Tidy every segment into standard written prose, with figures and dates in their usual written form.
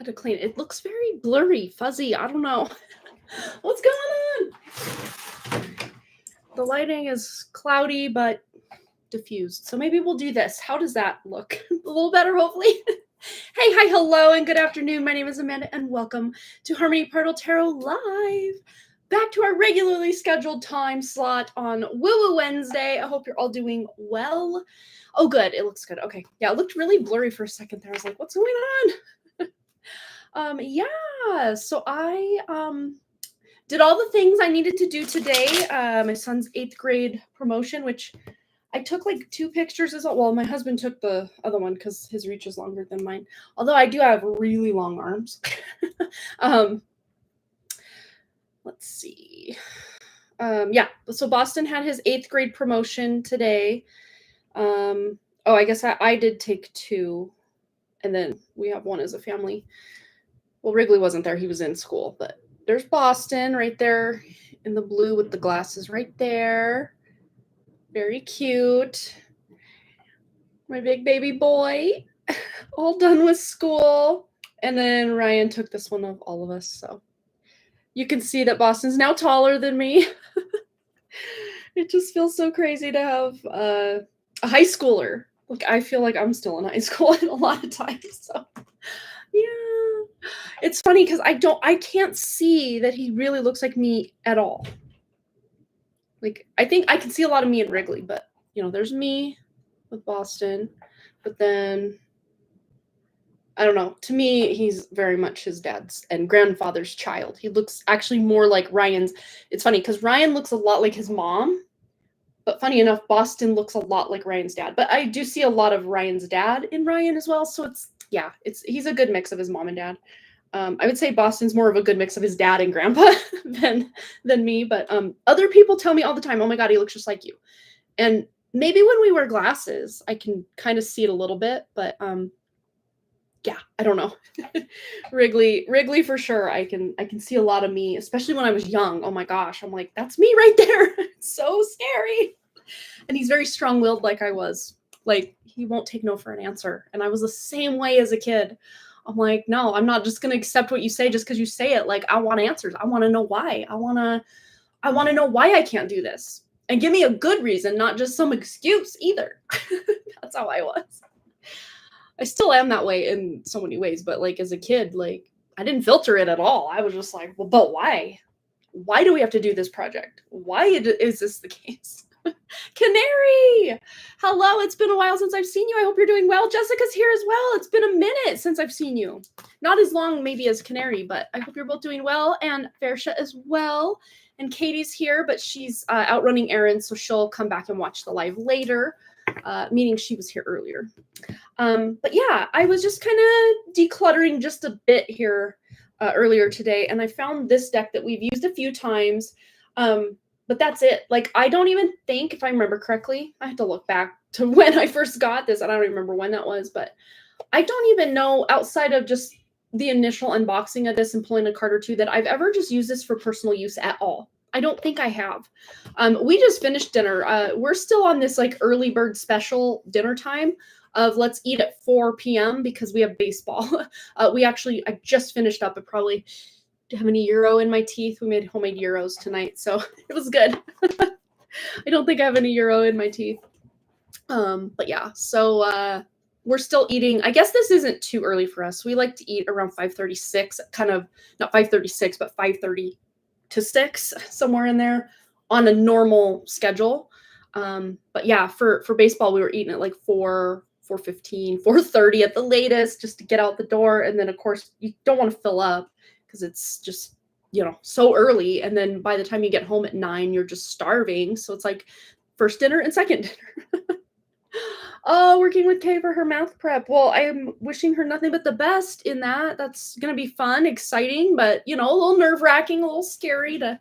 had to clean it. It looks very blurry, fuzzy. I don't know. What's going on? The lighting is cloudy, but diffused. So maybe we'll do this. How does that look? A little better, hopefully. Hey, hi, hello, and good afternoon. My name is Amanda, and welcome to Harmony Partle Tarot Live. Back to our regularly scheduled time slot on Woo Woo Wednesday. I hope you're all doing well. Oh, good. It looks good. Okay. Yeah, it looked really blurry for a second there. I was like, what's going on? Yeah. So I did all the things I needed to do today. My son's 8th grade promotion, which I took like 2 pictures as well. Well, my husband took the other one because his reach is longer than mine. Although I do have really long arms. Let's see. Yeah, so Boston had his 8th grade promotion today. Oh, I guess I did take 2. And then we have 1 as a family. Well, Wrigley wasn't there. He was in school. But there's Boston right there in the blue with the glasses right there. Very cute. My big baby boy. All done with school. And then Ryan took this one of all of us. So you can see that Boston's now taller than me. It just feels so crazy to have a high schooler. Like, I feel like I'm still in high school a lot of times. So yeah. It's funny because I can't see that he really looks like me at all. Like, I think I can see a lot of me in Wrigley, but there's me with Boston. But then I don't know. To me, he's very much his dad's and grandfather's child. He looks actually more like Ryan's. It's funny because Ryan looks a lot like his mom. But funny enough, Boston looks a lot like Ryan's dad. But I do see a lot of Ryan's dad in Ryan as well. So he's a good mix of his mom and dad. I would say Boston's more of a good mix of his dad and grandpa than me. But other people tell me all the time, oh my God, he looks just like you. And maybe when we wear glasses, I can kind of see it a little bit. But yeah, I don't know. Wrigley for sure. I can see a lot of me, especially when I was young. Oh my gosh, I'm like, that's me right there. It's so scary. And he's very strong-willed like I was. Like, he won't take no for an answer. And I was the same way as a kid. I'm like, no, I'm not just going to accept what you say just because you say it. Like, I want answers. I want to know why. I want to know why I can't do this. And give me a good reason, not just some excuse either. That's how I was. I still am that way in so many ways, but like as a kid, like I didn't filter it at all. I was just like, well, but why? Why do we have to do this project? Why is this the case? Canary! Hello, it's been a while since I've seen you. I hope you're doing well. Jessica's here as well. It's been a minute since I've seen you. Not as long maybe as Canary, but I hope you're both doing well. And Farsha as well. And Katie's here, but she's out running errands, so she'll come back and watch the live later. Meaning she was here earlier. But yeah, I was just kind of decluttering just a bit here earlier today, and I found this deck that we've used a few times, but that's it. Like, I don't even think, if I remember correctly, I had to look back to when I first got this. I don't remember when that was, but I don't even know, outside of just the initial unboxing of this and pulling a card or two, that I've ever just used this for personal use at all. I don't think I have. We just finished dinner. We're still on this like early bird special dinner time of let's eat at 4 p.m. because we have baseball. I just finished up. I probably have any Euro in my teeth. We made homemade Euros tonight, so it was good. I don't think I have any Euro in my teeth. But yeah, so we're still eating. I guess this isn't too early for us. We like to eat around 5:36, kind of not 5:36, but 5:30 to 6, somewhere in there on a normal schedule. But yeah, for baseball, we were eating at like 4:15, 4:30 at the latest, just to get out the door. And then of course you don't want to fill up because it's just, so early. And then by the time you get home at 9, you're just starving. So it's like first dinner and second dinner. Oh, working with Kay for her math prep. Well, I am wishing her nothing but the best in that. That's going to be fun, exciting, but, a little nerve-wracking, a little scary to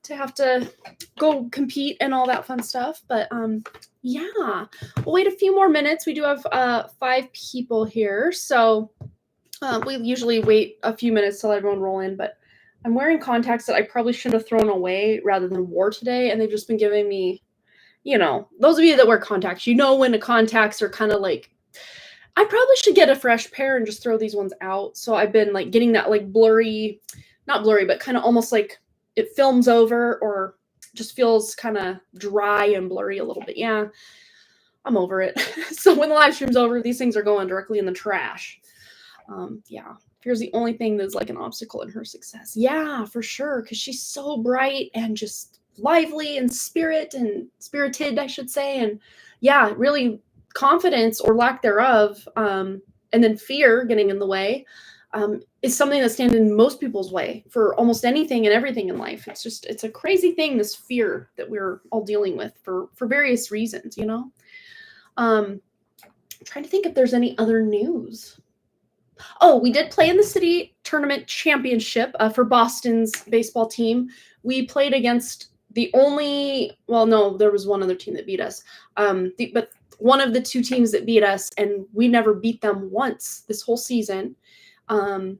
have to go compete and all that fun stuff. But, yeah, we'll wait a few more minutes. We do have 5 people here, so we usually wait a few minutes to let everyone roll in, but I'm wearing contacts that I probably should have thrown away rather than wore today, and they've just been giving me, those of you that wear contacts, when the contacts are kind of like I probably should get a fresh pair and just throw these ones out. So I've been like getting that like blurry, not blurry, but kind of almost like it films over or just feels kind of dry and blurry a little bit. Yeah, I'm over it. So when the live stream's over, these things are going directly in the trash. Yeah, fear's the only thing that's like an obstacle in her success. Yeah, for sure, because she's so bright and just lively and spirited, I should say. And yeah, really confidence or lack thereof, and then fear getting in the way, is something that stands in most people's way for almost anything and everything in life. It's a crazy thing, this fear that we're all dealing with for various reasons, you know? I'm trying to think if there's any other news. Oh, we did play in the city tournament championship for Boston's baseball team. We played against no, there was one other team that beat us. But one of the two teams that beat us, and we never beat them once this whole season. And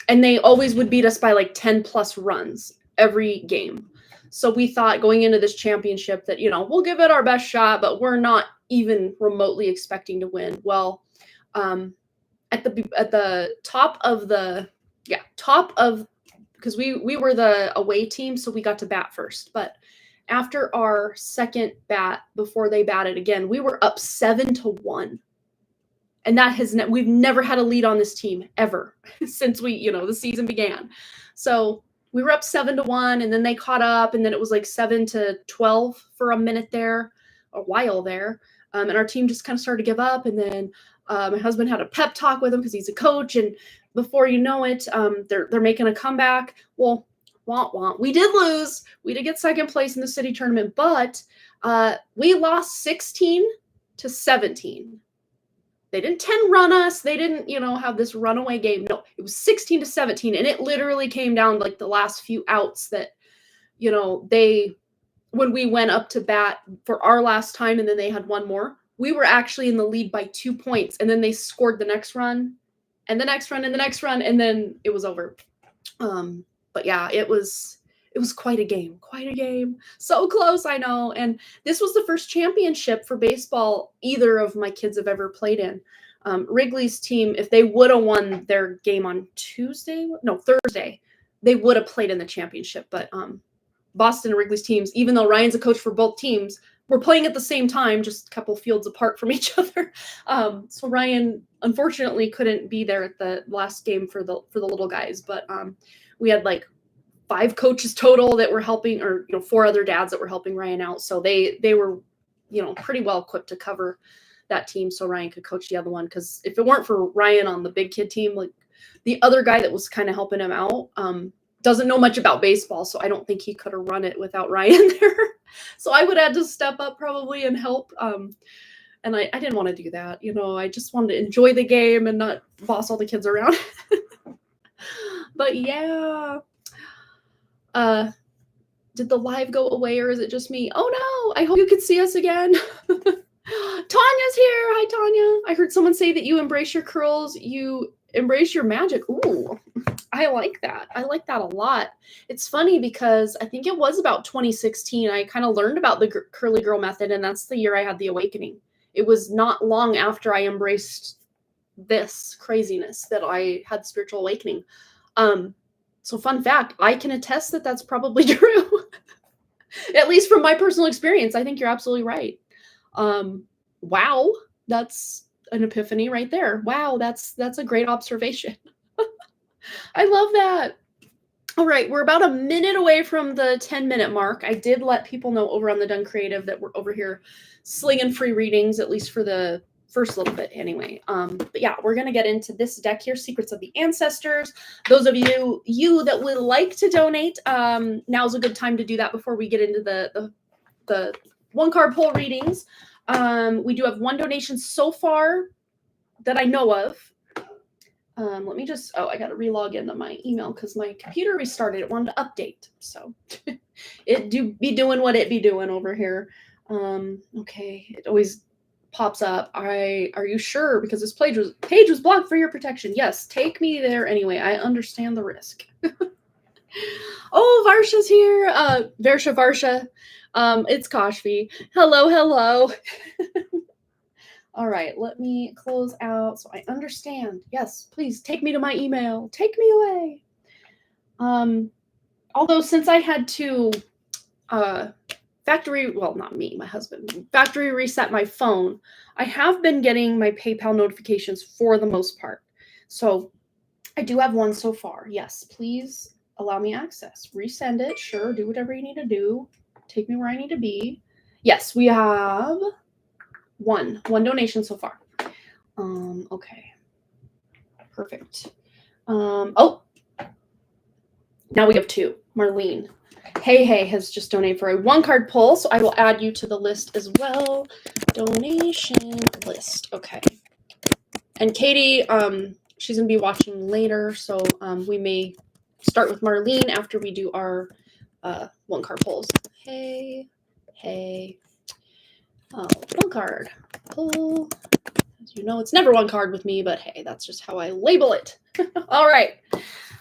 they always would beat us by like 10 plus runs every game. So we thought going into this championship that, we'll give it our best shot, but we're not even remotely expecting to win. Well, at the top of because we were the away team, so we got to bat first. But after our second bat, before they batted again, we were up 7-1, and we've never had a lead on this team ever since the season began. So we were up 7-1, and then they caught up, and then it was like 7-12 for a minute there, a while there, and our team just kind of started to give up, and then. My husband had a pep talk with him because he's a coach, and before you know it, they're making a comeback. Well, we did lose. We did get second place in the city tournament, but we lost 16-17. They didn't 10 run us. They didn't, have this runaway game. No, it was 16-17, and it literally came down to like the last few outs that, when we went up to bat for our last time, and then they had one more. We were actually in the lead by 2 points, and then they scored the next run and the next run and the next run, and then it was over. But yeah, it was quite a game. So close, I know. And this was the first championship for baseball either of my kids have ever played in. Wrigley's team, if they would have won their game on Thursday, they would have played in the championship. But Boston and Wrigley's teams, even though Ryan's a coach for both teams, we're playing at the same time, just a couple fields apart from each other. So Ryan, unfortunately, couldn't be there at the last game for the little guys. But we had like 5 coaches total that were helping, or 4 other dads that were helping Ryan out. So they were, pretty well equipped to cover that team, so Ryan could coach the other one. Because if it weren't for Ryan on the big kid team, like the other guy that was kind of helping him out, doesn't know much about baseball, so I don't think he could have run it without Ryan there. So I would have to step up probably and help. And I didn't want to do that. I just wanted to enjoy the game and not boss all the kids around. But yeah. Did the live go away, or is it just me? Oh no, I hope you can see us again. Tanya's here. Hi, Tanya. I heard someone say that you embrace your curls. You embrace your magic. Ooh, I like that. I like that a lot. It's funny because I think it was about 2016. I kind of learned about the curly girl method, and that's the year I had the awakening. It was not long after I embraced this craziness that I had spiritual awakening. So fun fact, I can attest that that's probably true. At least from my personal experience, I think you're absolutely right. Wow, that's an epiphany right there. Wow, that's a great observation. I love that. All right, we're about a minute away from the 10-minute mark. I did let people know over on the Done Creative that we're over here slinging free readings, at least for the first little bit anyway. But yeah, we're going to get into this deck here, Secrets of the Ancestors. Those of you that would like to donate, now's a good time to do that before we get into the one-card pull readings. We do have one donation so far that I know of. Let me just, I got to relog into my email because my computer restarted. It wanted to update. So it do be doing what it be doing over here. Okay. It always pops up. Are you sure? Because this page was blocked for your protection. Yes. Take me there anyway. I understand the risk. Oh, Varsha's here. Varsha. It's Kashvi. Hello. All right, let me close out so I understand. Yes, please take me to my email. Take me away. Although since I had to not me, my husband, factory reset my phone, I have been getting my PayPal notifications for the most part. So I do have one so far. Yes, please allow me access. Resend it. Sure, do whatever you need to do. Take me where I need to be. Yes, we have one donation so far. Okay. Perfect. Oh, now we have two. Marlene. Hey has just donated for a 1-card pull, so I will add you to the list as well. Donation list. Okay. And Katie, she's going to be watching later, so we may start with Marlene after we do our 1-card pulls. Hey. 1-card pull. As you know, it's never 1 card with me, but hey, that's just how I label it. All right.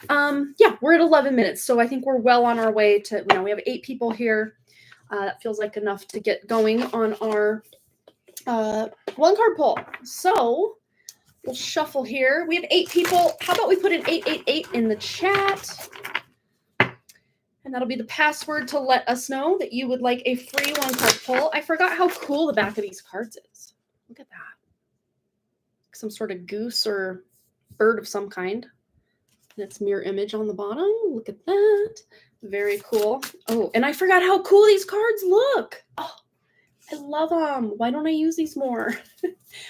Yeah, we're at 11 minutes, so I think we're well on our way to, we have 8 people here. That feels like enough to get going on our 1-card pull. So we'll shuffle here. We have 8 people. How about we put an 888 in the chat? And that'll be the password to let us know that you would like a free 1-card pull. I forgot how cool the back of these cards is. Look at that. Some sort of goose or bird of some kind. And it's mirror image on the bottom. Look at that. Very cool. Oh, and I forgot how cool these cards look. Oh, I love them. Why don't I use these more?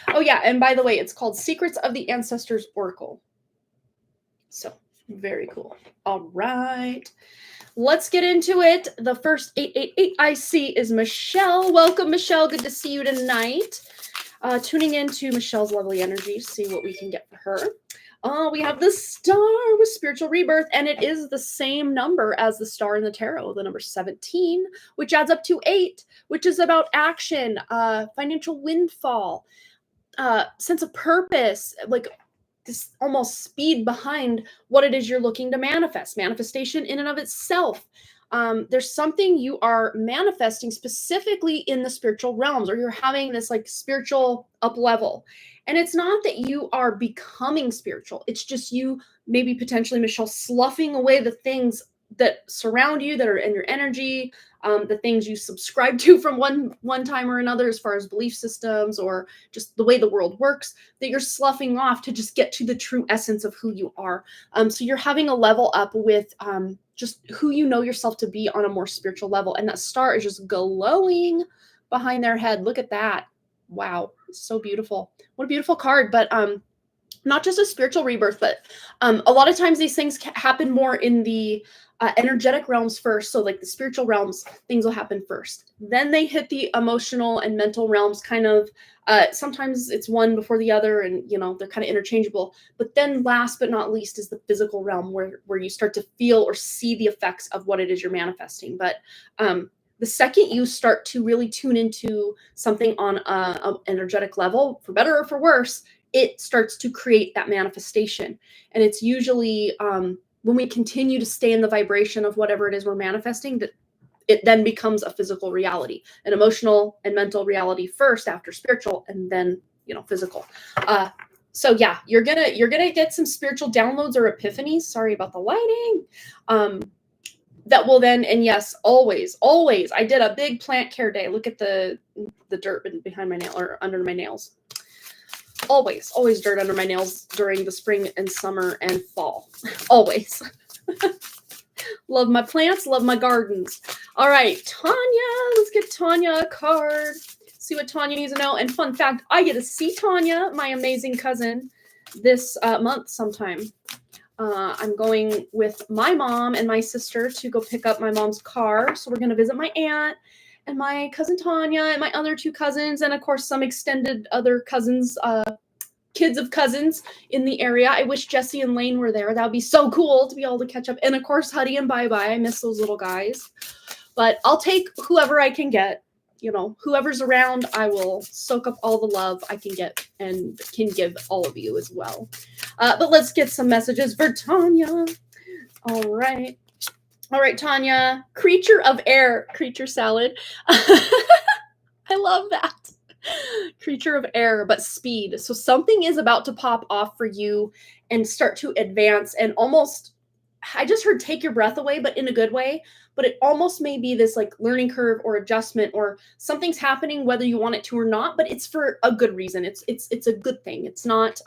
Oh, yeah. And by the way, it's called Secrets of the Ancestors Oracle. So very cool. All right. Let's get into it. The first 888 I see is Michelle. Welcome, Michelle. Good to see you tonight. Tuning into Michelle's lovely energy to see what we can get for her. We have the star with spiritual rebirth, and it is the same number as the star in the tarot, the number 17, which adds up to 8, which is about action, financial windfall, sense of purpose, like this almost speed behind what it is you're looking to manifest. Manifestation in and of itself. There's something you are manifesting specifically in the spiritual realms, or you're having this like spiritual up level. And it's not that you are becoming spiritual. It's just you, maybe potentially, Michelle, sloughing away the things that surround you, that are in your energy, the things you subscribe to from one time or another, as far as belief systems or just the way the world works, that you're sloughing off to just get to the true essence of who you are. So you're having a level up with just who you know yourself to be on a more spiritual level. And that star is just glowing behind their head. Look at that. Wow. So beautiful. What a beautiful card. But not just a spiritual rebirth, but a lot of times these things happen more in the energetic realms first. So like the spiritual realms, things will happen first. Then they hit the emotional and mental realms, kind of, sometimes it's one before the other, and they're kind of interchangeable. But then last but not least is the physical realm, where you start to feel or see the effects of what it is you're manifesting. But the second you start to really tune into something on an energetic level, for better or for worse, it starts to create that manifestation. And it's usually when we continue to stay in the vibration of whatever it is we're manifesting, that it then becomes a physical reality, an emotional and mental reality first, after spiritual, and then physical. So yeah, you're gonna get some spiritual downloads or epiphanies. Sorry about the lighting. That will then, and yes, always, I did a big plant care day. Look at the dirt behind my nail, or under my nails. Always dirt under my nails during the spring and summer and fall. Always. Love my plants, love my gardens. All right, Tanya, let's get Tanya a card. See what Tanya needs to know. And fun fact, I get to see Tanya, my amazing cousin, this month sometime. I'm going with my mom and my sister to go pick up my mom's car. So we're going to visit my aunt and my cousin Tanya and my other 2 cousins, and of course some extended other cousins, kids of cousins in the area. I wish Jesse and Lane were there. That would be so cool to be able to catch up. And of course Huddy and Bye Bye. I miss those little guys. But I'll take whoever I can get. Whoever's around, I will soak up all the love I can get and can give all of you as well. But let's get some messages for Tanya. All right, Tanya. Creature of air, creature salad. I love that. Creature of air, but speed. So something is about to pop off for you and start to advance and almost, I just heard take your breath away, but in a good way. But it almost may be this like learning curve or adjustment or something's happening whether you want it to or not, but it's for a good reason. It's a good thing. It's not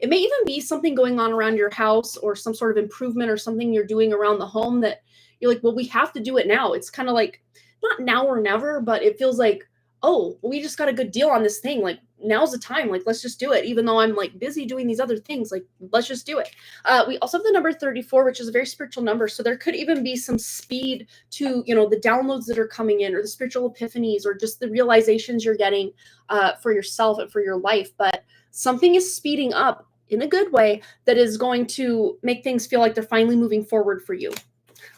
it may even be something going on around your house or some sort of improvement or something you're doing around the home that you're like, well, we have to do it now. It's kind of like not now or never, but it feels like, oh, we just got a good deal on this thing. Like now's the time. Like, let's just do it. Even though I'm like busy doing these other things, like let's just do it. We also have the number 34, which is a very spiritual number. So there could even be some speed to, the downloads that are coming in or the spiritual epiphanies or just the realizations you're getting for yourself and for your life. But something is speeding up in a good way that is going to make things feel like they're finally moving forward for you.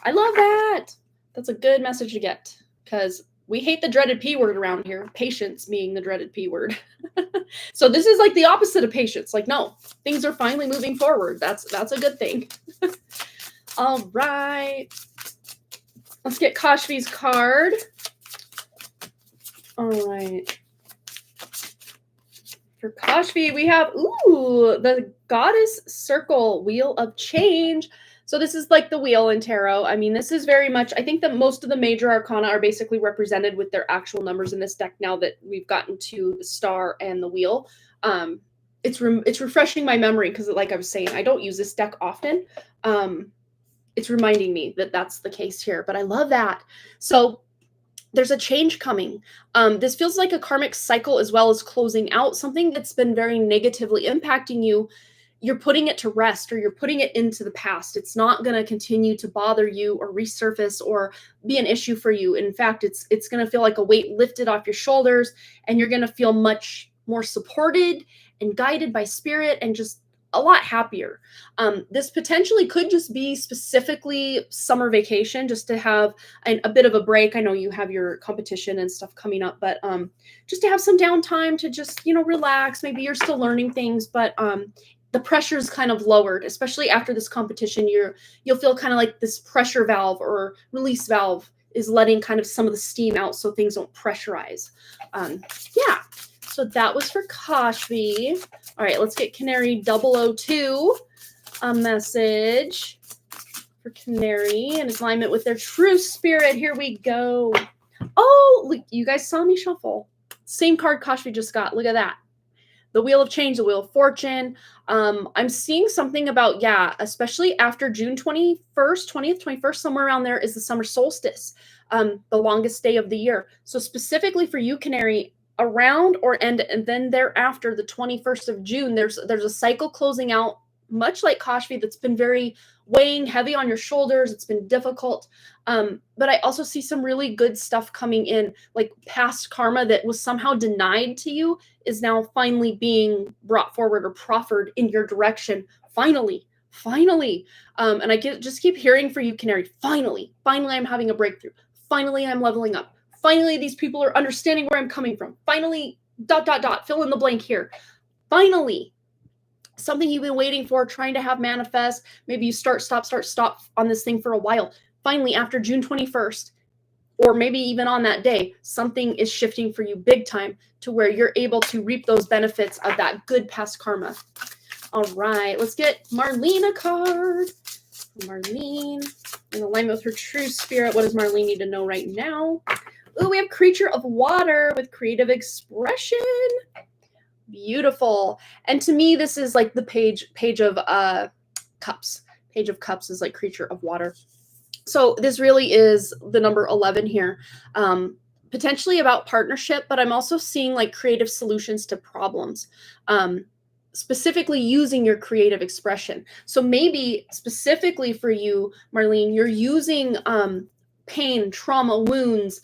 I love that. That's a good message to get because we hate the dreaded P word around here, patience being the dreaded P word. So this is like the opposite of patience. Like, no, things are finally moving forward. That's a good thing. All right. Let's get Kashvi's card. All right. For Kashvi, we have, the Goddess Circle, Wheel of Change. So this is like the wheel in tarot. I mean, this is very much, I think that most of the major arcana are basically represented with their actual numbers in this deck now that we've gotten to the star and the wheel. It's refreshing my memory because like I was saying, I don't use this deck often. It's reminding me that that's the case here, but I love that. So there's a change coming. This feels like a karmic cycle as well as closing out something that's been very negatively impacting you. You're putting it to rest or you're putting it into the past. It's not going to continue to bother you or resurface or be an issue for you. In fact, it's going to feel like a weight lifted off your shoulders and you're going to feel much more supported and guided by spirit and just a lot happier. This potentially could just be specifically summer vacation, just to have a bit of a break. I know you have your competition and stuff coming up, but just to have some downtime to just, relax. Maybe you're still learning things, but the pressure is kind of lowered, especially after this competition. You'll feel kind of like this pressure valve or release valve is letting kind of some of the steam out so things don't pressurize. Yeah, so that was for Kashvi. All right, let's get Canary 002, a message for Canary in alignment with their true spirit. Here we go. Oh, look, you guys saw me shuffle. Same card Kashvi just got. Look at that. The Wheel of Change, the Wheel of Fortune. I'm seeing something about, especially after June 20th, 21st, somewhere around there is the summer solstice, the longest day of the year. So specifically for you, Canary, around and then thereafter, the 21st of June, there's a cycle closing out, much like Kashvi, that's been very weighing heavy on your shoulders. It's been difficult. But I also see some really good stuff coming in, like past karma that was somehow denied to you is now finally being brought forward or proffered in your direction. Finally. And I just keep hearing for you, Canary, finally, I'm having a breakthrough. Finally, I'm leveling up. Finally, these people are understanding where I'm coming from. Finally, ... fill in the blank here. Finally, something you've been waiting for, trying to have manifest. Maybe you start, stop on this thing for a while. Finally, after June 21st, or maybe even on that day, something is shifting for you big time to where you're able to reap those benefits of that good past karma. All right, let's get Marlene a card. Marlene, in alignment with her true spirit. What does Marlene need to know right now? Oh, we have Creature of Water with creative expression. Beautiful. And to me, this is like the page of cups. Page of Cups is like Creature of Water. So this really is the number 11 here. Potentially about partnership, but I'm also seeing like creative solutions to problems. Specifically using your creative expression. So maybe specifically for you, Marlene, you're using pain, trauma, wounds,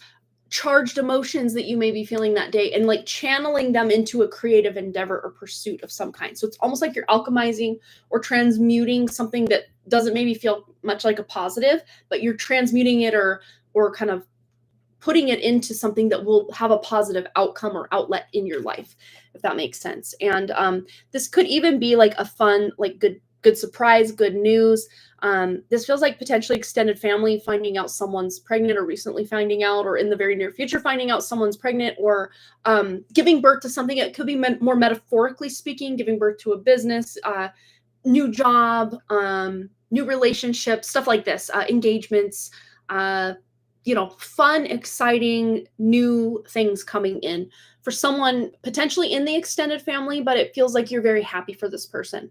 charged emotions that you may be feeling that day and like channeling them into a creative endeavor or pursuit of some kind. So it's almost like you're alchemizing or transmuting something that doesn't maybe feel much like a positive, but you're transmuting it or kind of putting it into something that will have a positive outcome or outlet in your life, if that makes sense. And this could even be like a fun, like good good surprise, good news. This feels like potentially extended family finding out someone's pregnant, or recently finding out, or in the very near future finding out someone's pregnant, or giving birth to something. It could be more metaphorically speaking, giving birth to a business, new job, new relationships, stuff like this, engagements, fun, exciting, new things coming in for someone potentially in the extended family, but it feels like you're very happy for this person.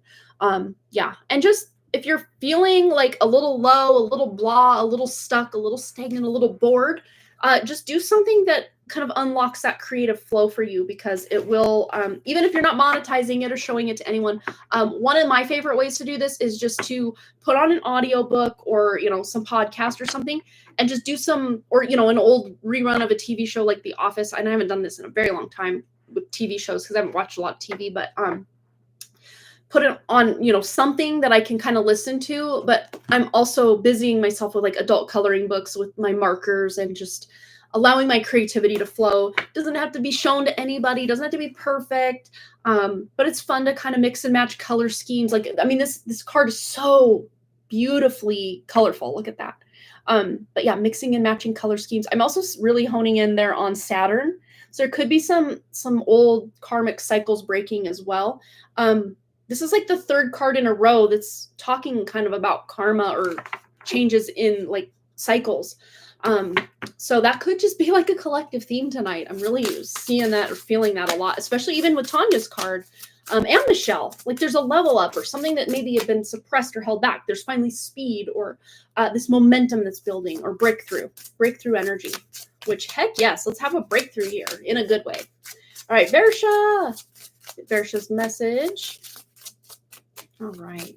Yeah. And just if you're feeling like a little low, a little blah, a little stuck, a little stagnant, a little bored, just do something that kind of unlocks that creative flow for you, because it will, even if you're not monetizing it or showing it to anyone, one of my favorite ways to do this is just to put on an audiobook or, some podcast or something, and just do some, or, an old rerun of a TV show like The Office. And I haven't done this in a very long time with TV shows because I haven't watched a lot of TV, but put it on, something that I can kind of listen to. But I'm also busying myself with like adult coloring books with my markers and just allowing my creativity to flow. Doesn't have to be shown to anybody, doesn't have to be perfect. But it's fun to kind of mix and match color schemes. Like, I mean, this card is so beautifully colorful. Look at that. But yeah, mixing and matching color schemes. I'm also really honing in there on Saturn. So there could be some old karmic cycles breaking as well. This is like the third card in a row that's talking kind of about karma or changes in like cycles. So that could just be like a collective theme tonight. I'm really seeing that or feeling that a lot, especially even with Tanya's card, and Michelle. Like there's a level up or something that maybe had been suppressed or held back. There's finally speed or this momentum that's building, or breakthrough energy, which heck yes, let's have a breakthrough here in a good way. All right, Versha's message. All right.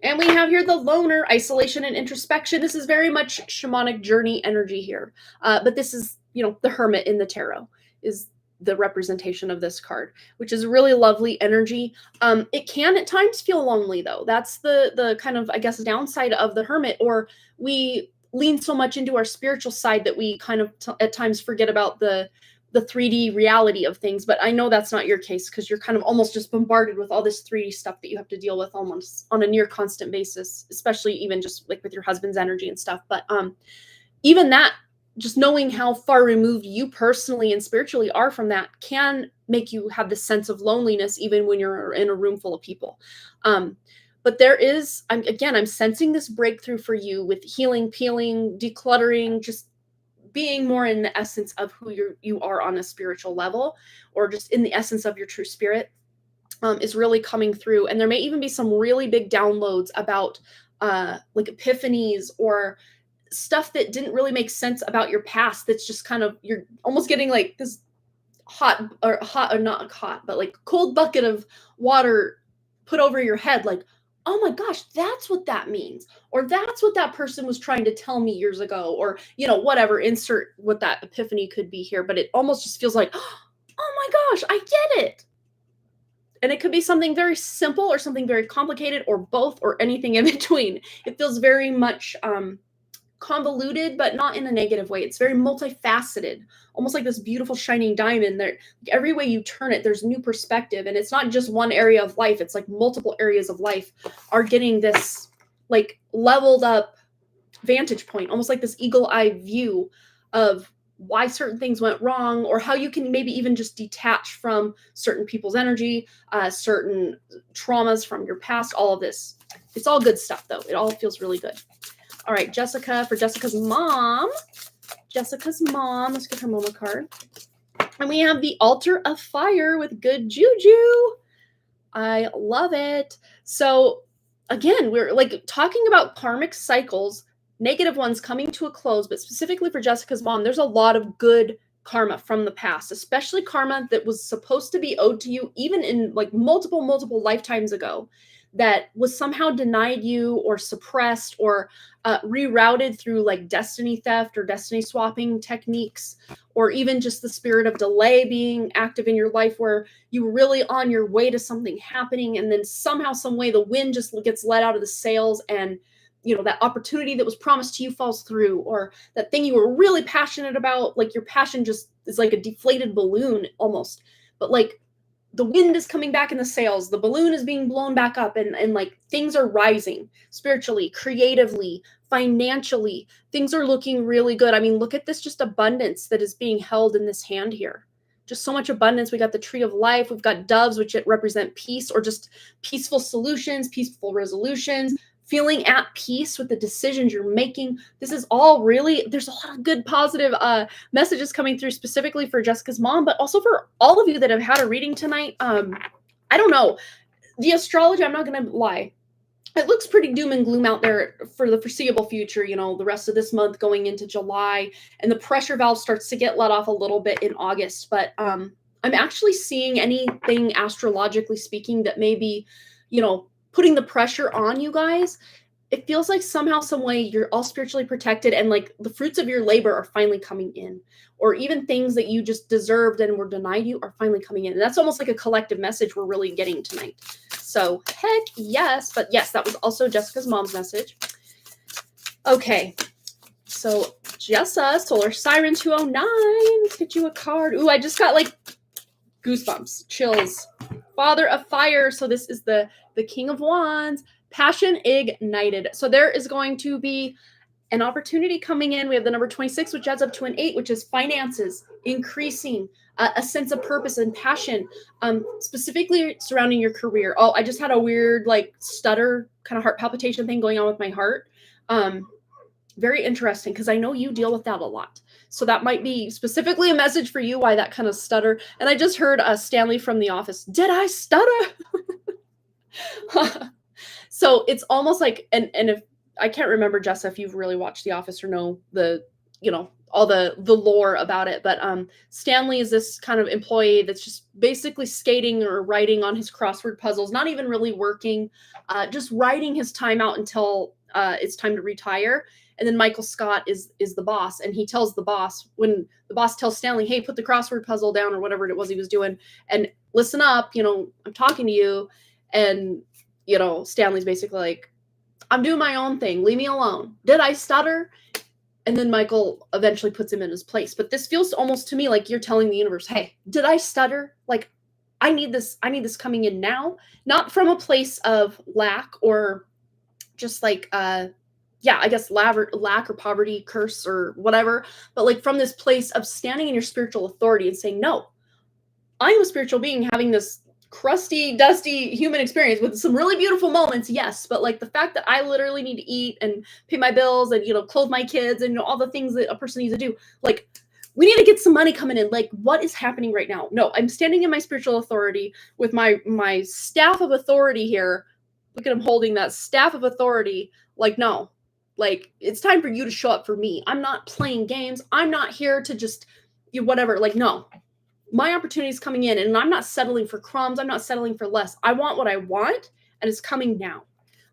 And we have here the loner, isolation and introspection. This is very much shamanic journey energy here. But this is, the hermit in the tarot is the representation of this card, which is really lovely energy. It can at times feel lonely though. That's the kind of, I guess, downside of the hermit, or we lean so much into our spiritual side that we kind of at times forget about the 3D reality of things. But I know that's not your case, because you're kind of almost just bombarded with all this 3D stuff that you have to deal with almost on a near constant basis, especially even just like with your husband's energy and stuff. But even that, just knowing how far removed you personally and spiritually are from that can make you have this sense of loneliness, even when you're in a room full of people. But there is, I'm sensing this breakthrough for you with healing, peeling, decluttering, just being more in the essence of who you are on a spiritual level, or just in the essence of your true spirit, is really coming through. And there may even be some really big downloads about like epiphanies or stuff that didn't really make sense about your past. That's just kind of, you're almost getting like this hot or not hot, but like cold bucket of water put over your head. Like, oh my gosh, that's what that means. Or that's what that person was trying to tell me years ago, or, whatever, insert what that epiphany could be here. But it almost just feels like, oh my gosh, I get it. And it could be something very simple or something very complicated, or both, or anything in between. It feels very much convoluted, but not in a negative way. It's very multifaceted, almost like this beautiful shining diamond. There, every way you turn it, there's new perspective, and it's not just one area of life. It's like multiple areas of life are getting this like leveled up vantage point, almost like this eagle eye view of why certain things went wrong, or how you can maybe even just detach from certain people's energy, certain traumas from your past. All of this, it's all good stuff though. It all feels really good. All right, Jessica, for Jessica's mom. Let's get her mama card. And we have the Altar of Fire with good juju. I love it. So again, we're like talking about karmic cycles, negative ones coming to a close, but specifically for Jessica's mom, there's a lot of good karma from the past, especially karma that was supposed to be owed to you even in like multiple lifetimes ago, that was somehow denied you or suppressed or rerouted through like destiny theft or destiny swapping techniques, or even just the spirit of delay being active in your life, where you were really on your way to something happening, and then somehow, some way, the wind just gets let out of the sails, and that opportunity that was promised to you falls through, or that thing you were really passionate about, like your passion just is like a deflated balloon almost. But like the wind is coming back in the sails. The balloon is being blown back up, and like things are rising spiritually, creatively, financially. Things are looking really good. I mean, look at this just abundance that is being held in this hand here. Just so much abundance. We got the tree of life. We've got doves, which represent peace or just peaceful solutions, peaceful resolutions, feeling at peace with the decisions you're making. This is all really, there's a lot of good positive messages coming through specifically for Jessica's mom, but also for all of you that have had a reading tonight. I don't know. The astrology, I'm not going to lie. It looks pretty doom and gloom out there for the foreseeable future, you know, the rest of this month going into July, and the pressure valve starts to get let off a little bit in August. But I'm actually seeing anything astrologically speaking that may be, you know, putting the pressure on you guys. It feels like somehow, some way you're all spiritually protected, and like the fruits of your labor are finally coming in, or even things that you just deserved and were denied you are finally coming in. And that's almost like a collective message we're really getting tonight. So heck yes, but yes, that was also Jessica's mom's message. Okay, so Jessa, Solar Siren 209, let's get you a card. Ooh, I just got like goosebumps, chills. Father of Fire, so this is the King of Wands, Passion Ignited. So there is going to be an opportunity coming in. We have the number 26, which adds up to an 8, which is finances, increasing, a sense of purpose and passion, specifically surrounding your career. Oh, I just had a weird like stutter kind of heart palpitation thing going on with my heart. Very interesting, because I know you deal with that a lot. So that might be specifically a message for you, why that kind of stutter. And I just heard Stanley from The Office. Did I stutter? So it's almost like, and if I can't remember, Jessa, if you've really watched The Office or know the, you know, all the lore about it, but Stanley is this kind of employee that's just basically skating or writing on his crossword puzzles, not even really working, just writing his time out until it's time to retire. And then Michael Scott is the boss, and he tells the boss, when the boss tells Stanley, hey, put the crossword puzzle down or whatever it was he was doing, and listen up, you know, I'm talking to you. And, you know, Stanley's basically like, I'm doing my own thing. Leave me alone. Did I stutter? And then Michael eventually puts him in his place. But this feels almost to me like you're telling the universe, hey, did I stutter? Like, I need this coming in now, not from a place of lack or just like, I guess lack or poverty, curse or whatever, but like from this place of standing in your spiritual authority and saying, no, I'm a spiritual being having this crusty, dusty human experience with some really beautiful moments, yes, but like the fact that I literally need to eat and pay my bills and, you know, clothe my kids and, you know, all the things that a person needs to do, like we need to get some money coming in. Like, what is happening right now? No, I'm standing in my spiritual authority with my staff of authority here. Look at him holding that staff of authority. Like, no, like it's time for you to show up for me. I'm not playing games. I'm not here to just whatever. Like, no. My opportunity is coming in, and I'm not settling for crumbs. I'm not settling for less. I want what I want, and it's coming now.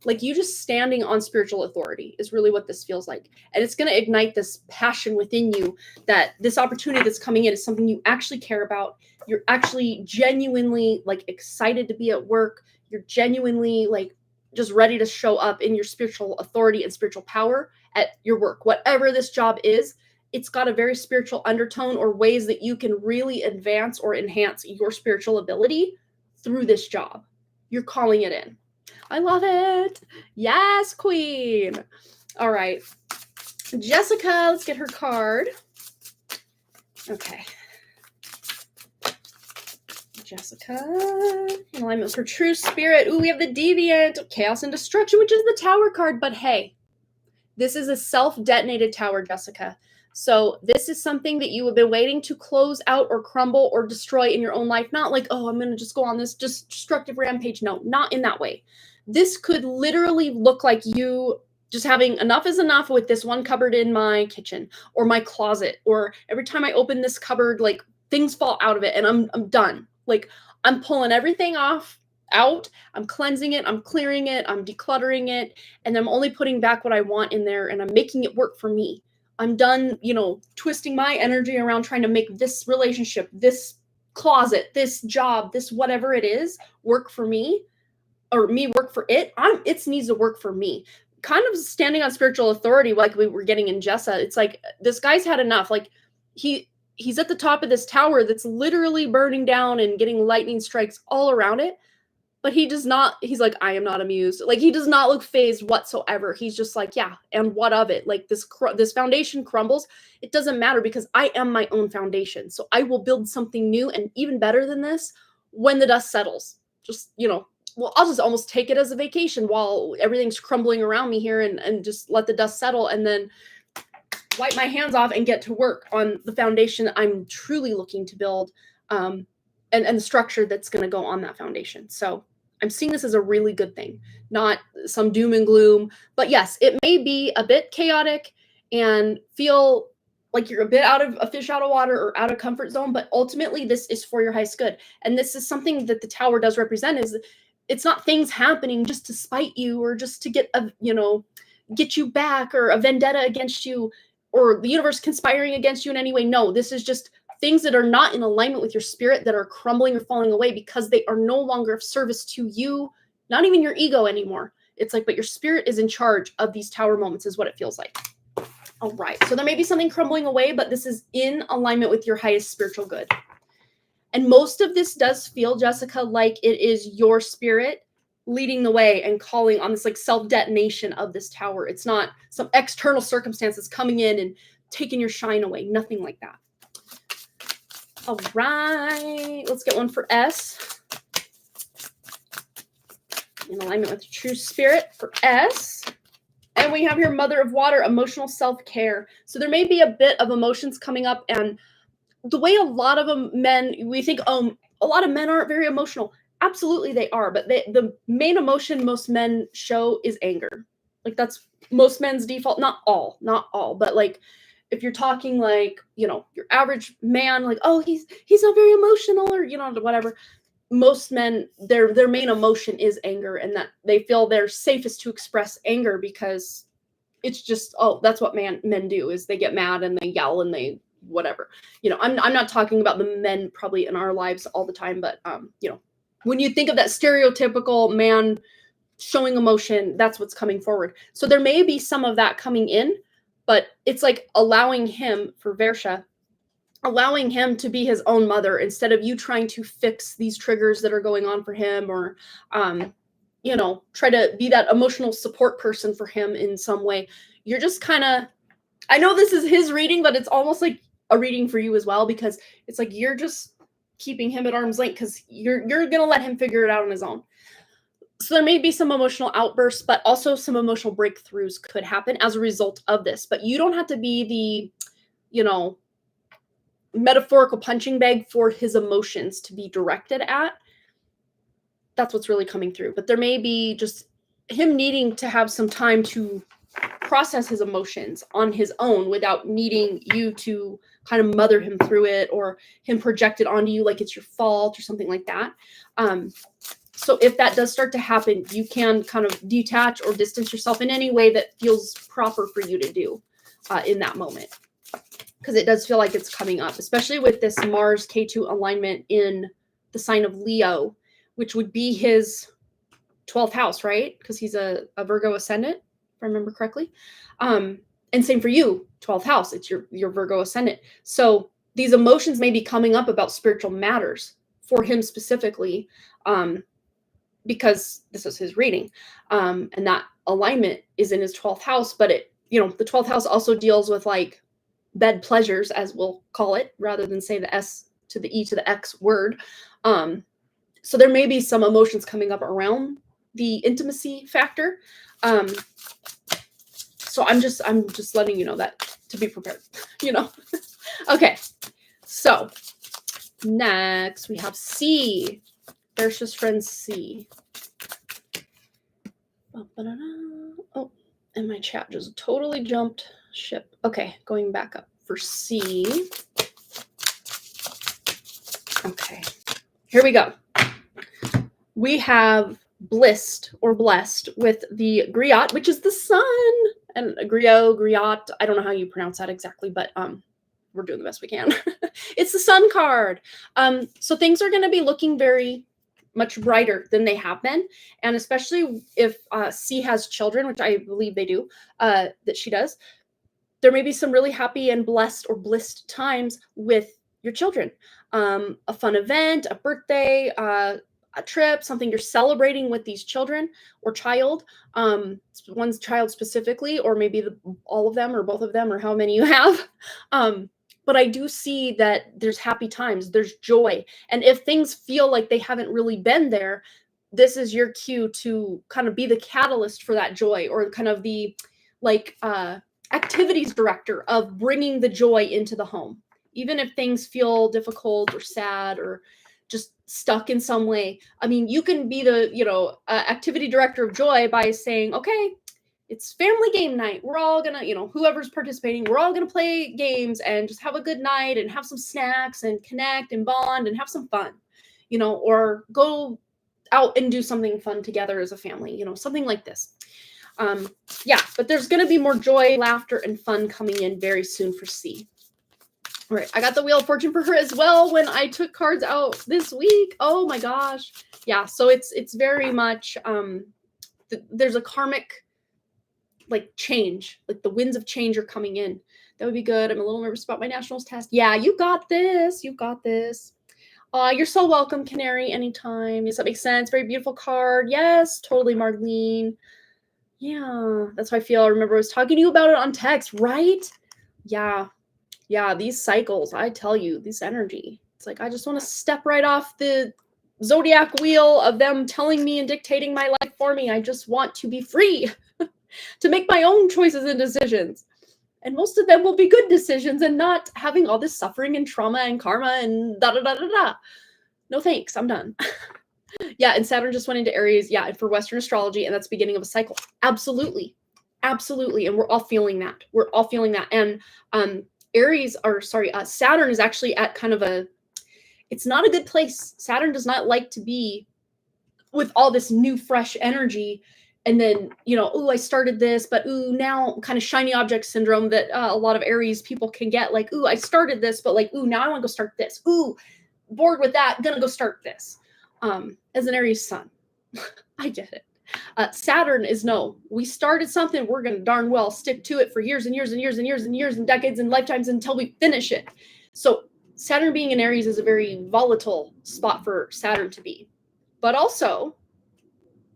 Like you just standing on spiritual authority is really what this feels like. And it's going to ignite this passion within you that this opportunity that's coming in is something you actually care about. You're actually genuinely like excited to be at work. You're genuinely like just ready to show up in your spiritual authority and spiritual power at your work. Whatever this job is, it's got a very spiritual undertone or ways that you can really advance or enhance your spiritual ability through this job. You're calling it in. I love it. Yes, queen. All right. Jessica, let's get her card. Okay. Jessica, in alignment with her true spirit. Ooh, we have the Deviant, Chaos and Destruction, which is the Tower card. But hey, this is a self-detonated tower, Jessica. So this is something that you have been waiting to close out or crumble or destroy in your own life. Not like, oh, I'm going to just go on this just destructive rampage. No, not in that way. This could literally look like you just having enough is enough with this one cupboard in my kitchen or my closet, or every time I open this cupboard, like things fall out of it and I'm done. Like I'm pulling everything out. I'm cleansing it. I'm clearing it. I'm decluttering it. And I'm only putting back what I want in there, and I'm making it work for me. I'm done, twisting my energy around trying to make this relationship, this closet, this job, this whatever it is, work for me, or me work for it. It needs to work for me. Kind of standing on spiritual authority, like we were getting in Jessa. It's like this guy's had enough. Like he's at the top of this tower that's literally burning down and getting lightning strikes all around it. But he does not, he's like, I am not amused. Like, he does not look phased whatsoever. He's just like, yeah, and what of it? Like, this foundation crumbles. It doesn't matter because I am my own foundation. So I will build something new and even better than this when the dust settles. Just, well, I'll just almost take it as a vacation while everything's crumbling around me here and just let the dust settle and then wipe my hands off and get to work on the foundation I'm truly looking to build, and the structure that's going to go on that foundation. So I'm seeing this as a really good thing, not some doom and gloom. But yes, it may be a bit chaotic and feel like you're a fish out of water or out of comfort zone, but ultimately this is for your highest good. And this is something that the tower does represent, is it's not things happening just to spite you or just to get you back, or a vendetta against you, or the universe conspiring against you in any way. No, this is just things that are not in alignment with your spirit that are crumbling or falling away because they are no longer of service to you, not even your ego anymore. It's like, but your spirit is in charge of these tower moments is what it feels like. All right. So there may be something crumbling away, but this is in alignment with your highest spiritual good. And most of this does feel, Jessica, like it is your spirit leading the way and calling on this like self-detonation of this tower. It's not some external circumstances coming in and taking your shine away. Nothing like that. All right, let's get one for S. In alignment with true spirit for S. And we have here Mother of Water, emotional self-care. So there may be a bit of emotions coming up, and the way a lot of men, we think, a lot of men aren't very emotional. Absolutely they are, but the main emotion most men show is anger. Like, that's most men's default. Not all, but like, if you're talking like, your average man, like, oh, he's not very emotional, or, whatever. Most men, their main emotion is anger, and that they feel they're safest to express anger because it's just, that's what men do, is they get mad and they yell and they whatever. I'm not talking about the men probably in our lives all the time, but when you think of that stereotypical man showing emotion, that's what's coming forward. So there may be some of that coming in, but it's like allowing him, for Versha, allowing him to be his own mother instead of you trying to fix these triggers that are going on for him, or, try to be that emotional support person for him in some way. You're just kind of, I know this is his reading, but it's almost like a reading for you as well, because it's like you're just keeping him at arm's length because you're going to let him figure it out on his own. So there may be some emotional outbursts, but also some emotional breakthroughs could happen as a result of this. But you don't have to be the, metaphorical punching bag for his emotions to be directed at. That's what's really coming through. But there may be just him needing to have some time to process his emotions on his own without needing you to kind of mother him through it, or him project it onto you like it's your fault or something like that. So if that does start to happen, you can kind of detach or distance yourself in any way that feels proper for you to do in that moment. Because it does feel like it's coming up, especially with this Mars K2 alignment in the sign of Leo, which would be his 12th house, right? Because he's a Virgo ascendant, if I remember correctly. And same for you, 12th house, it's your Virgo ascendant. So these emotions may be coming up about spiritual matters for him specifically, because this is his reading. And that alignment is in his 12th house, but the 12th house also deals with like bed pleasures, as we'll call it, rather than say the S to the E to the X word. So there may be some emotions coming up around the intimacy factor. So I'm just letting you know that, to be prepared, Okay. So next we have C. There's just friend C. Oh, and my chat just totally jumped ship. Okay, going back up for C. Okay, here we go. We have blissed or blessed with the griot, which is the sun, and griot. I don't know how you pronounce that exactly, but we're doing the best we can. It's the sun card. So things are going to be looking very much brighter than they have been, and especially if C has children, which I believe they do, that she does. there may be some really happy and blessed or blissed times with your children. A fun event, a birthday, a trip, something you're celebrating with these children or child, one's child specifically, or maybe all of them or both of them or how many you have. But I do see that there's happy times, there's joy. And if things feel like they haven't really been there, this is your cue to kind of be the catalyst for that joy, or kind of the like activities director of bringing the joy into the home. Even if things feel difficult or sad or just stuck in some way. I mean, you can be the, activity director of joy by saying, okay, it's family game night. We're all gonna, whoever's participating, we're all gonna play games and just have a good night and have some snacks and connect and bond and have some fun, or go out and do something fun together as a family, something like this. But there's gonna be more joy, laughter, and fun coming in very soon for C. All right, I got the Wheel of Fortune for her as well when I took cards out this week. Oh my gosh. Yeah, so it's very much, there's a karmic, change. Like the winds of change are coming in. That would be good. I'm a little nervous about my nationals test. Yeah, you got this. You got this. You're so welcome, Canary, anytime. Does that make sense? Very beautiful card. Yes, totally, Marlene. Yeah, that's how I feel. I remember I was talking to you about it on text, right? Yeah, these cycles, I tell you, this energy. It's like I just want to step right off the zodiac wheel of them telling me and dictating my life for me. I just want to be free to make my own choices and decisions. And most of them will be good decisions and not having all this suffering and trauma and karma and da-da-da-da-da. No thanks, I'm done. Yeah, and Saturn just went into Aries. Yeah, and for Western astrology, and that's the beginning of a cycle. Absolutely. Absolutely. And we're all feeling that. We're all feeling that. And Saturn is actually at kind of it's not a good place. Saturn does not like to be with all this new, fresh energy. And then, I started this, but now kind of shiny object syndrome that a lot of Aries people can get. Like, I started this, but now I want to go start this. Bored with that, gonna go start this. As an Aries sun, I get it. Saturn is no, we started something, we're going to darn well stick to it for years and years and years and years and years and decades and lifetimes until we finish it. So Saturn being in Aries is a very volatile spot for Saturn to be. But also,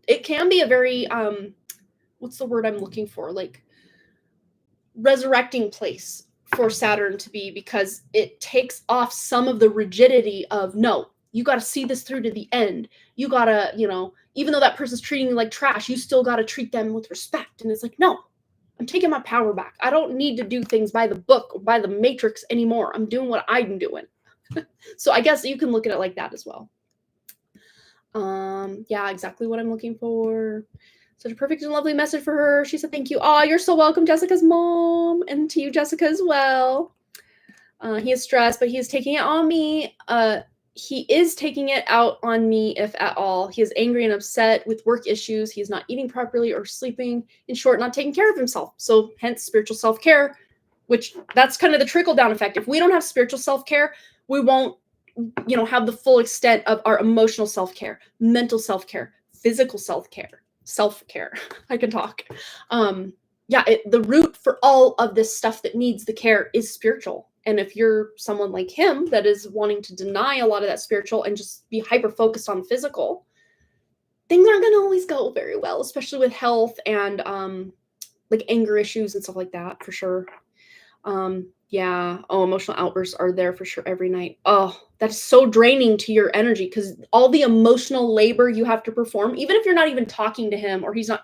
it can be a very, what's the word I'm looking for? Like resurrecting place for Saturn to be, because it takes off some of the rigidity of, no, you got to see this through to the end. You got to, even though that person's treating you like trash, you still got to treat them with respect. And it's like, no, I'm taking my power back. I don't need to do things by the book or by the matrix anymore. I'm doing what I'm doing. So I guess you can look at it like that as well. Yeah, exactly what I'm looking for. Such a perfect and lovely message for her. She said, thank you. Oh, you're so welcome, Jessica's mom. And to you, Jessica, as well. He is stressed, but he is taking it on me. He is taking it out on me, if at all. He is angry and upset with work issues. He is not eating properly or sleeping. In short, not taking care of himself. So hence spiritual self-care, which that's kind of the trickle-down effect. If we don't have spiritual self-care, we won't, have the full extent of our emotional self-care, mental self-care, physical self-care. I can talk. The root for all of this stuff that needs the care is spiritual. And if you're someone like him that is wanting to deny a lot of that spiritual and just be hyper-focused on physical, things aren't going to always go very well, especially with health and anger issues and stuff like that, for sure. Emotional outbursts are there for sure every night. Oh, that's so draining to your energy, because all the emotional labor you have to perform, even if you're not even talking to him or he's not,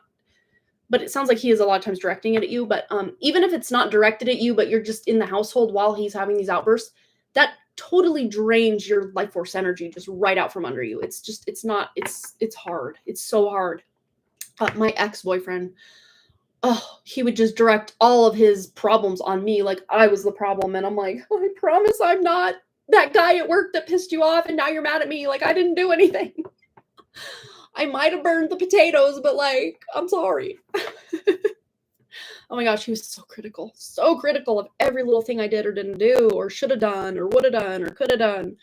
but it sounds like he is a lot of times directing it at you. But even if it's not directed at you, but you're just in the household while he's having these outbursts, that totally drains your life force energy just right out from under you. It's hard. It's so hard. My ex-boyfriend, he would just direct all of his problems on me like I was the problem. And I'm like, I promise I'm not that guy at work that pissed you off and now you're mad at me. Like, I didn't do anything. I might have burned the potatoes, but I'm sorry. Oh my gosh, he was so critical of every little thing I did or didn't do or should have done or would have done or could have done.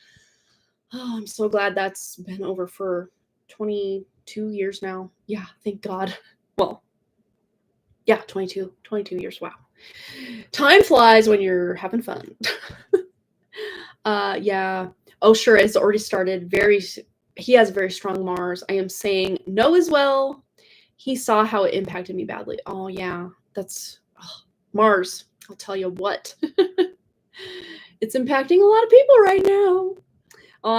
Oh, I'm so glad that's been over for 22 years now. Yeah, thank God. Well, yeah, 22 years. Wow. Time flies when you're having fun. Yeah. Oh, sure. It's already started. He has very strong Mars. I am saying no as well. He saw how it impacted me badly. Oh, yeah. That's Mars. I'll tell you what. It's impacting a lot of people right now.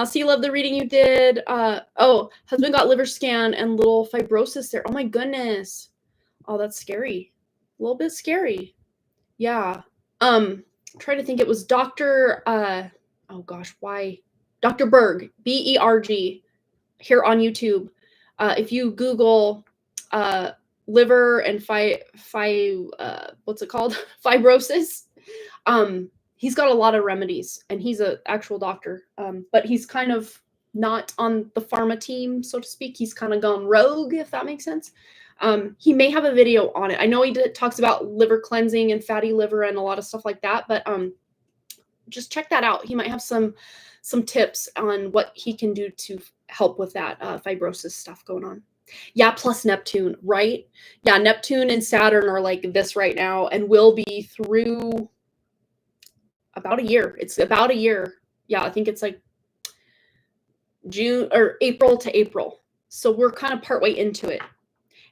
See, love the reading you did. Husband got liver scan and little fibrosis there. Oh my goodness. Oh, that's scary. A little bit scary. Yeah. Try to think. It was Dr. Oh gosh, why? Dr. Berg, Berg, here on YouTube. If you Google liver and what's it called? Fibrosis. He's got a lot of remedies, and he's an actual doctor. But he's kind of not on the pharma team, so to speak. He's kind of gone rogue, if that makes sense. He may have a video on it. I know he talks about liver cleansing and fatty liver and a lot of stuff like that, but just check that out. He might have some tips on what he can do to help with that fibrosis stuff going on. Yeah, plus Neptune, right? Yeah, Neptune and Saturn are like this right now and will be through about a year. It's about a year. Yeah, I think it's like June or April to April. So we're kind of partway into it.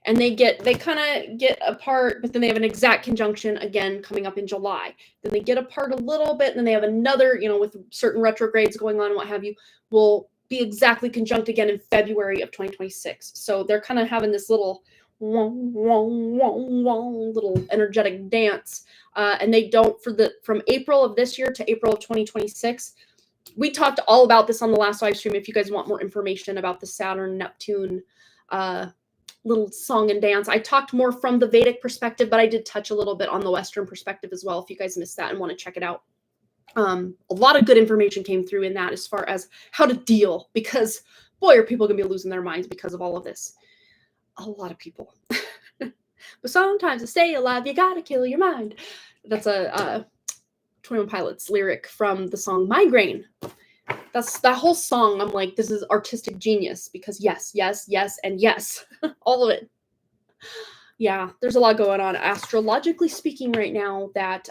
And they kind of get apart, but then they have an exact conjunction again coming up in July. Then they get apart a little bit, and then they have another, with certain retrogrades going on and what have you, will be exactly conjunct again in February of 2026. So they're kind of having this little little energetic dance. And they don't, from April of this year to April of 2026, we talked all about this on the last live stream. If you guys want more information about the Saturn, Neptune, little song and dance. I talked more from the Vedic perspective, but I did touch a little bit on the Western perspective as well. If you guys missed that and want to check it out. A lot of good information came through in that as far as how to deal, because boy, are people going to be losing their minds because of all of this. A lot of people. But sometimes to stay alive, you got to kill your mind. That's a 21 Pilots lyric from the song Migraine. That whole song. I'm like, this is artistic genius, because yes, yes, yes, and yes, all of it. Yeah, there's a lot going on astrologically speaking right now that,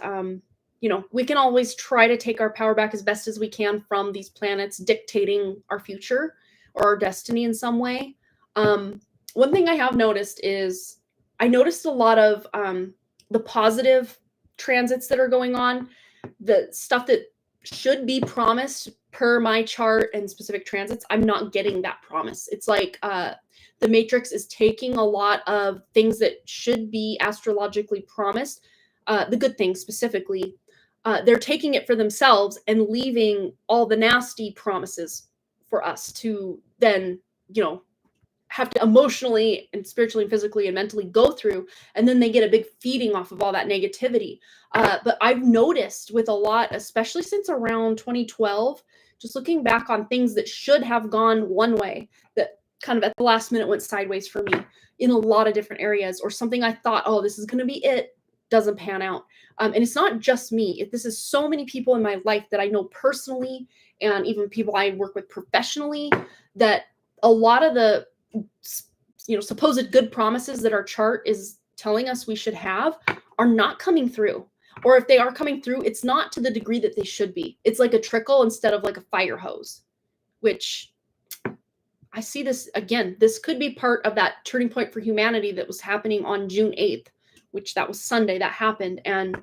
we can always try to take our power back as best as we can from these planets dictating our future or our destiny in some way. One thing I have noticed is I noticed a lot of the positive transits that are going on, the stuff that should be promised per my chart and specific transits. I'm not getting that promise. It's like the Matrix is taking a lot of things that should be astrologically promised, the good things specifically. They're taking it for themselves and leaving all the nasty promises for us to then, have to emotionally and spiritually and physically and mentally go through, and then they get a big feeding off of all that negativity. But I've noticed with a lot, especially since around 2012, just looking back on things that should have gone one way, that kind of at the last minute went sideways for me in a lot of different areas, or something I thought, oh, this is going to be it, doesn't pan out. And it's not just me. This is so many people in my life that I know personally, and even people I work with professionally, that a lot of the supposed good promises that our chart is telling us we should have are not coming through. Or if they are coming through, it's not to the degree that they should be. It's like a trickle instead of like a fire hose, which I see this again. This could be part of that turning point for humanity that was happening on June 8th, which that was Sunday that happened. And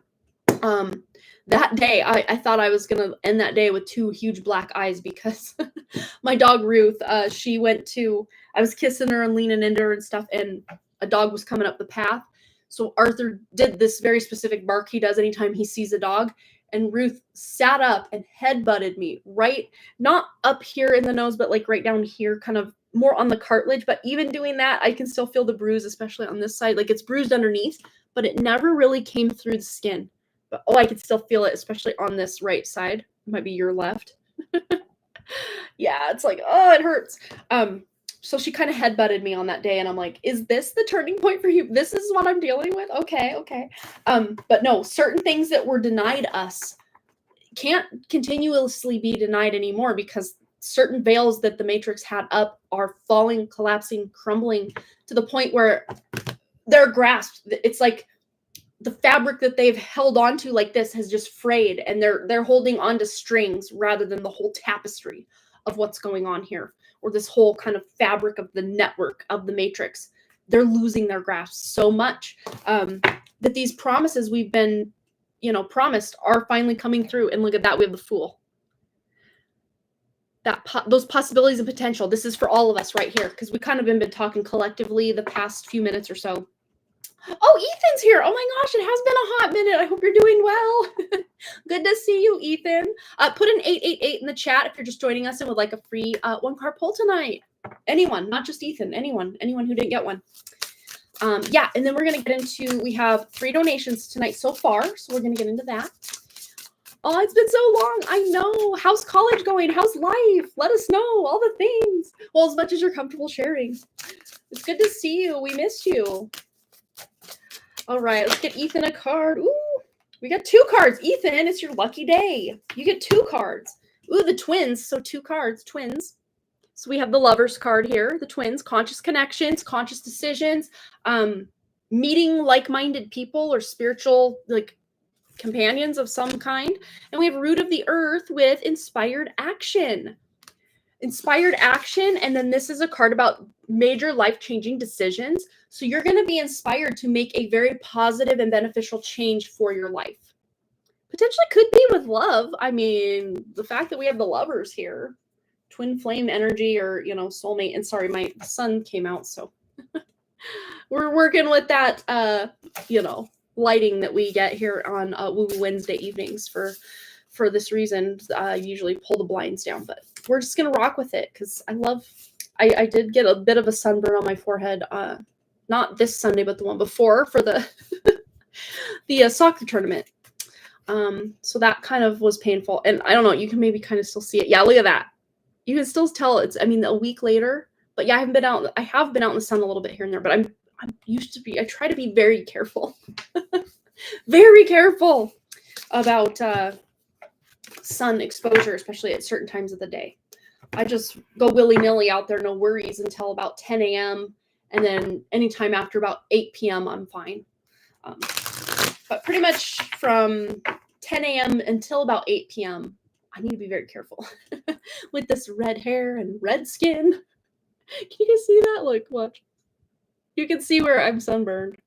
that day, I thought I was going to end that day with two huge black eyes, because my dog Ruth, I was kissing her and leaning into her and stuff, and a dog was coming up the path. So Arthur did this very specific bark he does anytime he sees a dog, and Ruth sat up and headbutted me right, not up here in the nose, but like right down here, kind of more on the cartilage. But even doing that, I can still feel the bruise, especially on this side. Like, it's bruised underneath, but it never really came through the skin. But I could still feel it, especially on this right side. It might be your left. Yeah, it's like, oh, it hurts. So she kind of headbutted me on that day, and I'm like, is this the turning point for you? This is what I'm dealing with? Okay. But no, certain things that were denied us can't continuously be denied anymore, because certain veils that the Matrix had up are falling, collapsing, crumbling to the point where they're grasped. It's like the fabric that they've held onto like this has just frayed, and they're holding on to strings rather than the whole tapestry of what's going on here, or this whole kind of fabric of the network of the matrix. They're losing their grasp so much that these promises we've been, promised are finally coming through. And look at that, we have the Fool. Those possibilities and potential. This is for all of us right here, because we kind of been talking collectively the past few minutes or so. Oh, Ethan's here. Oh my gosh, it has been a hot minute. I hope you're doing well. Good to see you, Ethan. Put an 888 in the chat if you're just joining us and would like a free one-card pull tonight. Anyone, not just Ethan, anyone who didn't get one. Yeah, and then we're going to get into, we have 3 donations tonight so far, so we're going to get into that. Oh, it's been so long. I know. How's college going? How's life? Let us know all the things. Well, as much as you're comfortable sharing. It's good to see you. We missed you. All right, let's get Ethan a card. Ooh, we got 2 cards. Ethan, it's your lucky day. You get 2 cards. Ooh, the twins. So 2 cards, twins. So we have the Lovers card here, the twins, conscious connections, conscious decisions, meeting like-minded people or spiritual companions of some kind. And we have Root of the Earth with inspired action. Inspired action, and then this is a card about major life-changing decisions. So you're going to be inspired to make a very positive and beneficial change for your life. Potentially could be with love. I mean, the fact that we have the Lovers here, twin flame energy, or, soulmate. And sorry, my sun came out, so we're working with that, lighting that we get here on Woo Wednesday evenings for this reason. I usually pull the blinds down, but we're just going to rock with it because I did get a bit of a sunburn on my forehead, not this Sunday, but the one before for the soccer tournament. So that kind of was painful. And I don't know, you can maybe kind of still see it. Yeah, look at that. You can still tell it's, a week later, but yeah, I have been out in the sun a little bit here and there, but I try to be very careful, very careful about, sun exposure, especially at certain times of the day. I just go willy-nilly out there, no worries, until about 10 a.m. And then anytime after about 8 p.m., I'm fine. But pretty much from 10 a.m. until about 8 p.m., I need to be very careful with this red hair and red skin. Can you guys see that? Look, watch. You can see where I'm sunburned.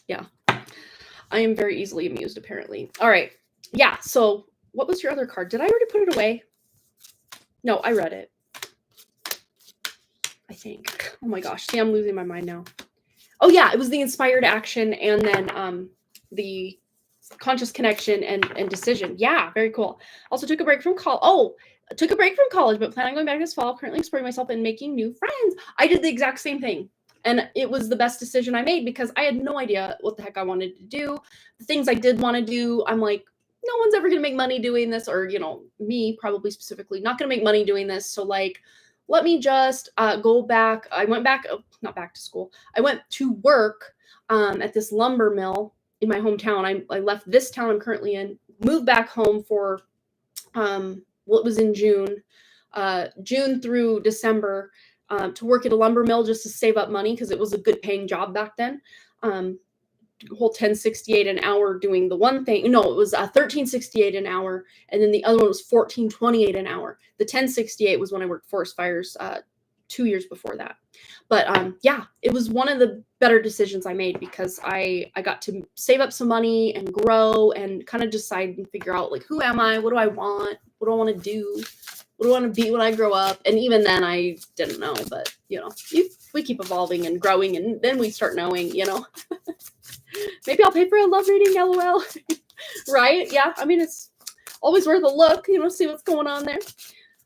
Yeah. I am very easily amused, apparently. All right. Yeah, so what was your other card? Did I already put it away? No, I read it. I think. Oh my gosh. See, I'm losing my mind now. Oh yeah, it was the inspired action and then the conscious connection and decision. Yeah, very cool. Also took a break from college. Oh, took a break from college, but plan on going back this fall. Currently exploring myself and making new friends. I did the exact same thing. And it was the best decision I made because I had no idea what the heck I wanted to do. The things I did want to do, I'm like, no one's ever going to make money doing this, or, me probably specifically, not going to make money doing this. So let me just go back. I went back, not back to school. I went to work at this lumber mill in my hometown. I left this town I'm currently in, moved back home for, it was in June through December to work at a lumber mill just to save up money because it was a good paying job back then. Whole $10.68 an hour doing the one thing. No, it was $13.68 an hour, and then the other one was $14.28 an hour. The $10.68 was when I worked forest fires 2 years before that. But yeah, it was one of the better decisions I made because I got to save up some money and grow and kind of decide and figure out who am I? What do I want? What do I want to do? What do I want to be when I grow up? And even then I didn't know, but we keep evolving and growing, and then we start knowing, Maybe I'll pay for a love reading, LOL. Right? Yeah. It's always worth a look, see what's going on there.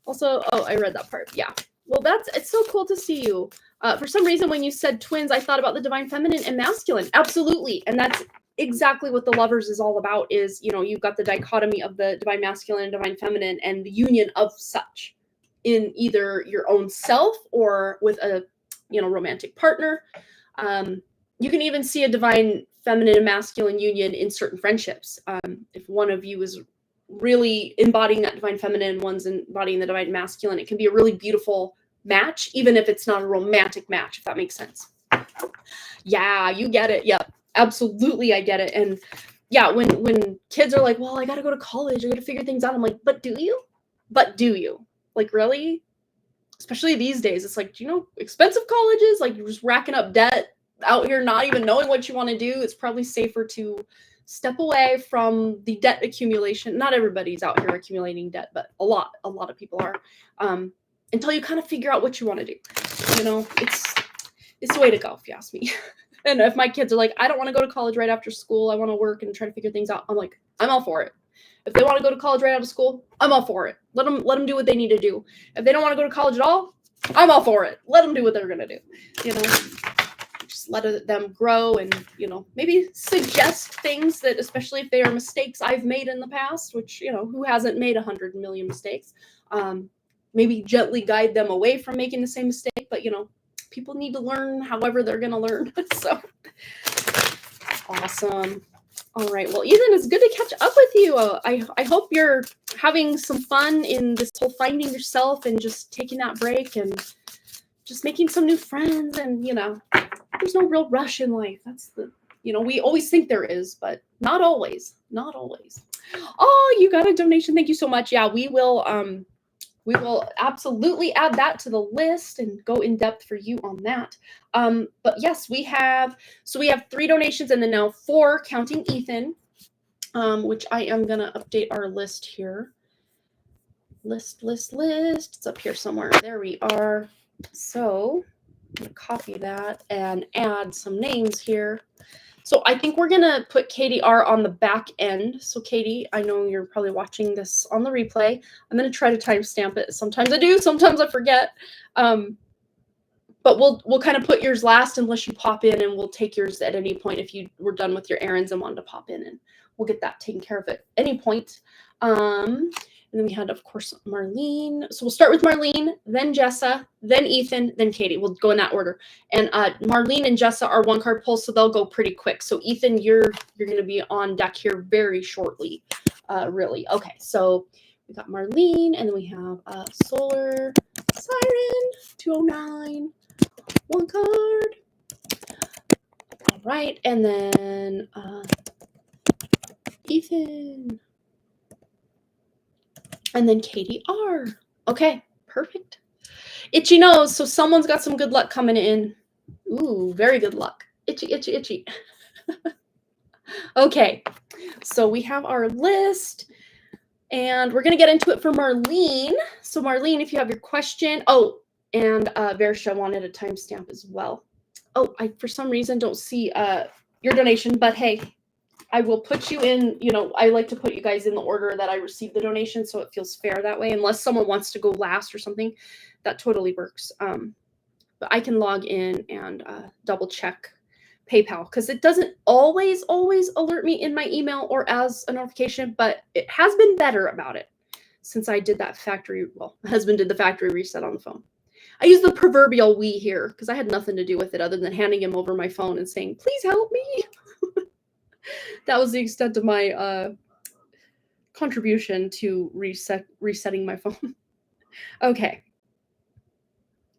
Also, oh, I read that part. Yeah. Well, it's so cool to see you. For some reason, when you said twins, I thought about the divine feminine and masculine. Absolutely. And that's exactly what the Lovers is all about is, you've got the dichotomy of the divine masculine and divine feminine and the union of such in either your own self or with a, romantic partner. You can even see a divine feminine and masculine union in certain friendships. If one of you is really embodying that divine feminine and one's embodying the divine masculine, it can be a really beautiful match, even if it's not a romantic match, if that makes sense. Yeah, you get it. Yep. Absolutely, I get it. And yeah, when kids are like, well, I got to go to college, I got to figure things out. I'm like, but do you? But do you? Like, really? Especially these days, it's like, do you know expensive colleges? Like, you're just racking up debt out here, not even knowing what you want to do. It's probably safer to step away from the debt accumulation. Not everybody's out here accumulating debt, but a lot of people are, until you kind of figure out what you want to do. You know, it's the way to go, if you ask me. And if my kids are like, I don't want to go to college right after school, I want to work and try to figure things out, I'm like, I'm all for it. If they want to go to college right out of school, I'm all for it. Let them do what they need to do. If they don't want to go to college at all, I'm all for it. Let them do what they're going to do. You know, just let them grow and, you know, maybe suggest things that, especially if they are mistakes I've made in the past, which, you know, who hasn't made 100 million mistakes? Maybe gently guide them away from making the same mistake. But, you know, people need to learn however they're going to learn. So awesome. All right. Well, Ethan, it's good to catch up with you. I hope you're having some fun in this whole finding yourself and just taking that break and just making some new friends. And, you know, there's no real rush in life. That's the, you know, we always think there is, but not always. Not always. Oh, you got a donation. Thank you so much. Yeah, we will absolutely add that to the list and go in depth for you on that. But yes, we have 3 donations and then now 4 counting Ethan, which I am going to update our list here. List. It's up here somewhere. There we are. So I'm going to copy that and add some names here. So I think we're going to put KDR on the back end. So Katie, I know you're probably watching this on the replay. I'm going to try to timestamp it. Sometimes I do, sometimes I forget. But we'll kind of put yours last unless you pop in, and we'll take yours at any point if you were done with your errands and wanted to pop in, and we'll get that taken care of at any point. And then we had, of course, Marlene. So we'll start with Marlene, then Jessa, then Ethan, then Katie. We'll go in that order. And Marlene and Jessa are 1 card pulls, so they'll go pretty quick. So Ethan, you're going to be on deck here very shortly, really. Okay, so we got Marlene, and then we have Solar Siren 209, 1 card. All right, and then Ethan. And then Katie R. Okay, perfect. Itchy nose, so someone's got some good luck coming in. Ooh, very good luck. Itchy. Okay, so we have our list, and we're going to get into it for Marlene. So Marlene, if you have your question. Oh, and Versha wanted a timestamp as well. Oh, I, for some reason, don't see your donation, but hey, I will put you in, you know, I like to put you guys in the order that I received the donation, so it feels fair that way. Unless someone wants to go last or something, that totally works. But I can log in and double check PayPal, because it doesn't always alert me in my email or as a notification, but it has been better about it since I did that factory, well, my husband did the factory reset on the phone. I use the proverbial we here because I had nothing to do with it other than handing him over my phone and saying, please help me. That was the extent of my contribution to resetting my phone. Okay.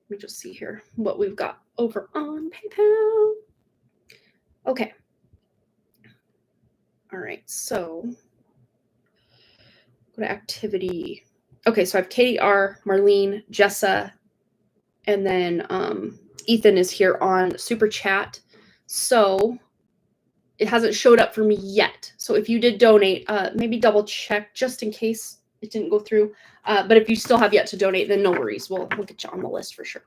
Let me just see here what we've got over on PayPal. Okay. All right. So go to activity. Okay. So I have Katie R, Marlene, Jessa, and then Ethan is here on SuperChat. So it hasn't showed up for me yet. So if you did donate, maybe double check just in case it didn't go through. But if you still have yet to donate, then no worries. We'll get you on the list for sure.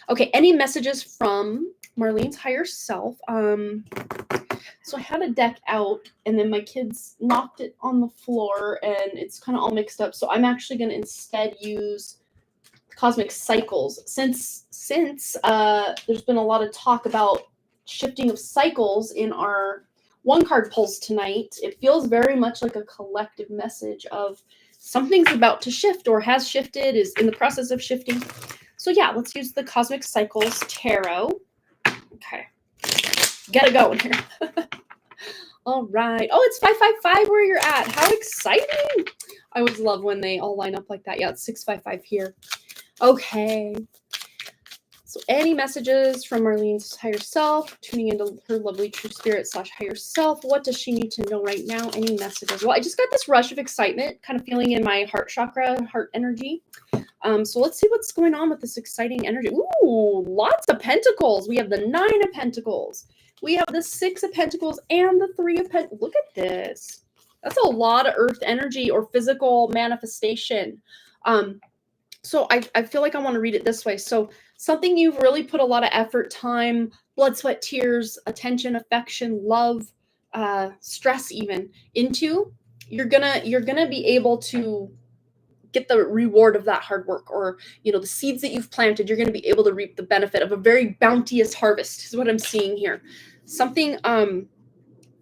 Okay, any messages from Marlene's higher self? So I had a deck out, and then my kids knocked it on the floor, and it's kind of all mixed up. So I'm actually going to instead use Cosmic Cycles. Since there's been a lot of talk about shifting of cycles in our 1 card pulls tonight, it feels very much like a collective message of something's about to shift or has shifted, is in the process of shifting. So yeah, let's use the Cosmic Cycles Tarot. Okay, get it going here. All right. Oh, it's 555 where you're at. How exciting. I always love when they all line up like that. Yeah, it's 655 here. Okay. So any messages from Marlene's higher self, tuning into her lovely true spirit / higher self. What does she need to know right now? Any messages? Well, I just got this rush of excitement, kind of feeling in my heart chakra, heart energy. So let's see what's going on with this exciting energy. Ooh, lots of pentacles. We have the 9 of pentacles. We have the 6 of pentacles and the 3 of pentacles. Look at this. That's a lot of earth energy or physical manifestation. So I feel like I want to read it this way. So something you've really put a lot of effort, time, blood, sweat, tears, attention, affection, love, stress even into, you're gonna be able to get the reward of that hard work, or the seeds that you've planted. You're going to be able to reap the benefit of a very bounteous harvest is what I'm seeing here. Something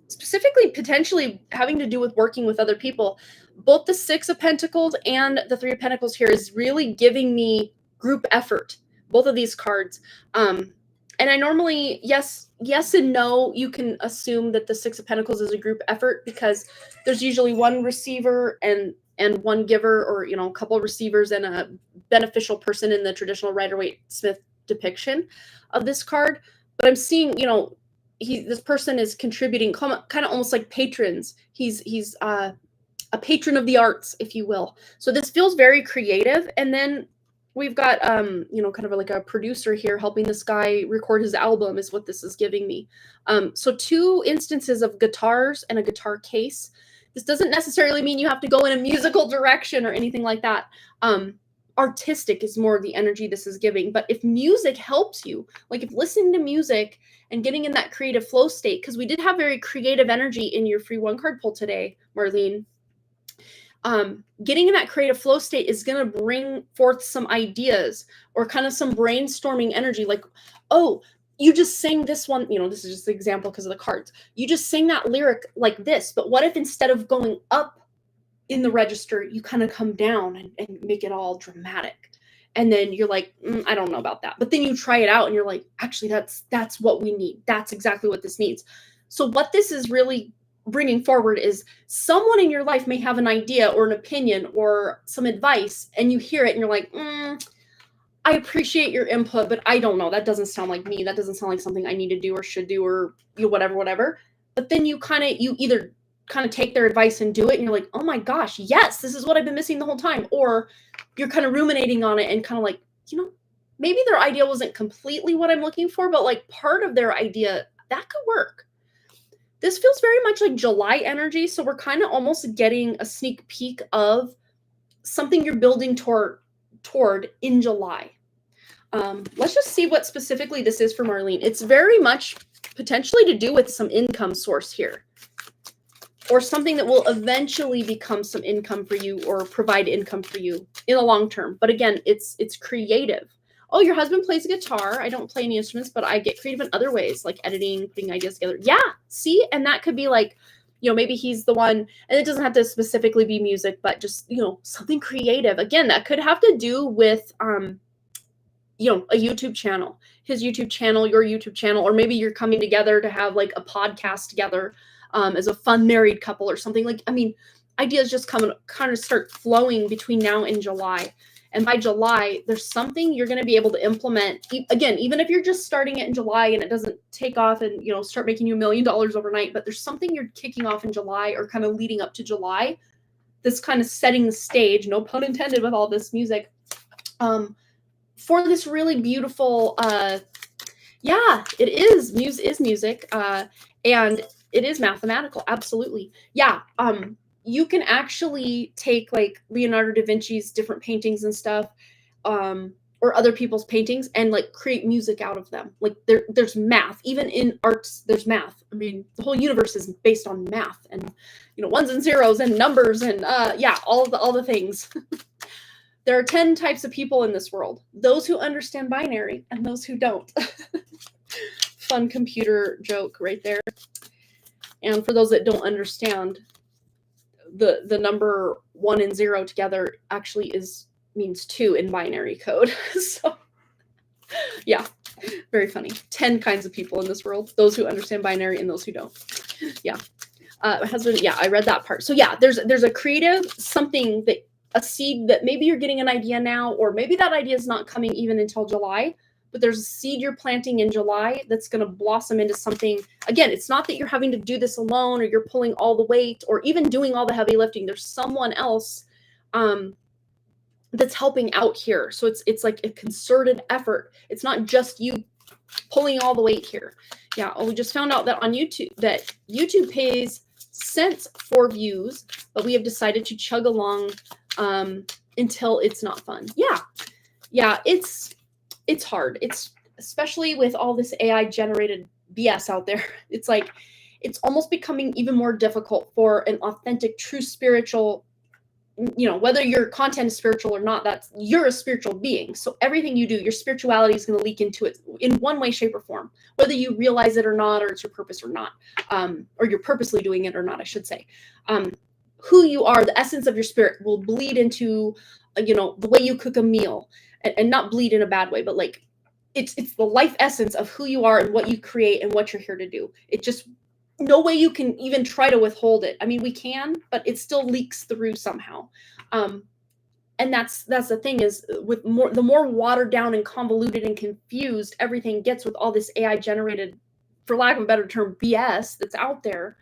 specifically potentially having to do with working with other people. Both the 6 of Pentacles and the 3 of Pentacles here is really giving me group effort, both of these cards. And I normally, yes and no, you can assume that the 6 of Pentacles is a group effort because there's usually one receiver and one giver, or a couple of receivers and a beneficial person in the traditional Rider-Waite-Smith depiction of this card. But I'm seeing, this person is contributing kind of almost like patrons. He's a patron of the arts, if you will. So this feels very creative. And then we've got kind of like a producer here helping this guy record his album is what this is giving me. So 2 instances of guitars and a guitar case. This doesn't necessarily mean you have to go in a musical direction or anything like that. Artistic is more of the energy this is giving. But if music helps you, like if listening to music and getting in that creative flow state, because we did have very creative energy in your free 1 card pull today, Marlene. Getting in that creative flow state is going to bring forth some ideas or kind of some brainstorming energy. Like, oh, you just sang this one, this is just an example because of the cards. You just sang that lyric like this, but what if instead of going up in the register, you kind of come down and make it all dramatic? And then you're like, I don't know about that. But then you try it out and you're like, actually, that's what we need. That's exactly what this needs. So what this is really bringing forward is someone in your life may have an idea or an opinion or some advice, and you hear it and you're like, I appreciate your input, but I don't know. That doesn't sound like me. That doesn't sound like something I need to do or should do, or whatever. But then you either kind of take their advice and do it, and you're like, oh my gosh, yes, this is what I've been missing the whole time. Or you're kind of ruminating on it and kind of like, maybe their idea wasn't completely what I'm looking for, but like part of their idea, that could work. This feels very much like July energy. So we're kind of almost getting a sneak peek of something you're building toward in July. Let's just see what specifically this is for Marlene. It's very much potentially to do with some income source here, or something that will eventually become some income for you or provide income for you in the long term. But again, it's creative. Oh, your husband plays a guitar. I don't play any instruments, but I get creative in other ways, like editing, putting ideas together. Yeah, see? And that could be like, maybe he's the one, and it doesn't have to specifically be music, but just, something creative. Again, that could have to do with, a YouTube channel, his YouTube channel, your YouTube channel, or maybe you're coming together to have like a podcast together as a fun married couple or something. Like, ideas just kind of start flowing between now and July. And by July, there's something you're going to be able to implement. Again, even if you're just starting it in July and it doesn't take off and, start making you $1 million overnight, but there's something you're kicking off in July or kind of leading up to July. This kind of setting the stage, no pun intended with all this music, for this really beautiful, it is. Muse is music, and it is mathematical. Absolutely. Yeah. You can actually take like Leonardo da Vinci's different paintings and stuff, or other people's paintings, and like create music out of them. Like there's math, even in arts, there's math. The whole universe is based on math and, ones and zeros and numbers and, all the things. There are 10 types of people in this world. Those who understand binary and those who don't. Fun computer joke right there. And for those that don't understand, the number 1 and 0 together actually means 2 in binary code. So yeah, very funny. 10 kinds of people in this world. Those who understand binary and those who don't. Yeah. My husband, I read that part. So yeah, there's a creative something, a seed that maybe you're getting an idea now, or maybe that idea is not coming even until July, but there's a seed you're planting in July that's going to blossom into something. Again, it's not that you're having to do this alone or you're pulling all the weight or even doing all the heavy lifting. There's someone else that's helping out here. So it's like a concerted effort. It's not just you pulling all the weight here. Yeah, we just found out that on YouTube, that YouTube pays cents for views, but we have decided to chug along until it's not fun. Yeah, it's hard. It's especially with all this AI generated BS out there. It's like it's almost becoming even more difficult for an authentic, true spiritual, whether your content is spiritual or not, you're a spiritual being. So everything you do, your spirituality is going to leak into it in one way, shape, or form, whether you realize it or not, or it's your purpose or not, or you're purposely doing it or not, I should say. Who you are, the essence of your spirit will bleed into, the way you cook a meal, and not bleed in a bad way, but like it's the life essence of who you are and what you create and what you're here to do. It just, no way you can even try to withhold it. I mean, we can, but it still leaks through somehow. And that's the thing is with the more watered down and convoluted and confused everything gets with all this AI generated, for lack of a better term, BS that's out there,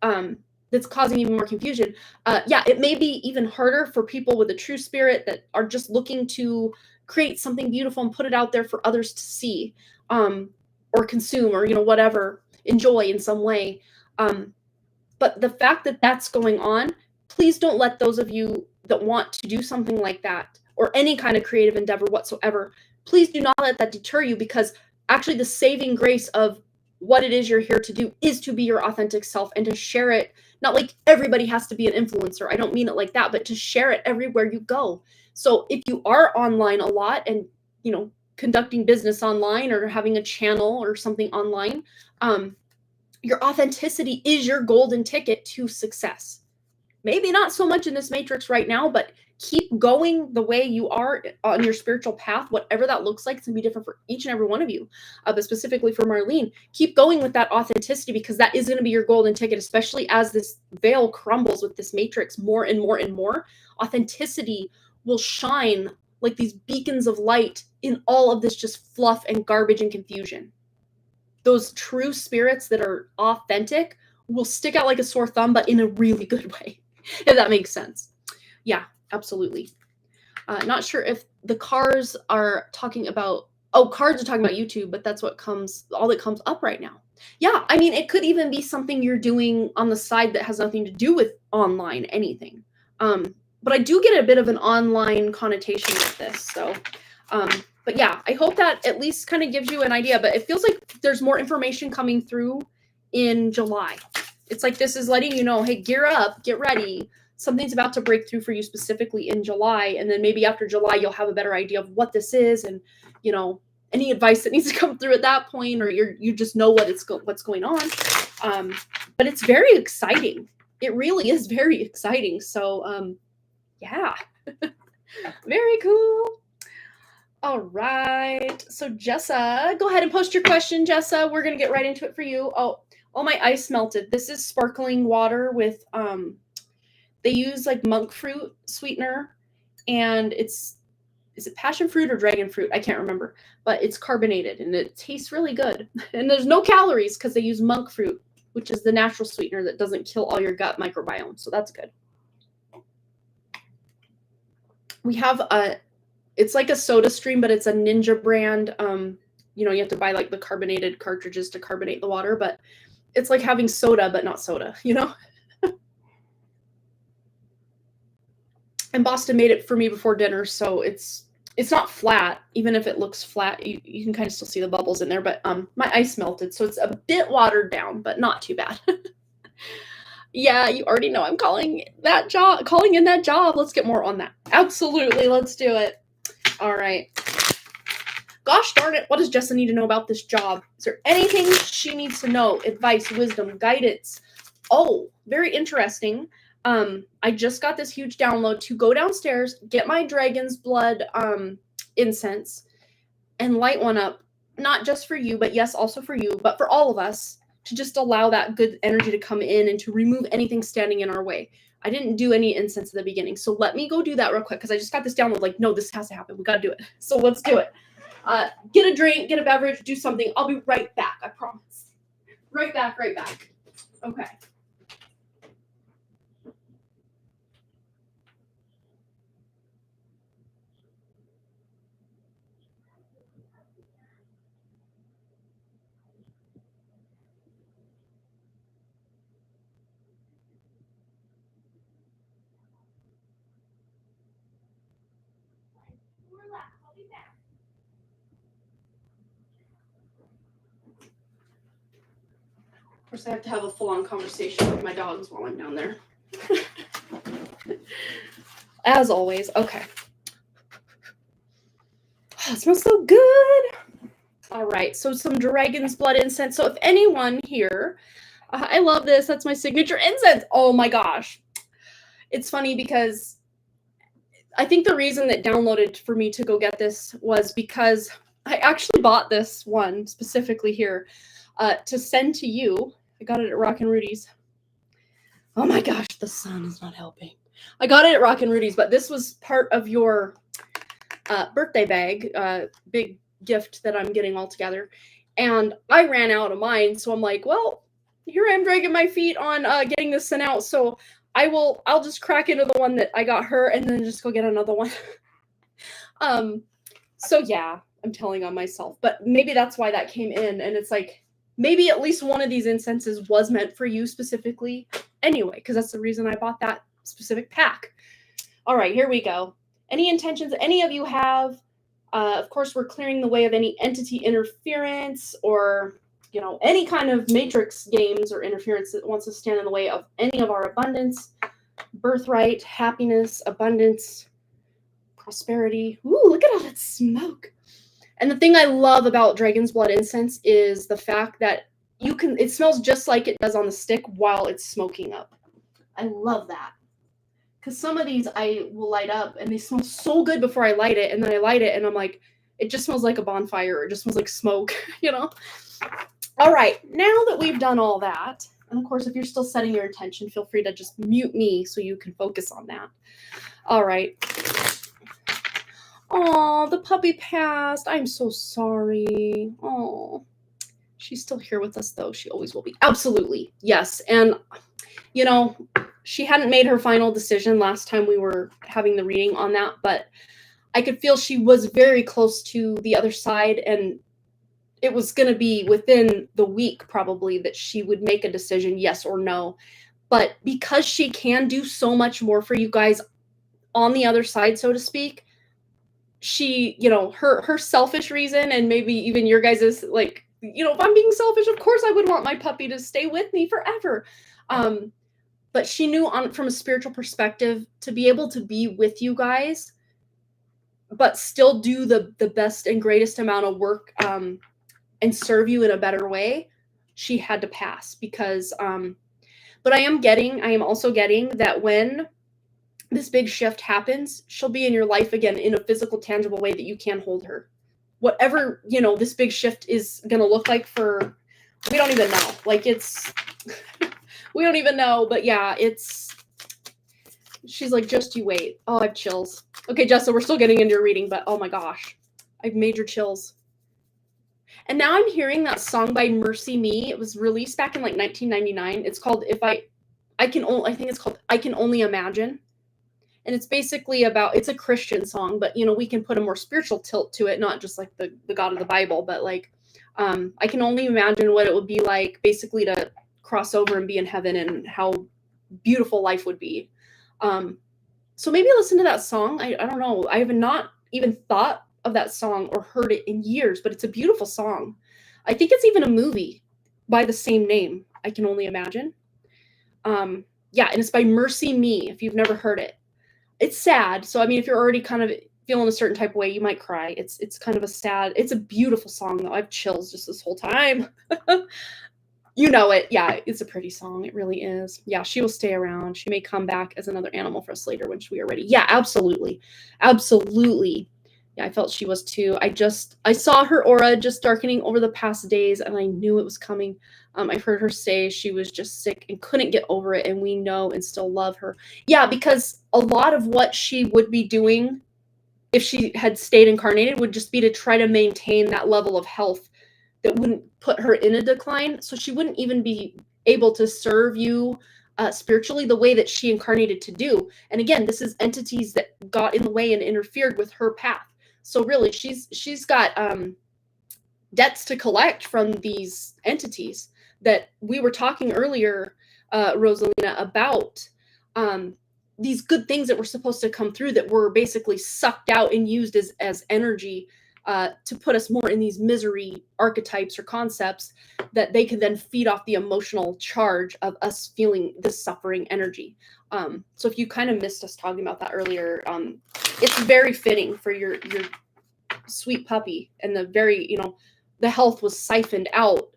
that's causing even more confusion. It may be even harder for people with a true spirit that are just looking to create something beautiful and put it out there for others to see, or consume, or, whatever, enjoy in some way. But the fact that that's going on, please don't let those of you that want to do something like that or any kind of creative endeavor whatsoever, please do not let that deter you, because actually the saving grace of what it is you're here to do is to be your authentic self and to share it. Not like everybody has to be an influencer. I don't mean it like that, but to share it everywhere you go. So if you are online a lot and, conducting business online or having a channel or something online, your authenticity is your golden ticket to success. Maybe not so much in this matrix right now, but keep going the way you are on your spiritual path, whatever that looks like. It's going to be different for each and every one of you, but specifically for Marlene. Keep going with that authenticity, because that is going to be your golden ticket, especially as this veil crumbles with this matrix more and more and more. Authenticity will shine like these beacons of light in all of this just fluff and garbage and confusion. Those true spirits that are authentic will stick out like a sore thumb, but in a really good way, if that makes sense. Yeah, absolutely. Not sure if the cards are talking about, cards are talking about YouTube, but that's all that comes up right now. Yeah, I mean, it could even be something you're doing on the side that has nothing to do with online anything. But I do get a bit of an online connotation with this. So, but yeah, I hope that at least kind of gives you an idea. But it feels like there's more information coming through in July. It's like this is letting you know, hey, gear up, get ready. Something's about to break through for you specifically in July. And then maybe after July, you'll have a better idea of what this is and, any advice that needs to come through at that point, or you just know what's going on. But it's very exciting. It really is very exciting. So, yeah, very cool. All right. So Jessa, go ahead and post your question, Jessa. We're going to get right into it for you. Oh, my ice melted. This is sparkling water with, they use like monk fruit sweetener, and is it passion fruit or dragon fruit? I can't remember, but it's carbonated and it tastes really good. And there's no calories because they use monk fruit, which is the natural sweetener that doesn't kill all your gut microbiome. So that's good. We have it's like a soda stream, but it's a Ninja brand. You have to buy like the carbonated cartridges to carbonate the water, but it's like having soda, but not soda, And Boston made it for me before dinner, so it's not flat. Even if it looks flat, you can kind of still see the bubbles in there, but my ice melted, so it's a bit watered down, but not too bad. Yeah, you already know I'm calling in that job. Let's get more on that. Absolutely, let's do it. All right. Gosh darn it, what does Jessa need to know about this job? Is there anything she needs to know? Advice, wisdom, guidance? Oh, very interesting. I just got this huge download to go downstairs, get my dragon's blood incense, and light one up. Not just for you, but yes, also for you, but for all of us, to just allow that good energy to come in and to remove anything standing in our way. I didn't do any incense at the beginning, so let me go do that real quick, because I just got this download like, no, this has to happen. We got to do it. So let's do it. Get a drink, get a beverage, do something. I'll be right back, I promise. Right back. Okay. Relax, I'll be back. Of course, I have to have a full-on conversation with my dogs while I'm down there. As always. Okay. Oh, it smells so good. All right, so some dragon's blood incense. So if anyone here, I love this. That's my signature incense. Oh my gosh. It's funny because I think the reason that downloaded for me to go get this was because I actually bought this one specifically here to send to you. I got it at Rockin' Rudy's. Oh my gosh, the sun is not helping. I got it at Rockin' Rudy's, but this was part of your birthday bag, big gift that I'm getting all together. And I ran out of mine, so I'm like, well, here I am dragging my feet on getting this sent out. So I'll just crack into the one that I got her and then just go get another one. So yeah, I'm telling on myself, but maybe that's why that came in. And it's like, maybe at least one of these incenses was meant for you specifically anyway, because that's the reason I bought that specific pack. All right, here we go. Any intentions any of you have? Of course, we're clearing the way of any entity interference or, you know, any kind of matrix games or interference that wants to stand in the way of any of our abundance, birthright, happiness, abundance, prosperity. Ooh, look at all that smoke. And the thing I love about Dragon's Blood incense is the fact that it smells just like it does on the stick while it's smoking up. I love that. Because some of these I will light up and they smell so good before I light it. And then I light it and I'm like, it just smells like a bonfire. Or it just smells like smoke, you know? All right, now that we've done all that, and of course, if you're still setting your intention, feel free to just mute me so you can focus on that. All right. Oh, the puppy passed. I'm so sorry. Oh, she's still here with us, though. She always will be. Absolutely. Yes. And, you know, she hadn't made her final decision last time we were having the reading on that, but I could feel she was very close to the other side, and it was going to be within the week probably that she would make a decision, yes or no. But because she can do so much more for you guys on the other side, so to speak, she, you know, her selfish reason, and maybe even your guys' is like, you know, if I'm being selfish, of course I would want my puppy to stay with me forever. But she knew from a spiritual perspective to be able to be with you guys, but still do the best and greatest amount of work and serve you in a better way, she had to pass because, but I am also getting that when this big shift happens, she'll be in your life again in a physical, tangible way that you can hold her. Whatever, you know, this big shift is going to look like for, we don't even know. Like it's, we don't even know, but yeah, she's like, just you wait. Oh, I have chills. Okay, Jessa, we're still getting into your reading, but oh my gosh, I have major chills. And now I'm hearing that song by Mercy Me. It was released back in like 1999. It's called I think it's called I Can Only Imagine. And it's basically it's a Christian song, but you know, we can put a more spiritual tilt to it, not just like the God of the Bible, but like I can only imagine what it would be like basically to cross over and be in heaven and how beautiful life would be. So maybe listen to that song. I don't know. I have not even thought of that song or heard it in years, but it's a beautiful song. I think it's even a movie by the same name. I Can Only Imagine. Yeah, and it's by Mercy Me, if you've never heard it. It's sad. So, I mean, if you're already kind of feeling a certain type of way, you might cry. It's kind of it's a beautiful song, though. I have chills just this whole time. You know it. Yeah, it's a pretty song. It really is. Yeah, she will stay around. She may come back as another animal for us later when we are ready. Yeah, absolutely. Absolutely. Yeah, I felt she was too. I saw her aura just darkening over the past days, and I knew it was coming. I've heard her say she was just sick and couldn't get over it, and we know and still love her. Yeah, because a lot of what she would be doing if she had stayed incarnated, would just be to try to maintain that level of health that wouldn't put her in a decline. So she wouldn't even be able to serve you spiritually the way that she incarnated to do. And again, this is entities that got in the way and interfered with her path. So really, she's got debts to collect from these entities that we were talking earlier, Rosalina, about these good things that were supposed to come through that were basically sucked out and used as energy to put us more in these misery archetypes or concepts that they could then feed off the emotional charge of us feeling this suffering energy. So if you kind of missed us talking about that earlier, it's very fitting for your sweet puppy, and the health was siphoned out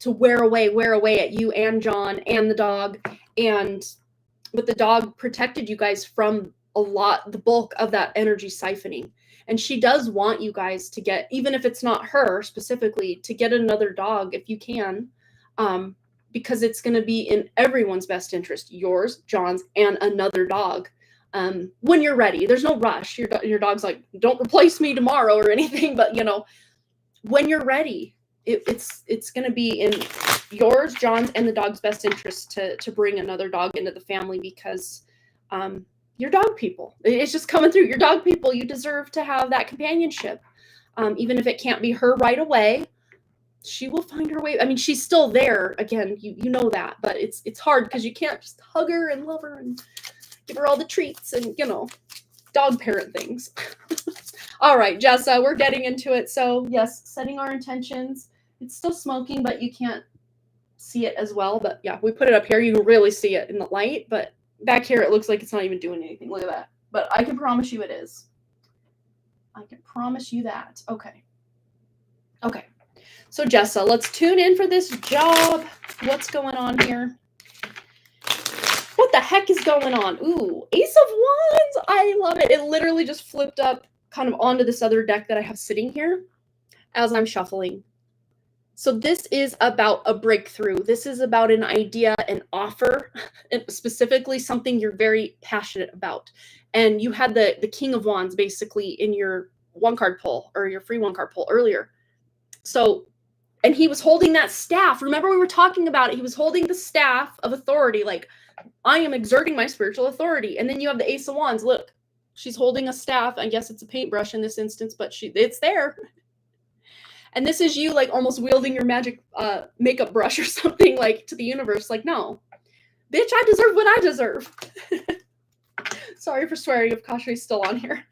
to wear away at you and John and the dog. But the dog protected you guys from the bulk of that energy siphoning. And she does want you guys to get, even if it's not her specifically, to get another dog if you can, because it's going to be in everyone's best interest, yours, John's, and another dog. When you're ready, there's no rush. Your dog's like, don't replace me tomorrow or anything, but when you're ready, it's going to be in yours, John's, and the dog's best interest to bring another dog into the family, because you're dog people. It's just coming through. You're dog people. You deserve to have that companionship. Even if it can't be her right away, she will find her way. I mean, she's still there. Again, you know that, but it's hard because you can't just hug her and love her and give her all the treats and, dog parent things. All right, Jessa, we're getting into it. So yes, setting our intentions. It's still smoking, but you can't see it as well. But yeah, we put it up here. You can really see it in the light, but back here it looks like it's not even doing anything. Look at that. But I can promise you it is. I can promise you that. Okay. So Jessa, let's tune in for this job. What's going on here? What the heck is going on? Ooh, Ace of Wands. I love it. It literally just flipped up kind of onto this other deck that I have sitting here as I'm shuffling. So this is about a breakthrough. This is about an idea, an offer, and specifically something you're very passionate about. And you had the King of Wands basically in your one card pull, or your free one card pull earlier. So, and he was holding that staff. Remember, we were talking about it. He was holding the staff of authority, like, I am exerting my spiritual authority. And then you have the Ace of Wands. Look, she's holding a staff. I guess it's a paintbrush in this instance, but it's there. And this is you, like, almost wielding your magic makeup brush or something, like, to the universe. Like, no, bitch, I deserve what I deserve. Sorry for swearing if Kashi's still on here.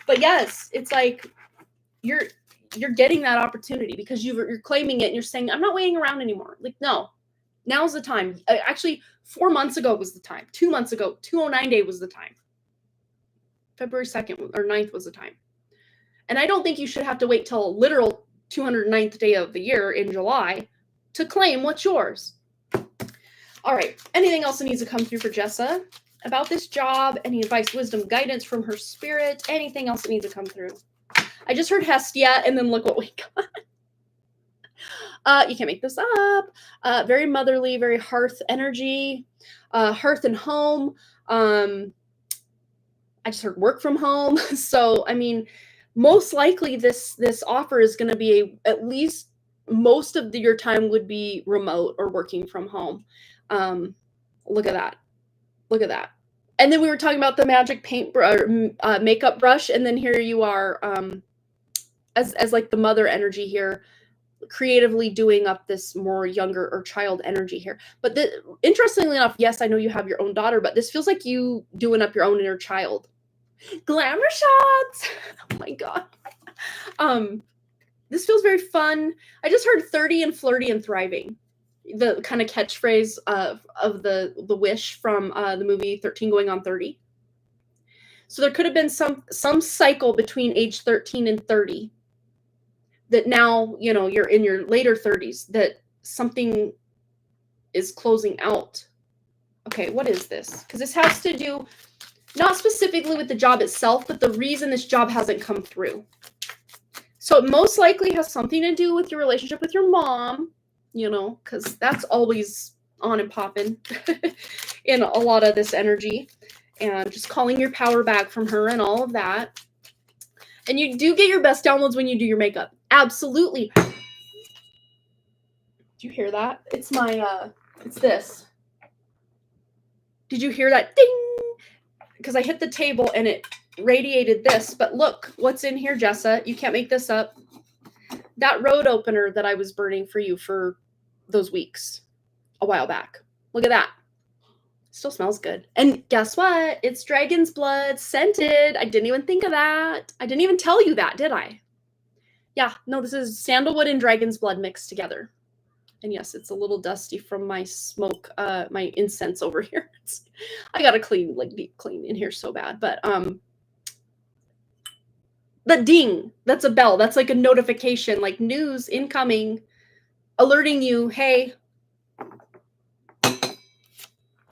But yes, it's like you're getting that opportunity because you're claiming it and you're saying, I'm not waiting around anymore. Like, no, now's the time. Actually, 4 months ago was the time. 2 months ago, 209 day was the time. February 2nd or 9th was the time. And I don't think you should have to wait till literal 209th day of the year in July to claim what's yours. All right. Anything else that needs to come through for Jessa about this job? Any advice, wisdom, guidance from her spirit? Anything else that needs to come through? I just heard Hestia, and then look what we got. You can't make this up. Very motherly, very hearth energy. Hearth and home. I just heard work from home. So, I mean, most likely this offer is going to be at least most of your time would be remote or working from home. Look at that. Look at that. And then we were talking about the magic paint makeup brush. And then here you are as like the mother energy here, creatively doing up this more younger or child energy here. But interestingly enough, yes, I know you have your own daughter, but this feels like you doing up your own inner child. Glamour shots. Oh my God. This feels very fun. I just heard 30 and flirty and thriving. The kind of catchphrase of the wish from the movie 13 Going on 30. So there could have been some cycle between age 13 and 30 that now, you're in your later 30s, that something is closing out. Okay, what is this? Because this has to do not specifically with the job itself, but the reason this job hasn't come through. So it most likely has something to do with your relationship with your mom, because that's always on and popping in a lot of this energy. and just calling your power back from her and all of that. And you do get your best downloads when you do your makeup. Absolutely. Do you hear that? It's my, it's this. Did you hear that ding? Because I hit the table and it radiated this. But look, what's in here, Jessa? You can't make this up. That road opener that I was burning for you for those weeks a while back. Look at that. Still smells good. And guess what? It's dragon's blood scented. I didn't even think of that. I didn't even tell you that, did I? Yeah, no, this is sandalwood and dragon's blood mixed together. And yes, it's a little dusty from my smoke, my incense over here. I gotta clean, like deep clean in here so bad. But the ding, that's a bell. That's like a notification, like news incoming, alerting you, hey,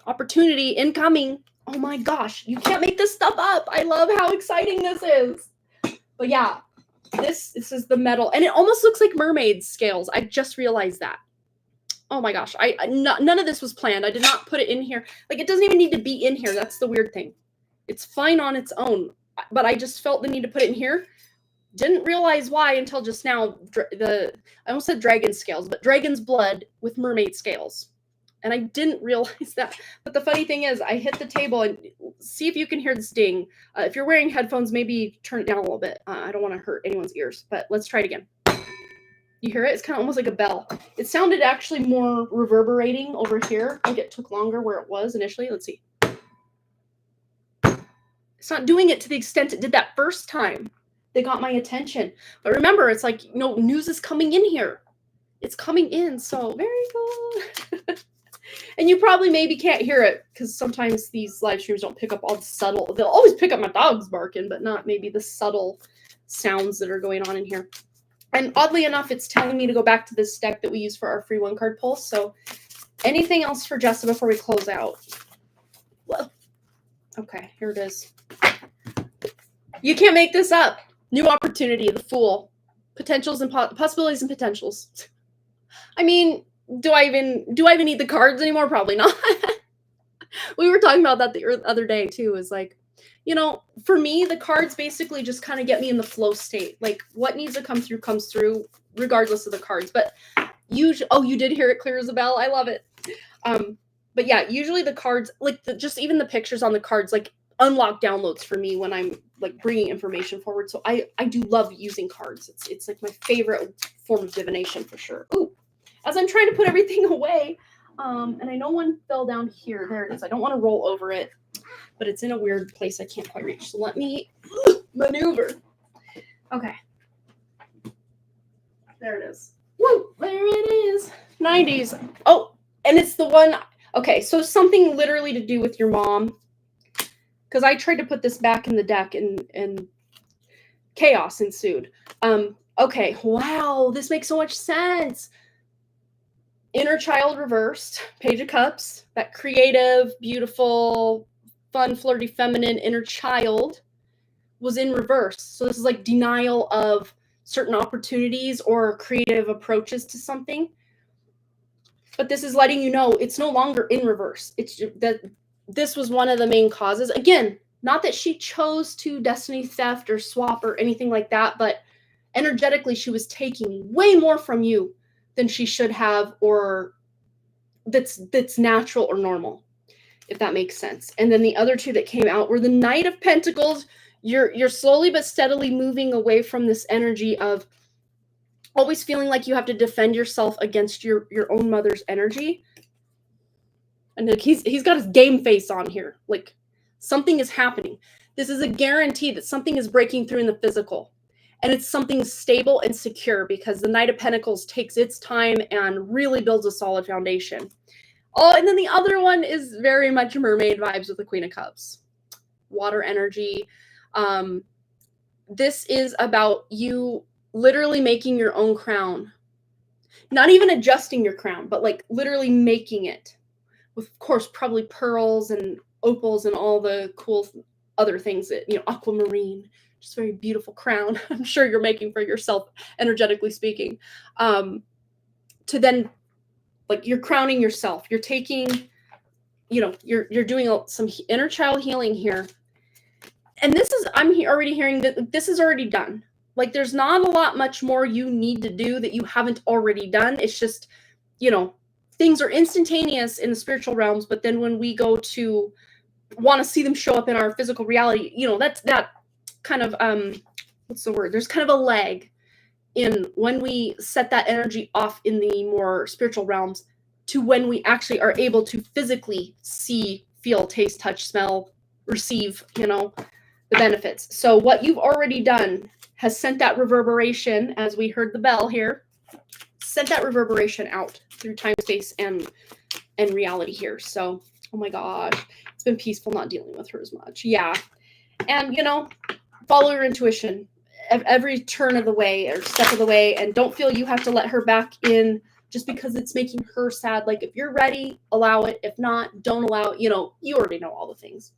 opportunity incoming. Oh my gosh, you can't make this stuff up. I love how exciting this is. But yeah, this is the metal, and it almost looks like mermaid scales. I just realized that. Oh my gosh, none of this was planned. I did not put it in here. Like, it doesn't even need to be in here. That's the weird thing. It's fine on its own, but I just felt the need to put it in here. Didn't realize why until just now. I almost said dragon scales, but dragon's blood with mermaid scales. And I didn't realize that. But the funny thing is, I hit the table, and see if you can hear this ding. If you're wearing headphones, maybe turn it down a little bit. I don't want to hurt anyone's ears, but let's try it again. You hear it? It's kind of almost like a bell. It sounded actually more reverberating over here. Like it took longer where it was initially. Let's see. It's not doing it to the extent it did that first time. They got my attention. But remember, it's like, news is coming in here. It's coming in, so very cool. And you probably maybe can't hear it because sometimes these live streams don't pick up all the subtle. They'll always pick up my dogs barking, but not maybe the subtle sounds that are going on in here. And oddly enough, it's telling me to go back to this deck that we use for our free 1-card pull. So anything else for Jessa before we close out? Well, okay, here it is. You can't make this up. New opportunity, the Fool. Potentials and possibilities and potentials. I mean, do I even need the cards anymore? Probably not. We were talking about that the other day too. Is like, for me, the cards basically just kind of get me in the flow state. Like, what needs to come through comes through, regardless of the cards. But usually, you did hear it clear as a bell. I love it. But yeah, usually the cards, like just even the pictures on the cards, like unlock downloads for me when I'm like bringing information forward. So I do love using cards. It's like my favorite form of divination for sure. Ooh, as I'm trying to put everything away, and I know one fell down here. There it is. I don't want to roll over it, but it's in a weird place I can't quite reach. So let me maneuver. Okay. There it is. Woo, there it is. 90s. Oh, and it's the one. Okay, so something literally to do with your mom. Because I tried to put this back in the deck and chaos ensued. Okay, wow, this makes so much sense. Inner child reversed, Page of Cups, that creative, beautiful, fun, flirty, feminine inner child was in reverse. So this is like denial of certain opportunities or creative approaches to something. But this is letting you know it's no longer in reverse. It's that this was one of the main causes. Again, not that she chose to destiny theft or swap or anything like that, but energetically she was taking way more from you than she should have, or that's natural or normal, if that makes sense. And then the other two that came out were the Knight of Pentacles. You're slowly but steadily moving away from this energy of always feeling like you have to defend yourself against your own mother's energy. And like he's got his game face on here. Like something is happening. This is a guarantee that something is breaking through in the physical. And it's something stable and secure because the Knight of Pentacles takes its time and really builds a solid foundation. Oh, and then the other one is very much mermaid vibes with the Queen of Cups. Water energy. This is about you literally making your own crown. Not even adjusting your crown, but like literally making it. With, of course, probably pearls and opals and all the cool other things that, aquamarine. Just very beautiful crown. I'm sure you're making for yourself, energetically speaking. To then, like, you're crowning yourself. You're taking you're doing some inner child healing here. And this is, I'm already hearing that this is already done. Like, there's not a lot much more you need to do that you haven't already done. It's just, things are instantaneous in the spiritual realms, but then when we go to want to see them show up in our physical reality, that's that kind of, what's the word? There's kind of a lag in when we set that energy off in the more spiritual realms to when we actually are able to physically see, feel, taste, touch, smell, receive, the benefits. So what you've already done has sent that reverberation, as we heard the bell here, sent that reverberation out through time, space, and reality here. So, oh my gosh, it's been peaceful not dealing with her as much. Yeah. And, follow your intuition every turn of the way or step of the way, and don't feel you have to let her back in just because it's making her sad. Like, if you're ready, allow it. If not, don't allow it. You already know all the things.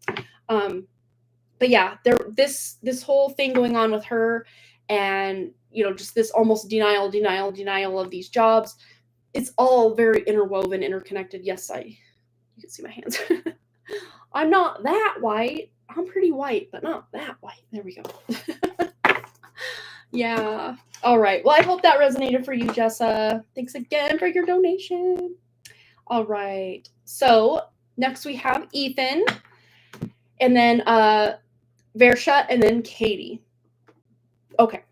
But yeah, this whole thing going on with her, and just this almost denial of these jobs, it's all very interwoven, interconnected. Yes, you can see my hands. I'm not that white. I'm pretty white, but not that white. There we go. Yeah. All right. Well, I hope that resonated for you, Jessa. Thanks again for your donation. All right. So next we have Ethan, and then Versha, and then Katie. Okay.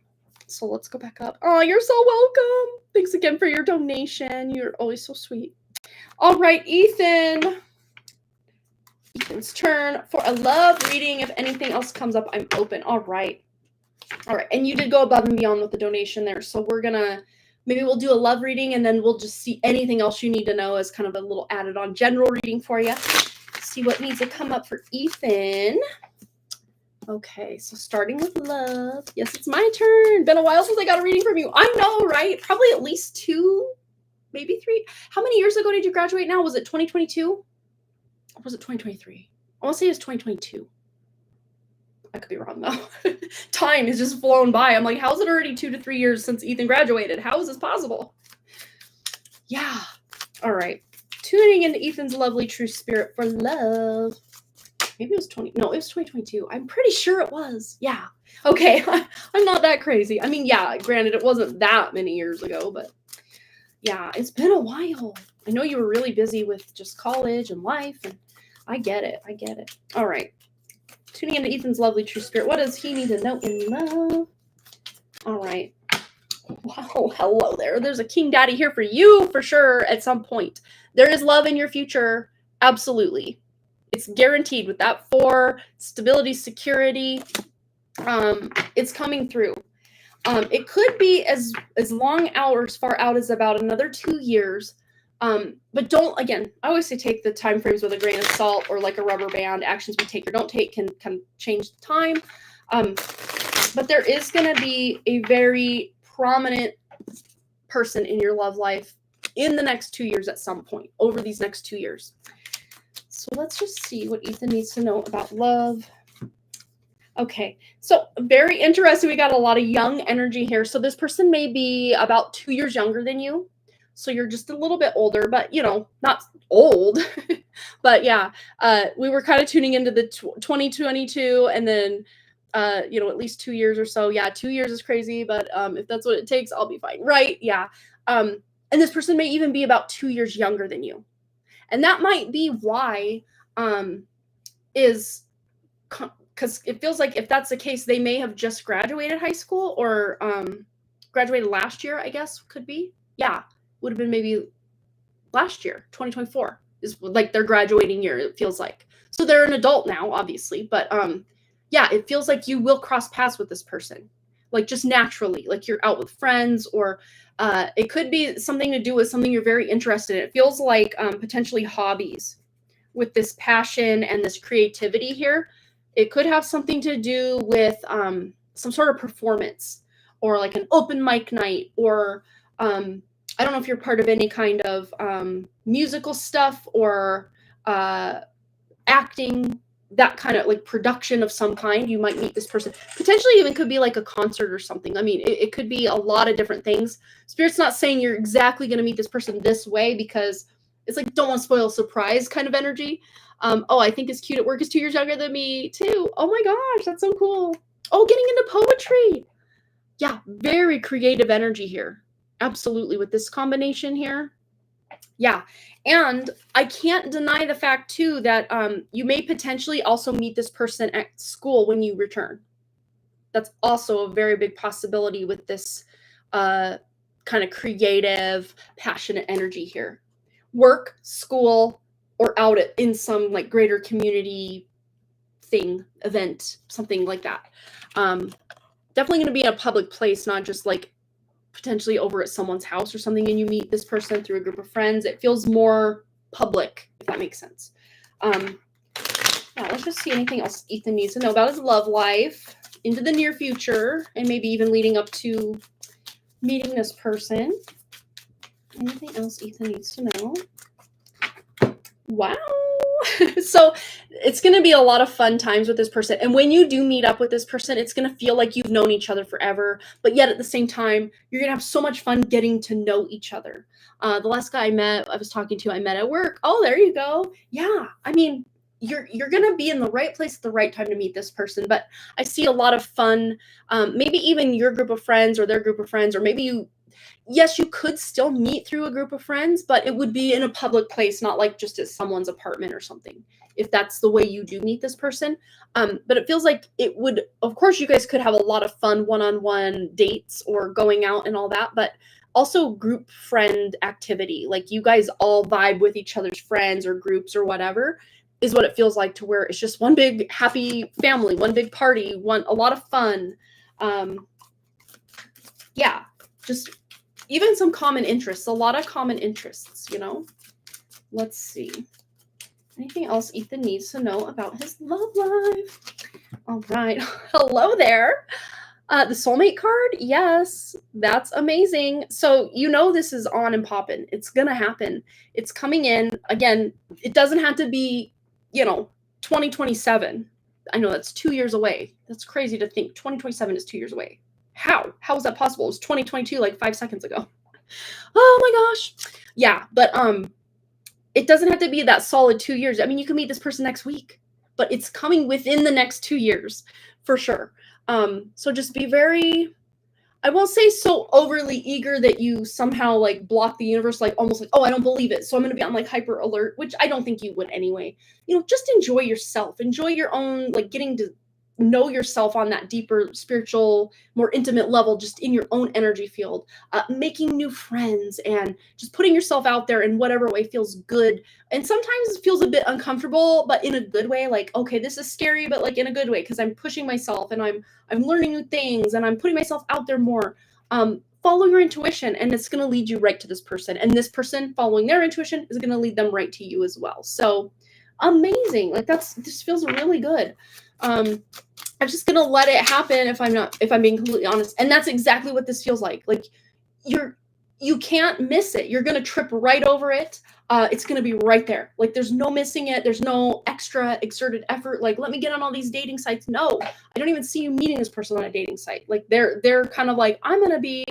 So let's go back up. Oh, you're so welcome. Thanks again for your donation. You're always so sweet. All right, Ethan. Ethan's turn for a love reading. If anything else comes up, I'm open. All right. And you did go above and beyond with the donation there. So maybe we'll do a love reading, and then we'll just see anything else you need to know as kind of a little added on general reading for you. See what needs to come up for Ethan. Okay, so starting with love. Yes, it's my turn. Been a while since I got a reading from you. I know, right? Probably at least 2, maybe 3. How many years ago did you graduate now? Was it 2022? Or was it 2023? I want to say it was 2022. I could be wrong, though. Time has just flown by. I'm like, how's it already 2 to 3 years since Ethan graduated? How is this possible? Yeah. All right. Tuning into Ethan's lovely true spirit for love. Maybe it was 2022. I'm pretty sure it was. Yeah. Okay. I'm not that crazy. I mean, yeah, granted, it wasn't that many years ago, but yeah, it's been a while. I know you were really busy with just college and life, and I get it. All right. Tuning into Ethan's lovely true spirit. What does he need to know in love? All right. Wow. Hello there. There's a king daddy here for you for sure at some point. There is love in your future. Absolutely. It's guaranteed with that 4, stability, security. It's coming through. It could be as long out or as far out as about another 2 years. But don't, again, I always say take the time frames with a grain of salt, or like a rubber band. Actions we take or don't take can change the time. But there is going to be a very prominent person in your love life in the next 2 years at some point, over these next 2 years. So let's just see what Ethan needs to know about love. Okay, so very interesting. We got a lot of young energy here. So this person may be about 2 years younger than you. So you're just a little bit older, but, not old. But yeah, we were kind of tuning into the 2022, and then, at least 2 years or so. Yeah, 2 years is crazy, but if that's what it takes, I'll be fine. Right? Yeah. And this person may even be about 2 years younger than you. And that might be why, because it feels like if that's the case, they may have just graduated high school, or graduated last year, I guess, could be. Yeah, would have been maybe last year, 2024 is like their graduating year, it feels like. So they're an adult now, obviously, but yeah, it feels like you will cross paths with this person, like just naturally, like you're out with friends, or it could be something to do with something you're very interested in. It feels like potentially hobbies with this passion and this creativity here. It could have something to do with some sort of performance, or like an open mic night, or I don't know if you're part of any kind of musical stuff, or acting, that kind of like production of some kind. You might meet this person. Potentially even could be like a concert or something. I mean, it could be a lot of different things. Spirit's not saying you're exactly going to meet this person this way, because It's like, don't want to spoil a surprise kind of energy. Oh, I think is cute at work is 2 years younger than me too. Oh my gosh, that's so cool. Oh, getting into poetry. Yeah, very creative energy here. Absolutely, with this combination here. Yeah, and I can't deny the fact too that you may potentially also meet this person at school when you return. That's also a very big possibility with this kind of creative, passionate energy here. Work, school, or out in some like greater community thing, event, something like that. Definitely going to be in a public place, not just like potentially over at someone's house or something, and you meet this person through a group of friends. It feels more public, if that makes sense. Yeah, let's just see anything else Ethan needs to know about his love life into the near future, and maybe even leading up to meeting this person. Anything else Ethan needs to know? Wow. So it's going to be a lot of fun times with this person. And when you do meet up with this person, it's going to feel like you've known each other forever. But yet at the same time, you're going to have so much fun getting to know each other. The last guy I was talking to, I met at work. Oh, there you go. Yeah. I mean, you're going to be in the right place at the right time to meet this person. But I see a lot of fun, maybe even your group of friends or their group of friends, or maybe yes, you could still meet through a group of friends, but it would be in a public place, not like just at someone's apartment or something, if that's the way you do meet this person. But it feels like it would, of course, you guys could have a lot of fun one-on-one dates or going out and all that, but also group friend activity. Like you guys all vibe with each other's friends or groups or whatever is what it feels like, to where it's just one big happy family, one big party, a lot of fun. Yeah, just even some common interests, a lot of common interests, you know? Let's see. Anything else Ethan needs to know about his love life? All right. Hello there. The soulmate card? Yes, that's amazing. So you know this is on and popping. It's going to happen. It's coming in. Again, it doesn't have to be, 2027. I know that's 2 years away. That's crazy to think. 2027 is 2 years away. How is that possible? It was 2022 like 5 seconds ago. Oh my gosh. Yeah, but it doesn't have to be that solid 2 years. I mean, you can meet this person next week, but it's coming within the next 2 years for sure. So just be very, I won't say so overly eager that you somehow like block the universe, like almost like, oh, I don't believe it, so I'm going to be on like hyper alert, which I don't think you would anyway. Just enjoy yourself. Enjoy your own, like getting to know yourself on that deeper spiritual, more intimate level, just in your own energy field, making new friends and just putting yourself out there in whatever way feels good. And sometimes it feels a bit uncomfortable, but in a good way, like, okay, this is scary, but like in a good way, because I'm pushing myself and I'm learning new things and I'm putting myself out there more. Follow your intuition, and it's going to lead you right to this person, and this person following their intuition is going to lead them right to you as well. So amazing. Like this feels really good. I'm just gonna let it happen if I'm being completely honest. And that's exactly what this feels like. Like you can't miss it. You're gonna trip right over it. It's gonna be right there. Like there's no missing it. There's no extra exerted effort. Like, let me get on all these dating sites. No, I don't even see you meeting this person on a dating site. Like they're kind of like, I'm gonna be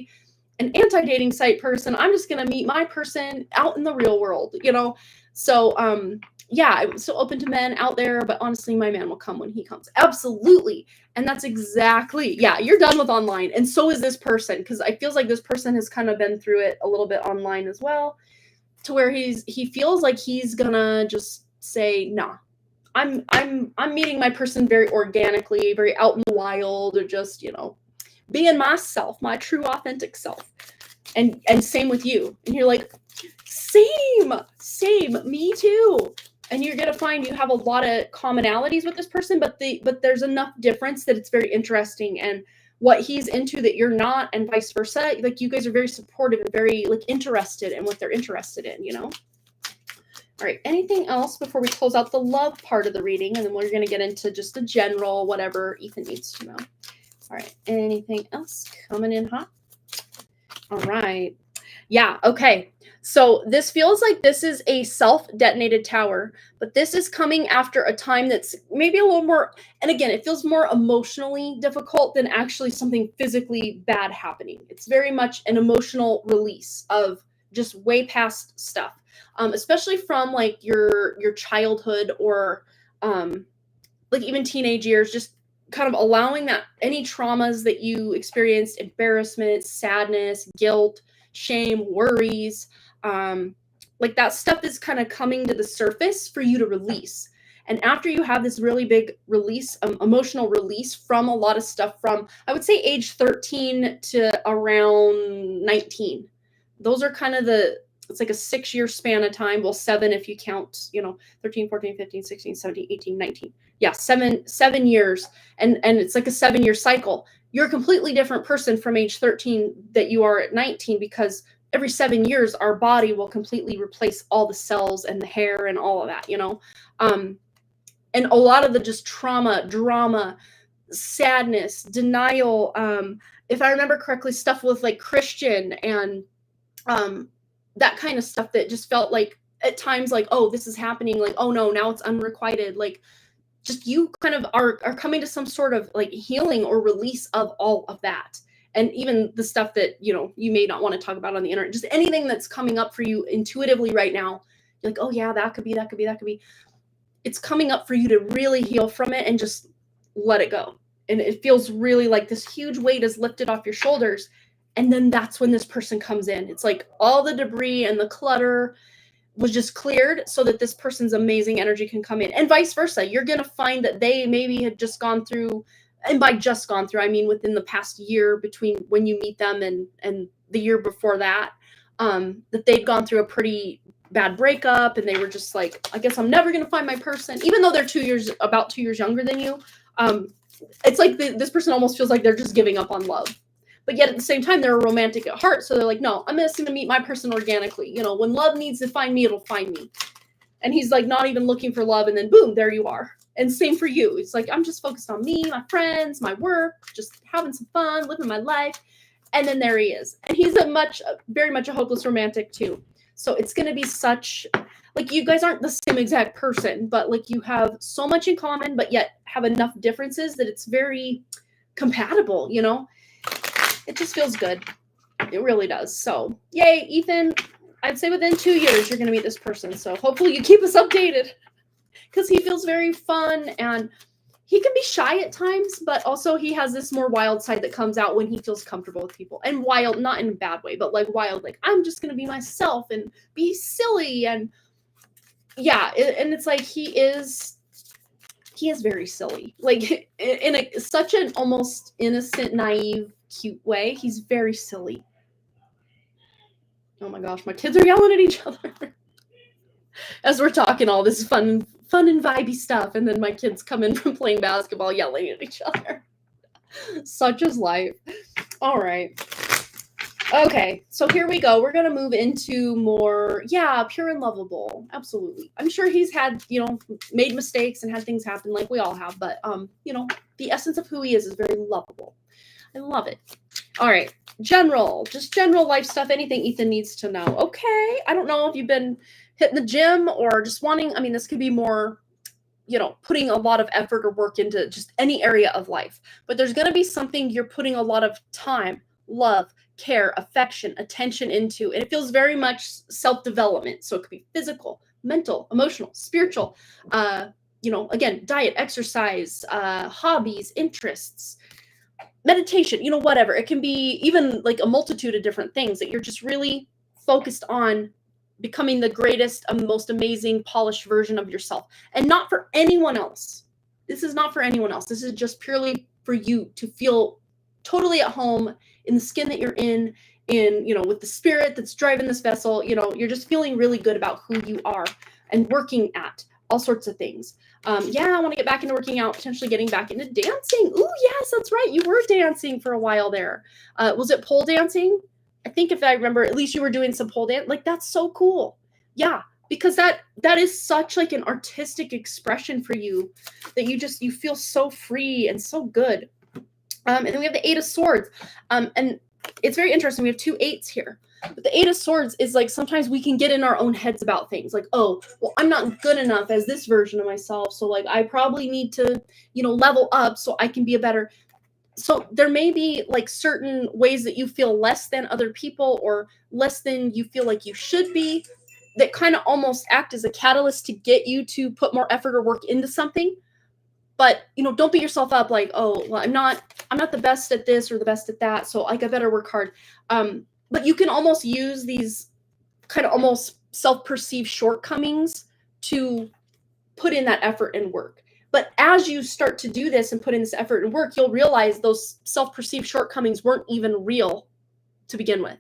an anti-dating site person. I'm just gonna meet my person out in the real world, So yeah, I'm so open to men out there, but honestly, my man will come when he comes. Absolutely. And that's exactly, yeah, you're done with online. And so is this person, because I feels like this person has kind of been through it a little bit online as well, to where he feels like he's gonna just say, nah, I'm meeting my person very organically, very out in the wild, or just, being myself, my true authentic self. And same with you. And you're like, same, me too. And you're going to find you have a lot of commonalities with this person, but there's enough difference that it's very interesting, and what he's into that you're not, and vice versa. Like you guys are very supportive and very like interested in what they're interested in, All right. Anything else before we close out the love part of the reading? And then we're going to get into just a general, whatever Ethan needs to know. All right. Anything else coming in hot? All right. Yeah. Okay. So this feels like this is a self-detonated tower, but this is coming after a time that's maybe a little more, and again, it feels more emotionally difficult than actually something physically bad happening. It's very much an emotional release of just way past stuff, especially from like your childhood or like even teenage years, just kind of allowing that any traumas that you experienced, embarrassment, sadness, guilt, shame, worries, like that stuff is kind of coming to the surface for you to release. And after you have this really big release, emotional release from a lot of stuff from, I would say, age 13 to around 19. Those are kind of it's like a 6-year span of time. Well, 7 if you count, 13, 14, 15, 16, 17, 18, 19. Yeah, 7 years. And it's like a 7-year cycle. You're a completely different person from age 13 that you are at 19, because every 7 years, our body will completely replace all the cells and the hair and all of that, and a lot of the just trauma, drama, sadness, denial, if I remember correctly, stuff with like Christian and that kind of stuff that just felt like at times like, oh, this is happening, like, oh no, now it's unrequited, like just you kind of are coming to some sort of like healing or release of all of that. And even the stuff that, you may not want to talk about on the internet, just anything that's coming up for you intuitively right now, you're like, oh yeah, that could be. It's coming up for you to really heal from it and just let it go. And it feels really like this huge weight is lifted off your shoulders. And then that's when this person comes in. It's like all the debris and the clutter was just cleared so that this person's amazing energy can come in, and vice versa. You're going to find that they maybe had just gone through, and by just gone through, I mean within the past year between when you meet them and the year before that, that they'd gone through a pretty bad breakup, and they were just like, I guess I'm never going to find my person, even though they're about 2 years younger than you. It's like this person almost feels like they're just giving up on love. But yet at the same time, they're a romantic at heart. So they're like, no, I'm just going to meet my person organically. When love needs to find me, it'll find me. And he's like not even looking for love. And then boom, there you are. And same for you. It's like, I'm just focused on me, my friends, my work, just having some fun, living my life. And then there he is. And he's very much a hopeless romantic too. So it's going to be such, like, you guys aren't the same exact person, but like you have so much in common, but yet have enough differences that it's very compatible, It just feels good. It really does. So yay, Ethan. I'd say within 2 years, you're going to meet this person. So hopefully you keep us updated, because he feels very fun, and he can be shy at times, but also he has this more wild side that comes out when he feels comfortable with people. And wild, not in a bad way, but like wild, like I'm just going to be myself and be silly. And yeah, and it's like he is very silly, like in such an almost innocent, naive, cute way. He's very silly. Oh my gosh, my kids are yelling at each other as we're talking all this fun and vibey stuff, and then my kids come in from playing basketball yelling at each other. Such is life. All right. Okay, so here we go. We're going to move into more, pure and lovable. Absolutely. I'm sure he's had, made mistakes and had things happen like we all have, but, the essence of who he is very lovable. I love it. All right. General life stuff, anything Ethan needs to know. Okay. I don't know if you've been hitting the gym or just wanting, this could be more, putting a lot of effort or work into just any area of life, but there's going to be something you're putting a lot of time, love, care, affection, attention into, and it feels very much self-development. So it could be physical, mental, emotional, spiritual, again, diet, exercise, hobbies, interests, meditation, whatever. It can be even like a multitude of different things that you're just really focused on becoming the greatest, most amazing, polished version of yourself, and not for anyone else. This is not for anyone else. This is just purely for you to feel totally at home in the skin that you're in, with the spirit that's driving this vessel. You're just feeling really good about who you are and working at all sorts of things. I want to get back into working out, potentially getting back into dancing. Ooh, yes, that's right. You were dancing for a while there. Was it pole dancing? I think if I remember, at least you were doing some pole dance. Like, that's so cool. Yeah, because that is such like an artistic expression for you that you feel so free and so good. And then we have the 8 of Swords. And it's very interesting. We have 2 8s here. But the 8 of Swords is like sometimes we can get in our own heads about things. Like, oh, well, I'm not good enough as this version of myself. So like I probably need to, level up so I can be a better. So there may be like certain ways that you feel less than other people or less than you feel like you should be that kind of almost act as a catalyst to get you to put more effort or work into something. But, don't beat yourself up like, oh, well, I'm not the best at this or the best at that, so like I better work hard. But you can almost use these kind of almost self-perceived shortcomings to put in that effort and work. But as you start to do this and put in this effort and work, you'll realize those self-perceived shortcomings weren't even real to begin with.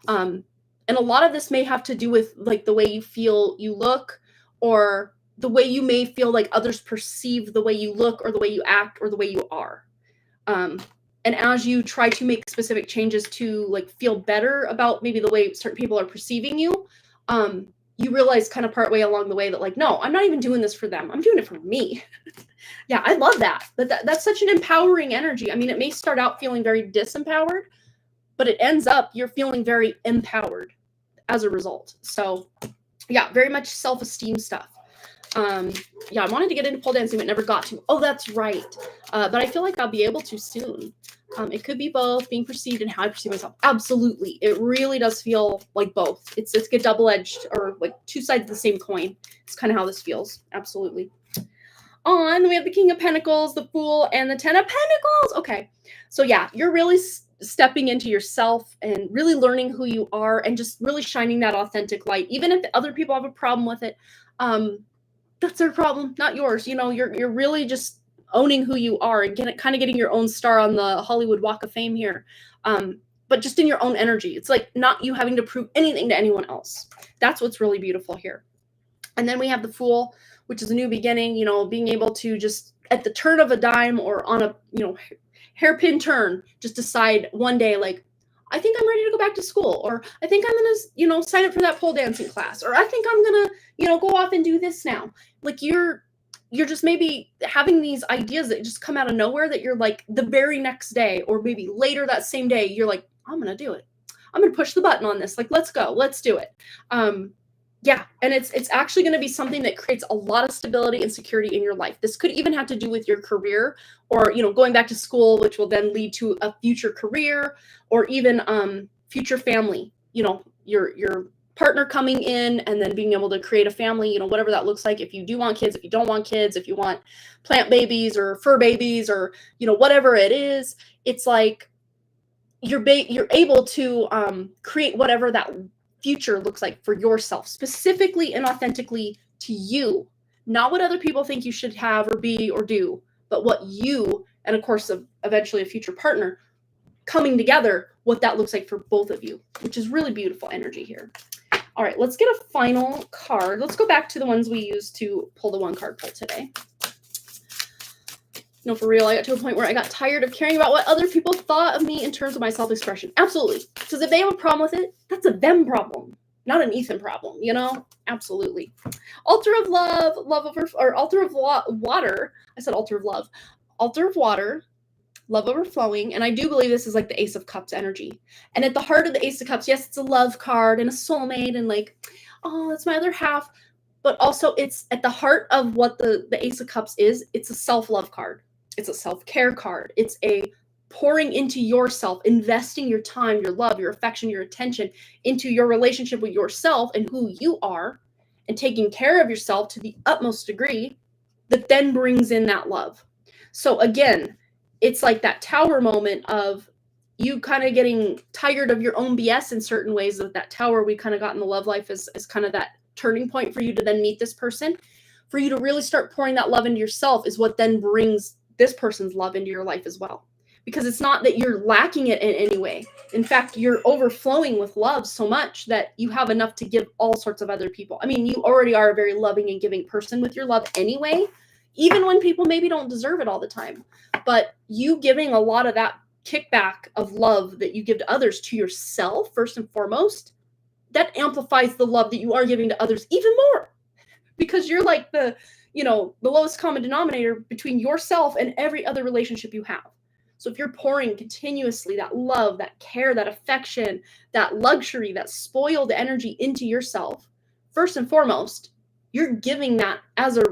And a lot of this may have to do with like the way you feel you look, or the way you may feel like others perceive the way you look or the way you act or the way you are. And as you try to make specific changes to like feel better about maybe the way certain people are perceiving you, you realize kind of partway along the way that like, no, I'm not even doing this for them. I'm doing it for me. Yeah, I love that. But that's such an empowering energy. I mean, it may start out feeling very disempowered, but it ends up you're feeling very empowered as a result. So yeah, very much self-esteem stuff. Yeah, I wanted to get into pole dancing, but never got to. Oh, that's right. But I feel like I'll be able to soon. It could be both, being perceived and how I perceive myself. Absolutely. It really does feel like both. It's a double-edged, or like two sides of the same coin. It's kind of how this feels. Absolutely. Then we have the King of Pentacles, the Fool, and the Ten of Pentacles. Okay. So yeah, you're really stepping into yourself and really learning who you are and just really shining that authentic light. Even if other people have a problem with it, that's their problem, not yours. You're really just owning who you are and kind of getting your own star on the Hollywood Walk of Fame here. But just in your own energy. It's like not you having to prove anything to anyone else. That's what's really beautiful here. And then we have the Fool, which is a new beginning, being able to just at the turn of a dime or on a, hairpin turn, just decide one day, like, I think I'm ready to go back to school, or I think I'm going to, sign up for that pole dancing class, or I think I'm going to, go off and do this now. Like you're just maybe having these ideas that just come out of nowhere that you're like the very next day, or maybe later that same day, you're like, I'm going to do it. I'm going to push the button on this. Like, let's go, let's do it. Yeah. And it's actually going to be something that creates a lot of stability and security in your life. This could even have to do with your career, or, going back to school, which will then lead to a future career, or even future family, your partner coming in and then being able to create a family, whatever that looks like. If you do want kids, if you don't want kids, if you want plant babies or fur babies, or, whatever it is, it's like you're able to create whatever that future looks like for yourself, specifically and authentically to you, not what other people think you should have or be or do, but what you, and of course, eventually a future partner coming together, what that looks like for both of you, which is really beautiful energy here. All right, let's get a final card. Let's go back to the ones we used to pull the one card pull today. No, for real, I got to a point where I got tired of caring about what other people thought of me in terms of my self-expression. Absolutely. Because if they have a problem with it, that's a them problem, not an Ethan problem, Absolutely. Altar of love, altar of water. I said altar of love. Altar of water, love overflowing. And I do believe this is like the Ace of Cups energy. And at the heart of the Ace of Cups, yes, it's a love card and a soulmate and like, oh, that's my other half. But also it's at the heart of what the Ace of Cups is. It's a self-love card. It's a self-care card. It's a pouring into yourself, investing your time, your love, your affection, your attention into your relationship with yourself and who you are, and taking care of yourself to the utmost degree that then brings in that love. So again, it's like that tower moment of you kind of getting tired of your own BS in certain ways. That tower we kind of got in the love life is kind of that turning point for you to then meet this person. For you to really start pouring that love into yourself is what then brings this person's love into your life as well. Because it's not that you're lacking it in any way. In fact, you're overflowing with love so much that you have enough to give all sorts of other people. I mean, you already are a very loving and giving person with your love anyway, even when people maybe don't deserve it all the time. But you giving a lot of that kickback of love that you give to others to yourself, first and foremost, that amplifies the love that you are giving to others even more. Because you're like the lowest common denominator between yourself and every other relationship you have. So if you're pouring continuously that love, that care, that affection, that luxury, that spoiled energy into yourself, first and foremost, you're giving that as a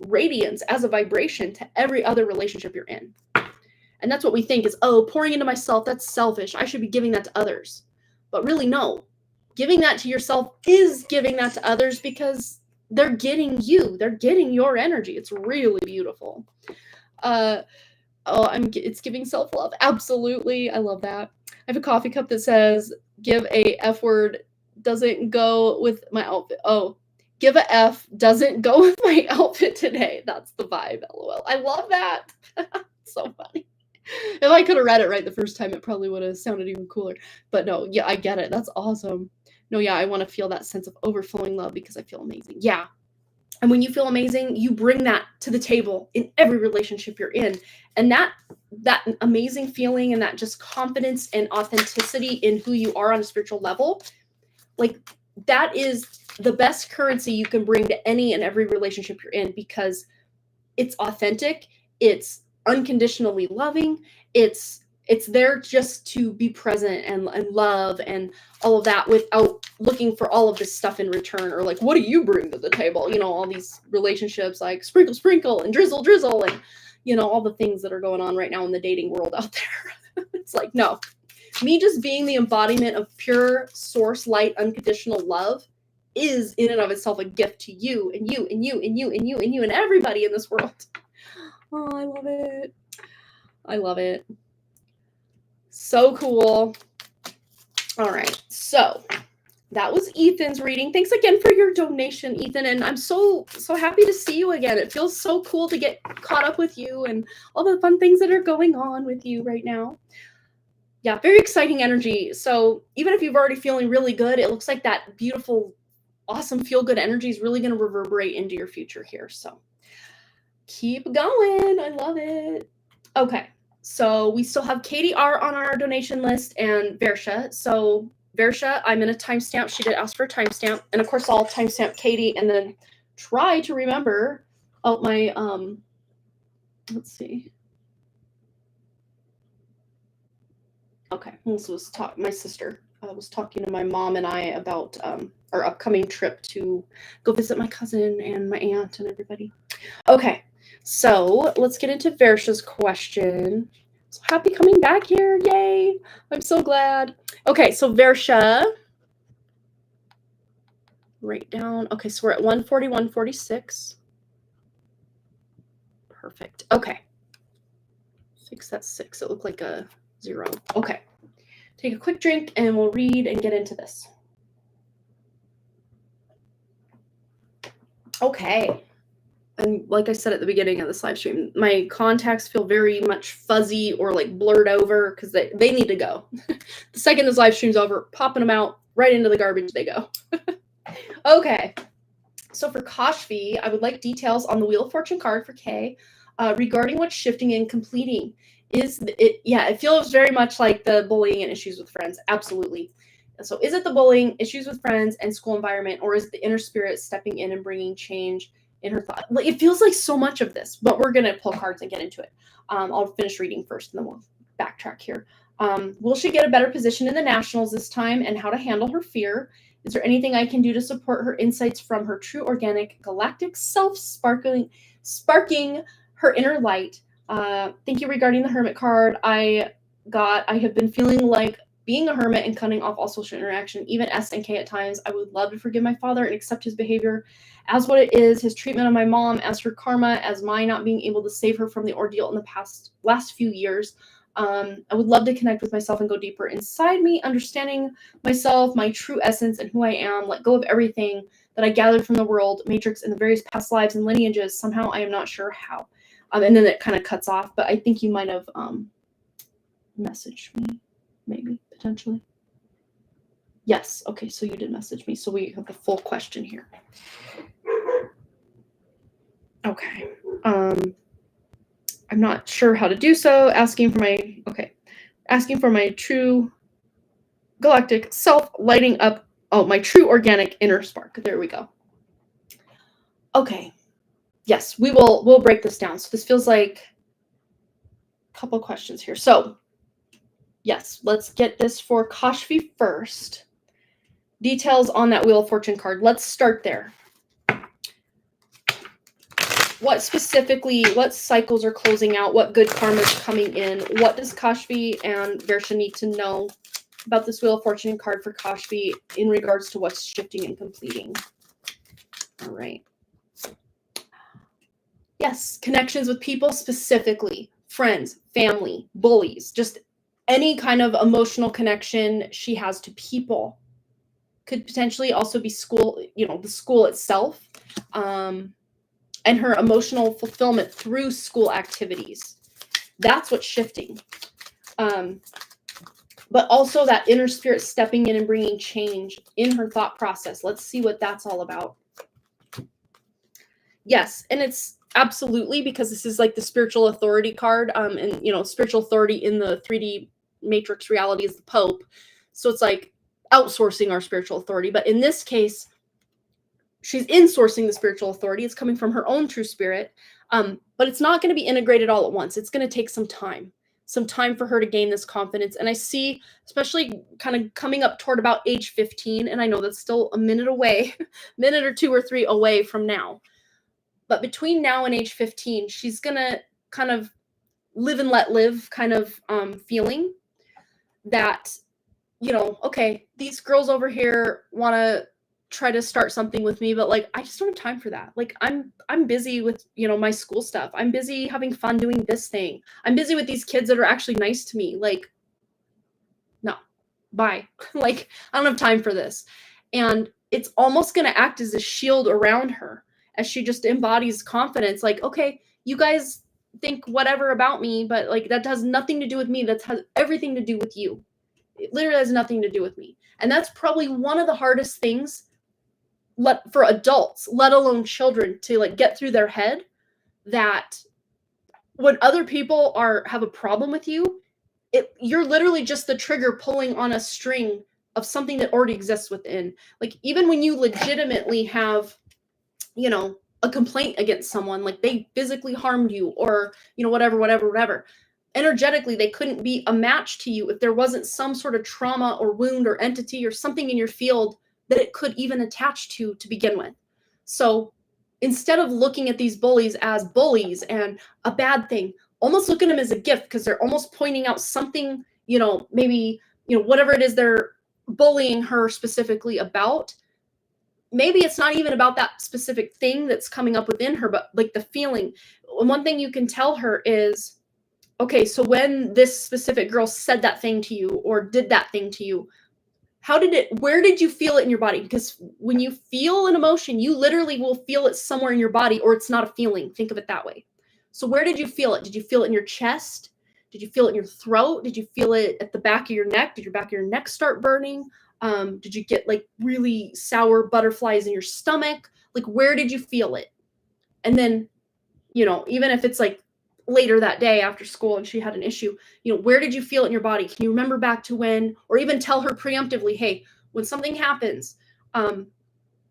radiance, as a vibration to every other relationship you're in. And that's what we think is, oh, pouring into myself, that's selfish. I should be giving that to others. But really, no. Giving that to yourself is giving that to others because they're getting you. They're getting your energy. It's really beautiful. It's giving self-love. Absolutely. I love that. I have a coffee cup that says, give a F word doesn't go with my outfit. Oh, give a F doesn't go with my outfit today. That's the vibe. LOL. I love that. So funny. If I could have read it right the first time, it probably would have sounded even cooler. But no, yeah, I get it. That's awesome. No, yeah, I want to feel that sense of overflowing love because I feel amazing. Yeah. And when you feel amazing, you bring that to the table in every relationship you're in. And that amazing feeling and that just confidence and authenticity in who you are on a spiritual level, like that is the best currency you can bring to any and every relationship you're in because it's authentic, it's unconditionally loving, it's there just to be present and love and all of that without looking for all of this stuff in return or like, what do you bring to the table? You know, all these relationships like sprinkle, sprinkle and drizzle, drizzle and, you know, all the things that are going on right now in the dating world out there. It's like, no, me just being the embodiment of pure source light, unconditional love is in and of itself a gift to you and you and you and you and you and you and everybody in this world. Oh, I love it. I love it. So cool. All right. So that was Ethan's reading. Thanks again for your donation, Ethan. And I'm so happy to see you again. It feels so cool to get caught up with you and all the fun things that are going on with you right now. Yeah, very exciting energy. So even if you're already feeling really good, it looks like that beautiful, awesome, feel-good energy is really going to reverberate into your future here. So keep going. I love it. Okay. So we still have Katie R on our donation list and Versha. So Versha, I'm in a timestamp. She did ask for a timestamp. And of course, I'll timestamp Katie and then try to remember my, let's see. Okay. This was my sister was talking to my mom and I about our upcoming trip to go visit my cousin and my aunt and everybody. Okay. So let's get into Versha's question. So happy coming back here. Yay. I'm so glad. Okay. So Versha, write down. Okay. So we're at 141.46. Perfect. Okay. Fix that 6. It looked like a 0. Okay. Take a quick drink and we'll read and get into this. Okay. And like I said at the beginning of this live stream, my contacts feel very much fuzzy or like blurred over because they need to go. The second this live stream's over, popping them out right into the garbage they go. Okay. So for Kashvi, I would like details on the Wheel of Fortune card for Kay regarding what's shifting and completing. It feels very much like the bullying and issues with friends. Absolutely. So is it the bullying, issues with friends, and school environment, or is it the inner spirit stepping in and bringing change in her thought? Like, it feels like so much of this, but we're going to pull cards and get into it. I'll finish reading first, and then we'll backtrack here. Will she get a better position in the nationals this time, and how to handle her fear? Is there anything I can do to support her insights from her true organic galactic self, sparking her inner light? Thank you regarding the hermit card. I have been feeling like being a hermit and cutting off all social interaction, even S and K at times. I would love to forgive my father and accept his behavior as what it is, his treatment of my mom as her karma, as my not being able to save her from the ordeal in the last few years. I would love to connect with myself and go deeper inside me, understanding myself, my true essence, and who I am, let go of everything that I gathered from the world, matrix, and the various past lives and lineages. Somehow I am not sure how. And then it kind of cuts off, but I think you might have messaged me, maybe, potentially. Yes, okay, so you did message me, so we have the full question here. Okay, I'm not sure how to do so, asking for my true galactic self, lighting up, my true organic inner spark. There we go. Okay. Yes, we'll break this down. So this feels like a couple questions here. So yes, let's get this for Kashvi first. Details on that Wheel of Fortune card. Let's start there. what cycles are closing out, what good karma is coming in, what does Kashvi and Versha need to know about this Wheel of Fortune card for Kashvi in regards to what's shifting and completing. All right. Yes, connections with people, specifically friends, family, bullies, just any kind of emotional connection she has to people. Could potentially also be school, the school itself, and her emotional fulfillment through school activities. That's what's shifting. But also that inner spirit stepping in and bringing change in her thought process. Let's see what that's all about. Yes, and it's absolutely, because this is like the spiritual authority card, and spiritual authority in the 3D matrix reality is the Pope. So it's like outsourcing our spiritual authority. But in this case, she's insourcing the spiritual authority. It's coming from her own true spirit. But it's not going to be integrated all at once. It's going to take some time for her to gain this confidence. And I see, especially kind of coming up toward about age 15, and I know that's still a minute away, minute or 2 or 3 away from now. But between now and age 15, she's going to kind of live and let live kind of feeling that, okay, these girls over here want to try to start something with me, but like I just don't have time for that. Like I'm busy with my school stuff. I'm busy having fun doing this thing. I'm busy with these kids that are actually nice to me. Like, no, bye. Like, I don't have time for this. And it's almost going to act as a shield around her as she just embodies confidence. Like, okay, you guys think whatever about me, but like that has nothing to do with me. That has everything to do with you. It literally has nothing to do with me. And that's probably one of the hardest things for adults, let alone children, to like get through their head, that when other people have a problem with you, you're literally just the trigger pulling on a string of something that already exists within. Like, even when you legitimately have, a complaint against someone, like they physically harmed you or, whatever, energetically, they couldn't be a match to you if there wasn't some sort of trauma or wound or entity or something in your field that it could even attach to begin with. So instead of looking at these bullies as bullies and a bad thing, almost look at them as a gift, because they're almost pointing out something, maybe, whatever it is they're bullying her specifically about. Maybe it's not even about that specific thing that's coming up within her, but like the feeling. One thing you can tell her is, okay, so when this specific girl said that thing to you or did that thing to you, where did you feel it in your body? Because when you feel an emotion, you literally will feel it somewhere in your body, or it's not a feeling. Think of it that way. So where did you feel it? Did you feel it in your chest? Did you feel it in your throat? Did you feel it at the back of your neck? Did your back of your neck start burning? Did you get like really sour butterflies in your stomach? Like, where did you feel it? And then, even if it's like later that day after school and she had an issue, where did you feel it in your body? Can you remember back to when, or even tell her preemptively, hey, when something happens,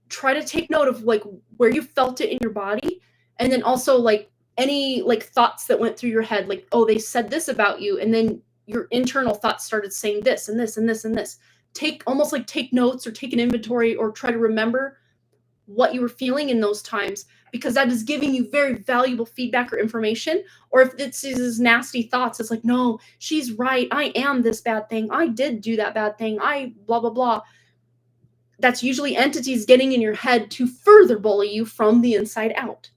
try to take note of like where you felt it in your body. And then also like any like thoughts that went through your head, like, oh, they said this about you. And then your internal thoughts started saying this and this and this and this. Take notes or take an inventory or try to remember what you were feeling in those times, because that is giving you very valuable feedback or information. Or if it's these nasty thoughts, it's like, no, she's right. I am this bad thing. I did do that bad thing. I blah, blah, blah. That's usually entities getting in your head to further bully you from the inside out.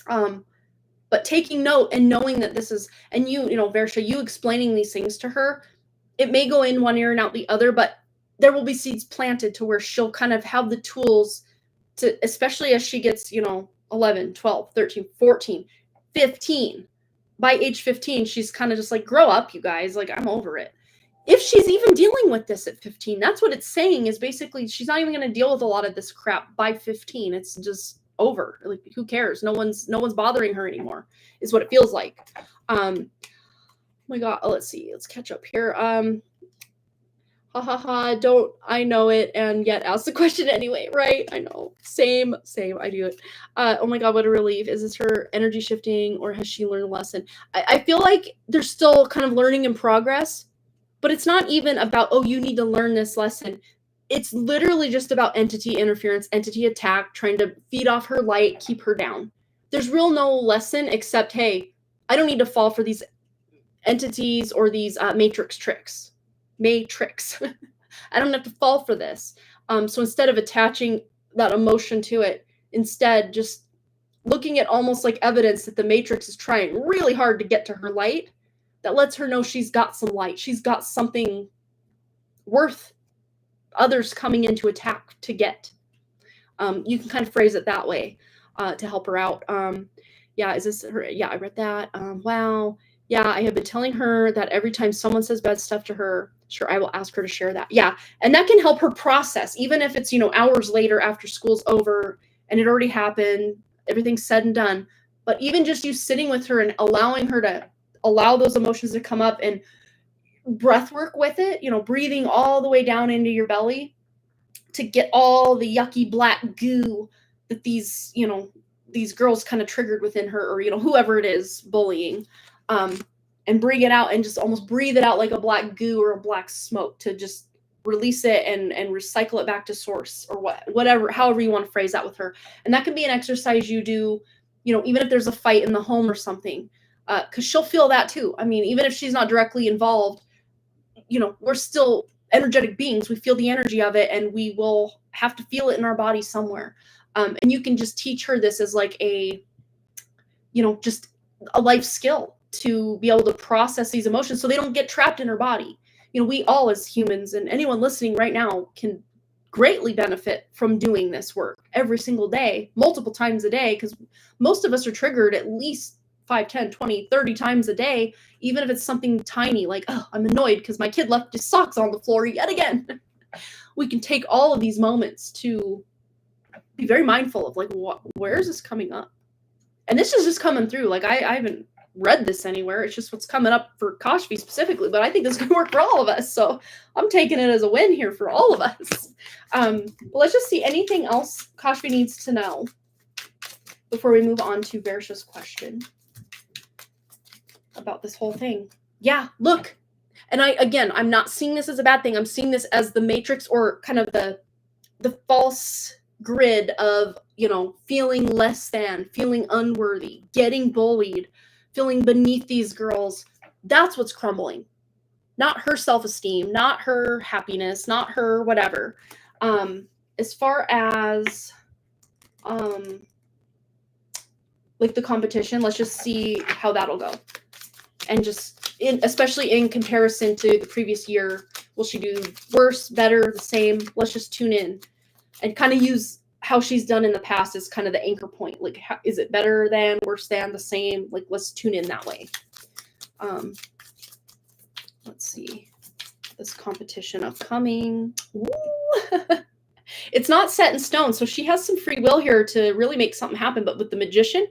But taking note and knowing that this is, and Versha, you explaining these things to her, it may go in one ear and out the other, but there will be seeds planted to where she'll kind of have the tools to, especially as she gets, 11, 12, 13, 14, 15. By age 15, she's kind of just like, grow up, you guys. Like, I'm over it. If she's even dealing with this at 15, that's what it's saying, is basically she's not even going to deal with a lot of this crap by 15. It's just over. Like, who cares? No one's bothering her anymore, is what it feels like. Oh my God. Oh, let's see. Let's catch up here. Don't I know it and yet ask the question anyway, right? I know. Same, I do it. Oh my God, what a relief. Is this her energy shifting, or has she learned a lesson? I feel like they're still kind of learning in progress, but it's not even about, oh, you need to learn this lesson. It's literally just about entity interference, entity attack, trying to feed off her light, keep her down. there's real no lesson except, hey, I don't need to fall for these entities or these matrix tricks. I don't have to fall for this. So instead of attaching that emotion to it, instead just looking at almost like evidence that the matrix is trying really hard to get to her light, that lets her know she's got some light. She's got something worth others coming in to attack to get. You can kind of phrase it that way to help her out. Yeah, is this her? Yeah, I read that. Wow. Yeah, I have been telling her that every time someone says bad stuff to her, sure, I will ask her to share that. Yeah, and that can help her process, even if it's, hours later after school's over and it already happened, everything's said and done. But even just you sitting with her and allowing her to allow those emotions to come up and breath work with it, breathing all the way down into your belly to get all the yucky black goo that these girls kind of triggered within her, or whoever it is bullying, and bring it out and just almost breathe it out like a black goo or a black smoke to just release it and recycle it back to source, or whatever, however you want to phrase that with her. And that can be an exercise you do, even if there's a fight in the home or something, because she'll feel that too. I mean, even if she's not directly involved, we're still energetic beings. We feel the energy of it, and we will have to feel it in our body somewhere. And you can just teach her this as like just a life skill to be able to process these emotions so they don't get trapped in her body. We all as humans, and anyone listening right now, can greatly benefit from doing this work every single day, multiple times a day, because most of us are triggered at least 5, 10, 20, 30 times a day, even if it's something tiny like, oh, I'm annoyed because my kid left his socks on the floor yet again. We can take all of these moments to be very mindful of, like, where is this coming up? And this is just coming through. Like, I haven't read this anywhere. It's just what's coming up for Kashfi specifically, but I think this could work for all of us. So I'm taking it as a win here for all of us. But let's just see anything else Kashfi needs to know before we move on to Versha's question about this whole thing. Yeah, look. And I'm not seeing this as a bad thing. I'm seeing this as the matrix, or kind of the false grid of, feeling less than, feeling unworthy, getting bullied, feeling beneath these girls. That's what's crumbling. Not her self-esteem, not her happiness, not her whatever. As far as like the competition, let's just see how that'll go. And just especially in comparison to the previous year, will she do worse, better, the same? Let's just tune in and kind of use how she's done in the past as kind of the anchor point. Like, is it better than, worse than, the same? Like, let's tune in that way. Let's see. This competition upcoming. Ooh. It's not set in stone, so she has some free will here to really make something happen. But with the magician,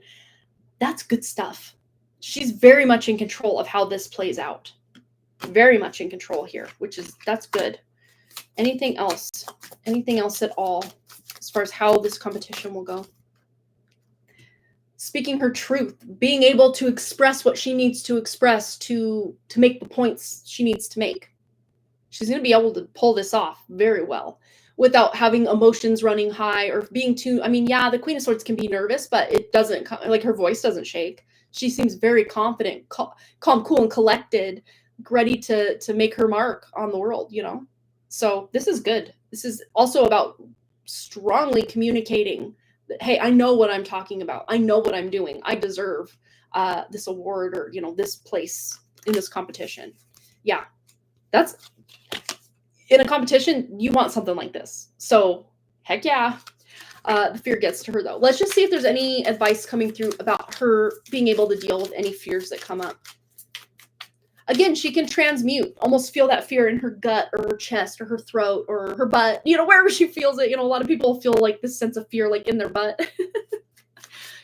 that's good stuff. She's very much in control of how this plays out. Very much in control here, that's good. Anything else? Anything else at all as far as how this competition will go? Speaking her truth, being able to express what she needs to express to make the points she needs to make. She's going to be able to pull this off very well without having emotions running high or being too, the Queen of Swords can be nervous, but it doesn't, like, her voice doesn't shake. She seems very confident, calm, cool, and collected, ready to make her mark on the world, So this is good. This is also about strongly communicating that, hey, I know what I'm talking about. I know what I'm doing. I deserve this award, or, this place in this competition. Yeah, that's, in a competition, you want something like this. So heck yeah. The fear gets to her, though. Let's just see if there's any advice coming through about her being able to deal with any fears that come up. Again, she can transmute, almost feel that fear in her gut or her chest or her throat or her butt, wherever she feels it. A lot of people feel like this sense of fear, like in their butt.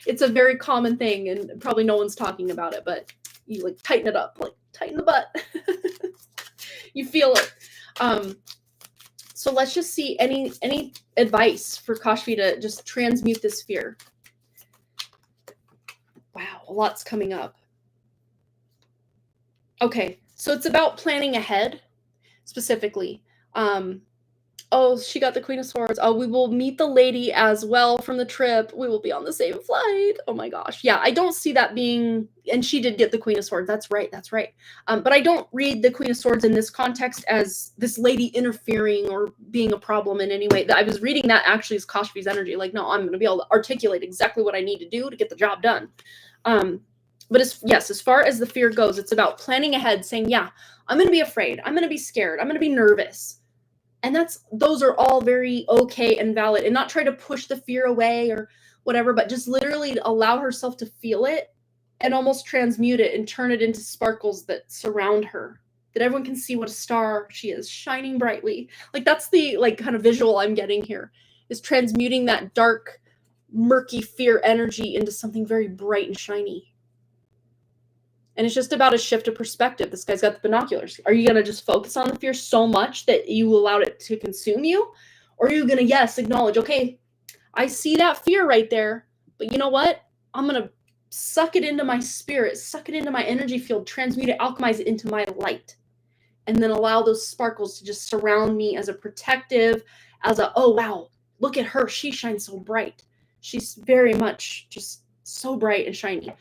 It's a very common thing, and probably no one's talking about it, but you like tighten it up, like tighten the butt. You feel it. So let's just see any advice for Kashfi to just transmute this fear. Wow, a lot's coming up. Okay, so it's about planning ahead, specifically. Oh, she got the Queen of Swords. Oh, we will meet the lady as well from the trip. We will be on the same flight. Oh my gosh. Yeah, I don't see that being, and she did get the Queen of Swords. That's right. That's right. But I don't read the Queen of Swords in this context as this lady interfering or being a problem in any way. I was reading that actually as Kashfi's energy. Like, no, I'm going to be able to articulate exactly what I need to do to get the job done. But as far as the fear goes, it's about planning ahead, saying, yeah, I'm going to be afraid. I'm going to be scared. I'm going to be nervous. And those are all very okay and valid, and not try to push the fear away or whatever, but just literally allow herself to feel it and almost transmute it and turn it into sparkles that surround her, that everyone can see what a star she is, shining brightly. Like, that's the kind of visual I'm getting here, is transmuting that dark, murky fear energy into something very bright and shiny. And it's just about a shift of perspective. This guy's got the binoculars. Are you going to just focus on the fear so much that you allowed it to consume you? Or are you going to, yes, acknowledge, okay, I see that fear right there, but you know what? I'm going to suck it into my spirit, suck it into my energy field, transmute it, alchemize it into my light, and then allow those sparkles to just surround me as a protective, oh, wow, look at her. She shines so bright. She's very much just so bright and shiny.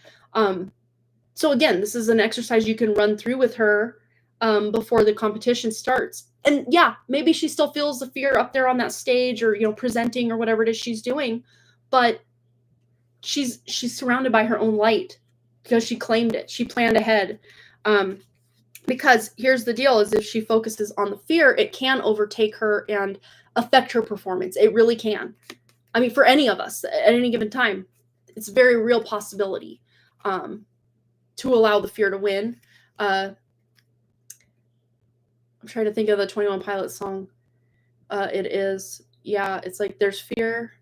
So again, this is an exercise you can run through with her before the competition starts. And yeah, maybe she still feels the fear up there on that stage, or presenting, or whatever it is she's doing, but she's surrounded by her own light because she claimed it. She planned ahead. Because here's the deal: is if she focuses on the fear, it can overtake her and affect her performance. It really can. I mean, for any of us at any given time, it's a very real possibility. To allow the fear to win. I'm trying to think of the 21 Pilots song. It's like, there's fear.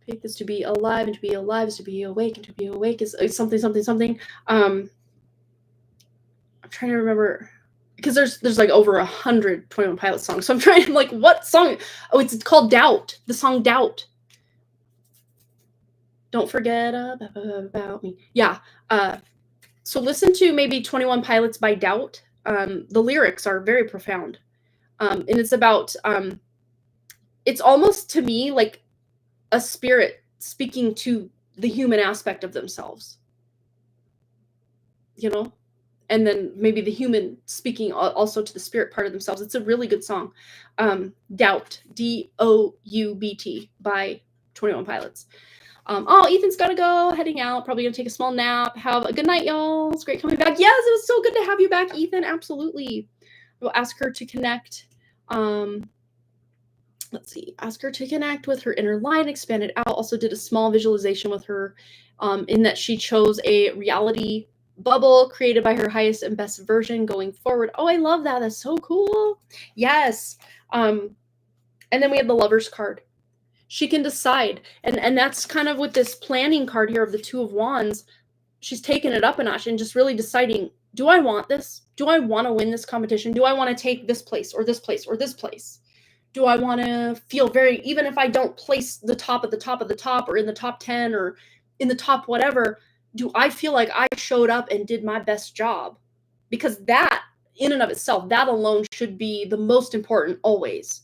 Faith is to be alive, and to be alive is to be awake, and to be awake is something, something, something. I'm trying to remember, because there's like over 100 21 Pilots songs. So I'm trying to, like, what song? Oh, it's called Doubt. The song Doubt. Don't forget about me. Yeah. So listen to maybe 21 Pilots by Doubt. The lyrics are very profound. And it's about, it's almost to me like a spirit speaking to the human aspect of themselves. And then maybe the human speaking also to the spirit part of themselves. It's a really good song. Doubt, Doubt by 21 Pilots. Ethan's got to go, heading out, probably going to take a small nap. Have a good night, y'all. It's great coming back. Yes, it was so good to have you back, Ethan. Absolutely. We'll ask her to connect. Let's see. Ask her to connect with her inner light, expand it out. Also did a small visualization with her in that she chose a reality bubble created by her highest and best version going forward. Oh, I love that. That's so cool. Yes. And then we have the Lover's card. She can decide. And that's kind of with this planning card here of the Two of Wands. She's taken it up a notch and just really deciding, do I want this? Do I want to win this competition? Do I want to take this place or this place or this place? Do I want to feel even if I don't place the top at the top of the top, or in the top 10, or in the top whatever, do I feel like I showed up and did my best job? Because that, in and of itself, that alone should be the most important always,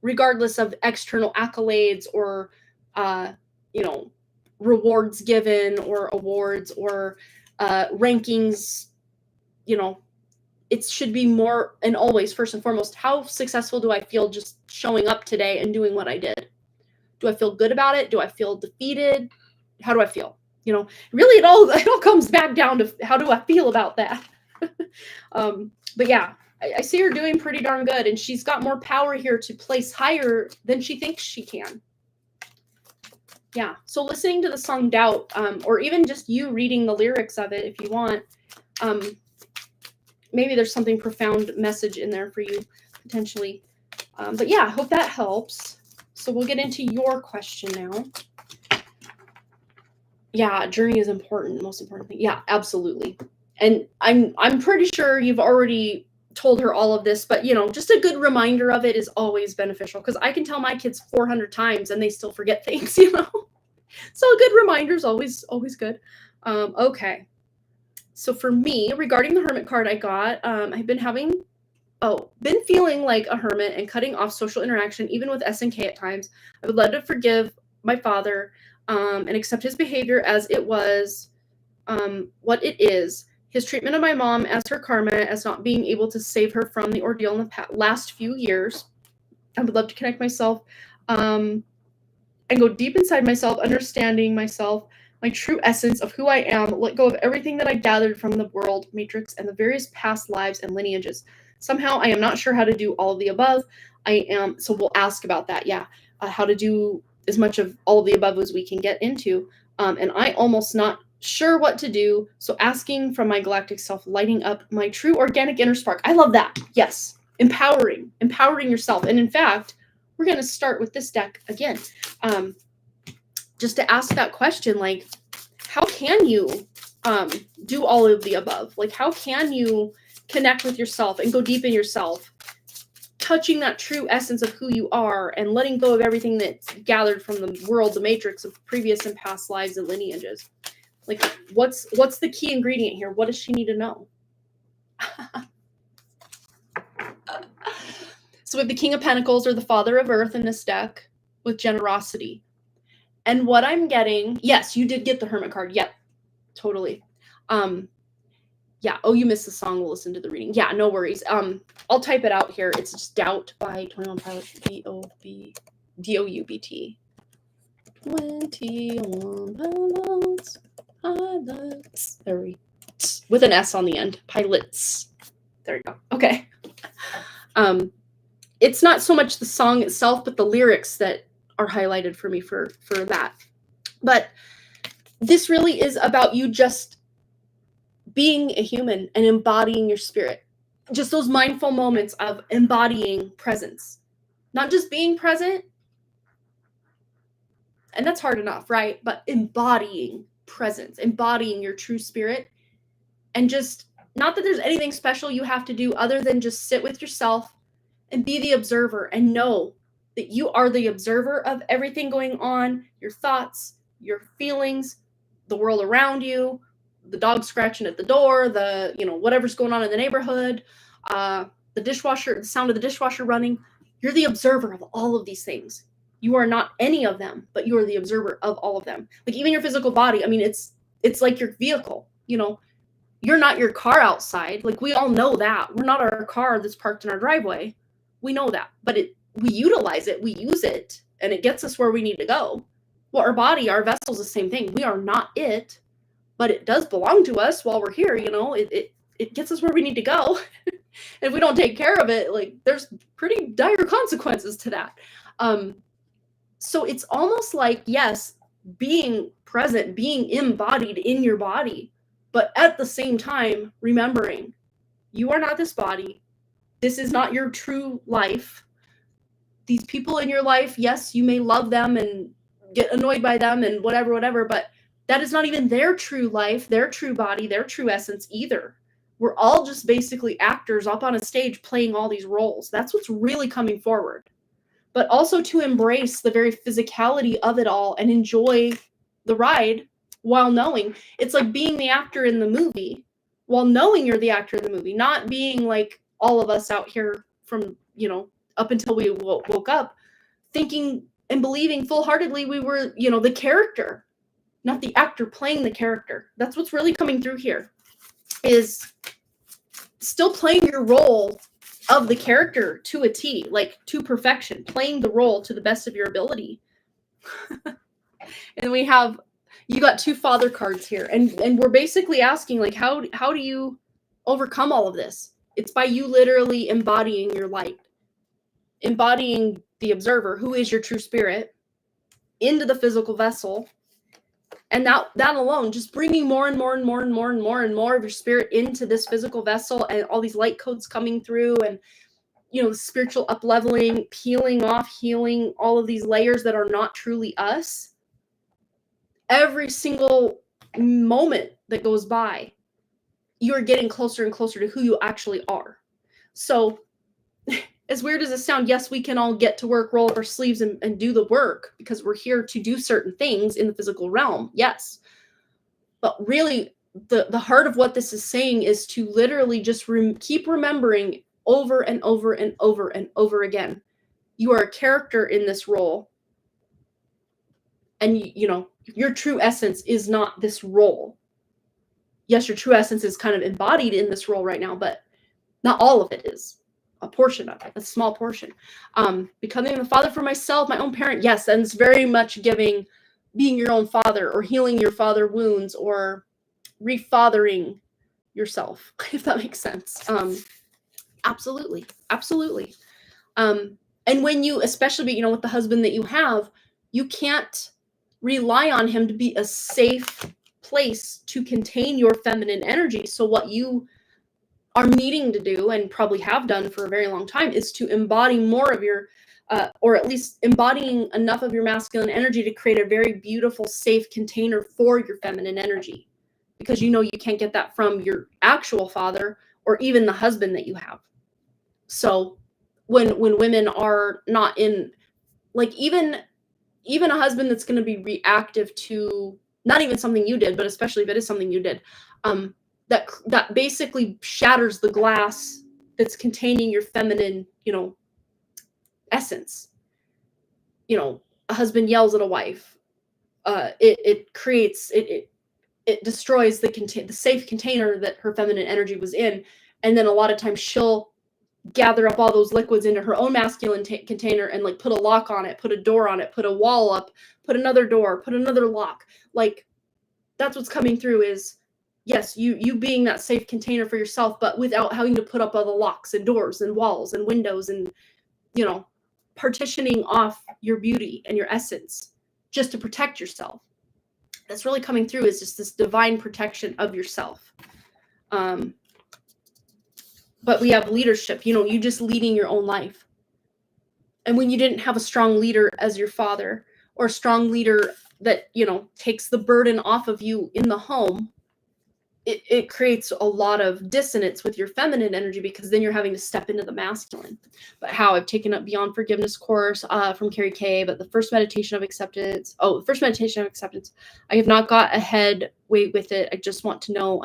regardless of external accolades or, rewards given or awards or rankings. It should be more and always, first and foremost, how successful do I feel just showing up today and doing what I did? Do I feel good about it? Do I feel defeated? How do I feel? Really, it all comes back down to how do I feel about that? But yeah, I see her doing pretty darn good, and she's got more power here to place higher than she thinks she can. Yeah, so listening to the song Doubt, or even just you reading the lyrics of it if you want, maybe there's something profound message in there for you, potentially. But yeah, I hope that helps. So we'll get into your question now. Yeah, journey is important, most important thing. Yeah, absolutely. And I'm pretty sure you've already told her all of this, but just a good reminder of it is always beneficial, because I can tell my kids 400 times and they still forget things, So a good reminder is always good. Okay. So for me, regarding the Hermit card I got, I've been having been feeling like a hermit and cutting off social interaction, even with SNK at times. I would love to forgive my father and accept his behavior as it was what it is. His treatment of my mom as her karma, as not being able to save her from the ordeal in the last few years. I would love to connect myself and go deep inside myself, understanding myself, my true essence of who I am, let go of everything that I gathered from the world, matrix, and the various past lives and lineages. Somehow I am not sure how to do all of the above. So we'll ask about that, how to do as much of all of the above as we can get into. And I almost not sure what to do. So asking from my galactic self, lighting up my true organic inner spark. I love that. Yes. Empowering yourself. And in fact, we're going to start with this deck again. Just to ask that question, like, how can you do all of the above? Like, how can you connect with yourself and go deep in yourself, touching that true essence of who you are and letting go of everything that's gathered from the world, the matrix of previous and past lives and lineages? Like, what's the key ingredient here? What does she need to know? So we have the King of Pentacles, or the Father of Earth, in this deck with generosity. And what I'm getting, yes, you did get the Hermit card. Yep, totally. Yeah. Oh, you missed the song. We'll listen to the reading. Yeah, no worries. I'll type it out here. It's just Doubt by 21 Pilots. D-O-U-B-T. 21 Pilots. There we go. With an S on the end. Pilots. There you go. Okay. It's not so much the song itself, but the lyrics that are highlighted for me for that. But this really is about you just being a human and embodying your spirit. Just those mindful moments of embodying presence. Not just being present, and that's hard enough, right? But embodying presence, embodying your true spirit. And just, not that there's anything special you have to do other than just sit with yourself and be the observer and know that you are the observer of everything going on, your thoughts, your feelings, the world around you, the dog scratching at the door, the, whatever's going on in the neighborhood, the dishwasher, the sound of the dishwasher running. You're the observer of all of these things. You are not any of them, but you are the observer of all of them. Like, even your physical body, I mean, it's like your vehicle, you're not your car outside. Like, we all know that. We're not our car that's parked in our driveway. We know that, but we utilize it, we use it, and it gets us where we need to go. Well, our body, our vessel's the same thing. We are not it, but it does belong to us while we're here. It gets us where we need to go. If we don't take care of it, like, there's pretty dire consequences to that. So it's almost like, yes, being present, being embodied in your body, but at the same time, remembering you are not this body. This is not your true life. These people in your life, yes, you may love them and get annoyed by them and whatever, but that is not even their true life, their true body, their true essence either. We're all just basically actors up on a stage playing all these roles. That's what's really coming forward. But also to embrace the very physicality of it all and enjoy the ride while knowing. It's like being the actor in the movie while knowing you're the actor in the movie, not being like all of us out here from, up until we woke up, thinking and believing full-heartedly we were, the character, not the actor playing the character. That's what's really coming through here, is still playing your role of the character to a T, like to perfection, playing the role to the best of your ability. And you got two father cards here, and we're basically asking, like, how do you overcome all of this? It's by you literally embodying your light, embodying the observer, who is your true spirit, into the physical vessel. And that alone, just bringing more and more and more and more and more and more of your spirit into this physical vessel, and all these light codes coming through, and the spiritual up-leveling, peeling off, healing all of these layers that are not truly us. Every single moment that goes by, you're getting closer and closer to who you actually are. So as weird as it sounds, yes, we can all get to work, roll up our sleeves and do the work, because we're here to do certain things in the physical realm. Yes. But really, the heart of what this is saying is to literally just keep remembering over and over and over and over again. You are a character in this role. And, you know, your true essence is not this role. Yes, your true essence is kind of embodied in this role right now, but not all of it is. A portion of it, a small portion. Becoming the father for myself, my own parent, yes, and it's very much being your own father, or healing your father wounds, or refathering yourself, if that makes sense. Absolutely. And when you, especially, you know, with the husband that you have, you can't rely on him to be a safe place to contain your feminine energy. So what you are needing to do, and probably have done for a very long time, is to embody more of your, or at least embodying enough of your masculine energy to create a very beautiful, safe container for your feminine energy. Because you know you can't get that from your actual father or even the husband that you have. So when women are not in, like, even a husband that's going to be reactive to not even something you did, but especially if it is something you did, that basically shatters the glass that's containing your feminine, you know, essence. You know, a husband yells at a wife. It creates, it destroys the safe container that her feminine energy was in. And then a lot of times she'll gather up all those liquids into her own masculine container and, like, put a lock on it, put a door on it, put a wall up, put another door, put another lock. Like, that's what's coming through is, yes, you being that safe container for yourself, but without having to put up all the locks and doors and walls and windows and, you know, partitioning off your beauty and your essence just to protect yourself. That's really coming through, is just this divine protection of yourself. But we have leadership, you know, you just leading your own life. And when you didn't have a strong leader as your father, or a strong leader that, you know, takes the burden off of you in the home, it creates a lot of dissonance with your feminine energy, because then you're having to step into the masculine. But how I've taken up Beyond Forgiveness course from Carrie Kay, but the first meditation of acceptance, I have not got ahead with it. I just want to know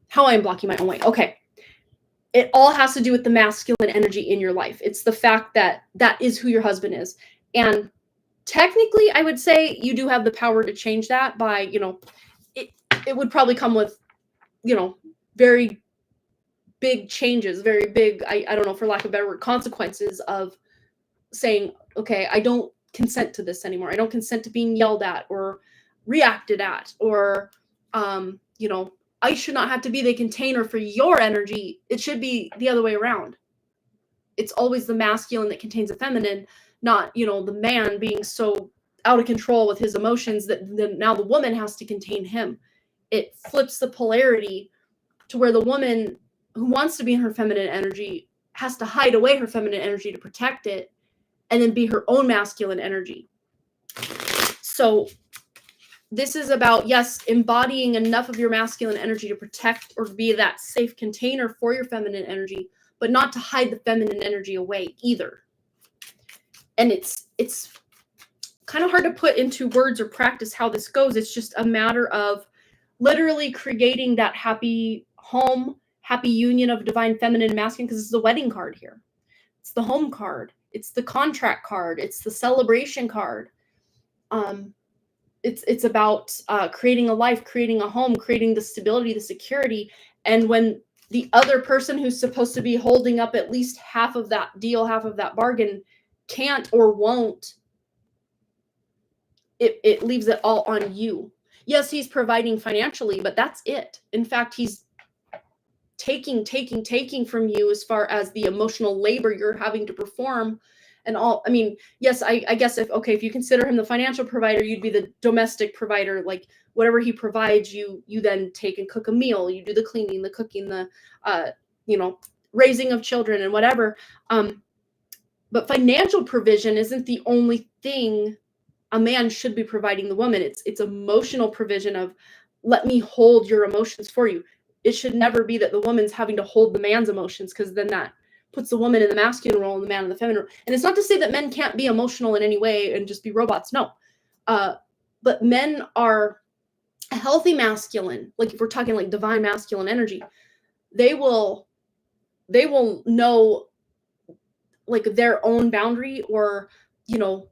how I am blocking my own way. Okay. It all has to do with the masculine energy in your life. It's the fact that is who your husband is. And technically, I would say you do have the power to change that by, you know, it would probably come with, you know, very big changes, very big, I don't know, for lack of a better word, consequences of saying, okay, I don't consent to this anymore. I don't consent to being yelled at or reacted at, or, you know, I should not have to be the container for your energy. It should be the other way around. It's always the masculine that contains the feminine, not, you know, the man being so out of control with his emotions that now the woman has to contain him. It flips the polarity to where the woman who wants to be in her feminine energy has to hide away her feminine energy to protect it, and then be her own masculine energy. So this is about, yes, embodying enough of your masculine energy to protect or be that safe container for your feminine energy, but not to hide the feminine energy away either. And it's kind of hard to put into words or practice how this goes. It's just a matter of literally creating that happy home, happy union of divine feminine and masculine, because it's the wedding card here. It's the home card. It's the contract card. It's the celebration card. It's about creating a life, creating a home, creating the stability, the security. And when the other person who's supposed to be holding up at least half of that deal, half of that bargain, can't or won't, it leaves it all on you. Yes, he's providing financially, but that's it. In fact, he's taking from you as far as the emotional labor you're having to perform and all. I mean, yes, I guess if you consider him the financial provider, you'd be the domestic provider. Like, whatever he provides, you then take and cook a meal. You do the cleaning, the cooking, the you know, raising of children and whatever. But financial provision isn't the only thing a man should be providing the woman. It's emotional provision of, let me hold your emotions for you. It should never be that the woman's having to hold the man's emotions, because then that puts the woman in the masculine role and the man in the feminine role. And it's not to say that men can't be emotional in any way and just be robots. No. But men are a healthy masculine. Like, if we're talking like divine masculine energy, they will they will know like their own boundary, or, you know,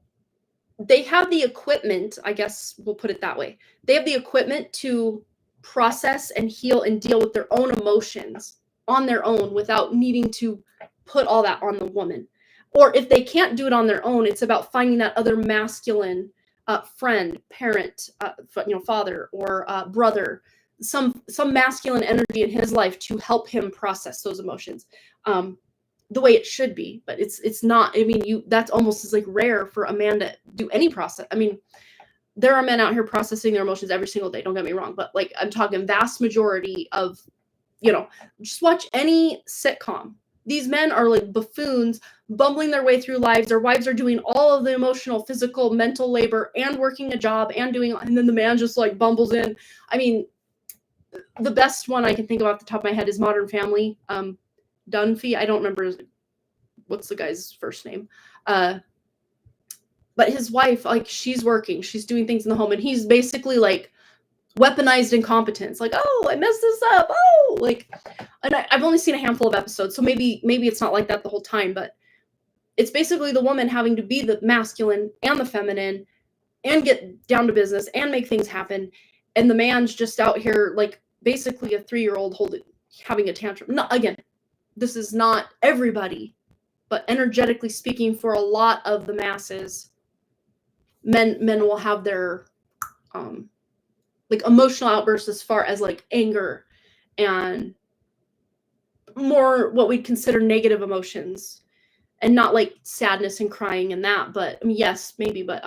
they have the equipment, I guess we'll put it that way. They have the equipment to process and heal and deal with their own emotions on their own without needing to put all that on the woman. Or if they can't do it on their own, it's about finding that other masculine friend, parent, father or brother, some masculine energy in his life to help him process those emotions. The way it should be, but it's not. I mean, that's almost as like rare for a man to do any process. I mean, there are men out here processing their emotions every single day, don't get me wrong, but like I'm talking vast majority of, just watch any sitcom. These men are like buffoons bumbling their way through lives. Their wives are doing all of the emotional, physical, mental labor and working a job and then the man just like bumbles in. I mean, the best one I can think of off the top of my head is Modern Family. Dunphy, I don't remember what's the guy's first name. But his wife, like, she's working, she's doing things in the home, and he's basically like weaponized incompetence. Like, oh, I messed this up. Oh, like, and I've only seen a handful of episodes, so maybe it's not like that the whole time, but it's basically the woman having to be the masculine and the feminine and get down to business and make things happen. And the man's just out here like basically a 3-year-old having a tantrum. No, again, this is not everybody, but energetically speaking, for a lot of the masses, men will have their like emotional outbursts as far as like anger and more what we'd consider negative emotions, and not like sadness and crying and that, but I mean, yes, maybe, but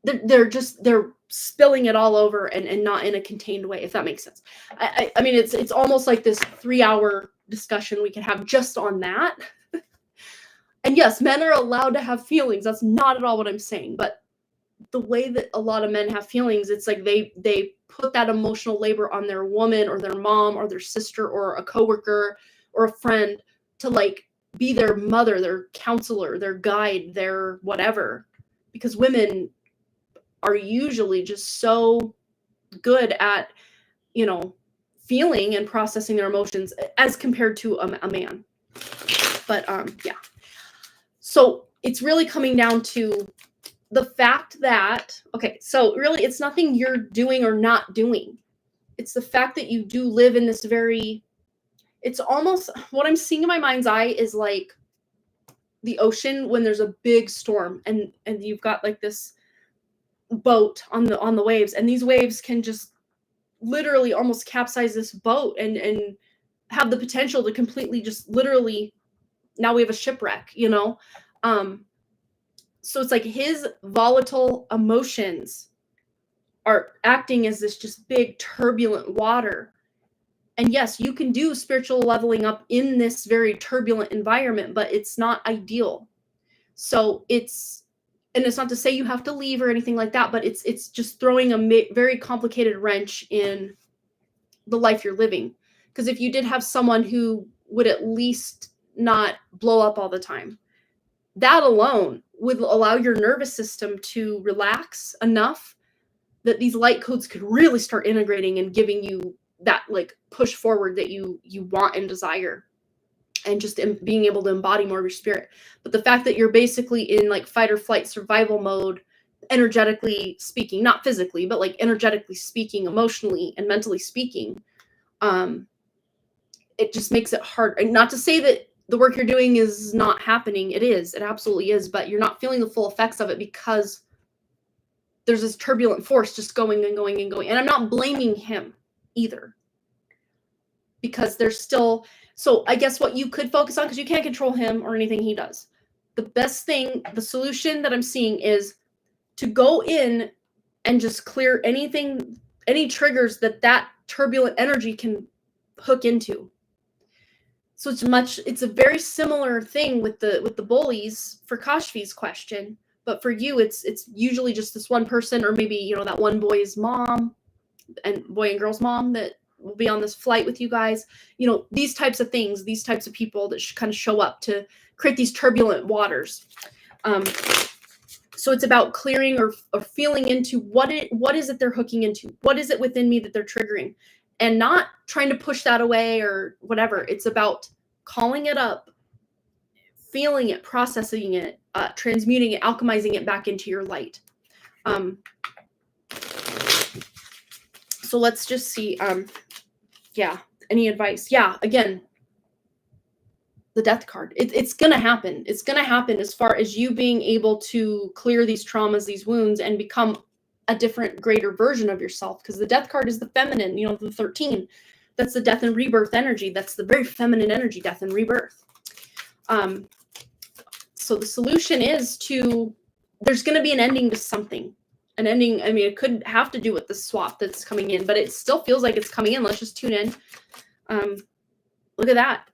they're spilling it all over and not in a contained way, if that makes sense. I mean, it's almost like this 3-hour discussion we could have just on that. And yes, men are allowed to have feelings. That's not at all what I'm saying. But the way that a lot of men have feelings, it's like they put that emotional labor on their woman or their mom or their sister or a coworker or a friend to like be their mother, their counselor, their guide, their whatever. Because women are usually just so good at, feeling and processing their emotions as compared to a man. But yeah. So it's really coming down to the fact that, okay, so really it's nothing you're doing or not doing. It's the fact that you do live in this it's almost, what I'm seeing in my mind's eye is like the ocean when there's a big storm and you've got like this boat on the waves, and these waves can just literally almost capsize this boat and have the potential to completely just literally, now we have a shipwreck, so it's like his volatile emotions are acting as this just big turbulent water. And yes, you can do spiritual leveling up in this very turbulent environment, but it's not ideal. So it's not to say you have to leave or anything like that, but it's just throwing a very complicated wrench in the life you're living. Because if you did have someone who would at least not blow up all the time, that alone would allow your nervous system to relax enough that these light codes could really start integrating and giving you that like push forward that you want and desire, and just being able to embody more of your spirit. But the fact that you're basically in like fight or flight survival mode, energetically speaking, not physically, but like energetically speaking, emotionally and mentally speaking, it just makes it hard. And not to say that the work you're doing is not happening. It is. It absolutely is. But you're not feeling the full effects of it because there's this turbulent force just going and going and going. And I'm not blaming him either, because there's still, so I guess what you could focus on, because you can't control him or anything he does. The best thing, the solution that I'm seeing is to go in and just clear anything, any triggers that turbulent energy can hook into. So it's a very similar thing with the bullies for Kashfi's question, but for you, it's usually just this one person, or maybe, that one boy's mom and boy and girl's mom that will be on this flight with you guys. These types of things, these types of people that kind of show up to create these turbulent waters. So it's about clearing or feeling into what is it they're hooking into? What is it within me that they're triggering? and not trying to push that away or whatever. It's about calling it up, feeling it, processing it, transmuting it, alchemizing it back into your light. So let's just see. Yeah, any advice? Yeah, again, the death card. It's going to happen. It's going to happen as far as you being able to clear these traumas, these wounds, and become a different, greater version of yourself. Because the death card is the feminine, you know, the 13. That's the death and rebirth energy. That's the very feminine energy, death and rebirth. So the solution is there's going to be an ending to something. An ending, I mean, it could have to do with the swap that's coming in, but it still feels like it's coming in. Let's just tune in. Look at that.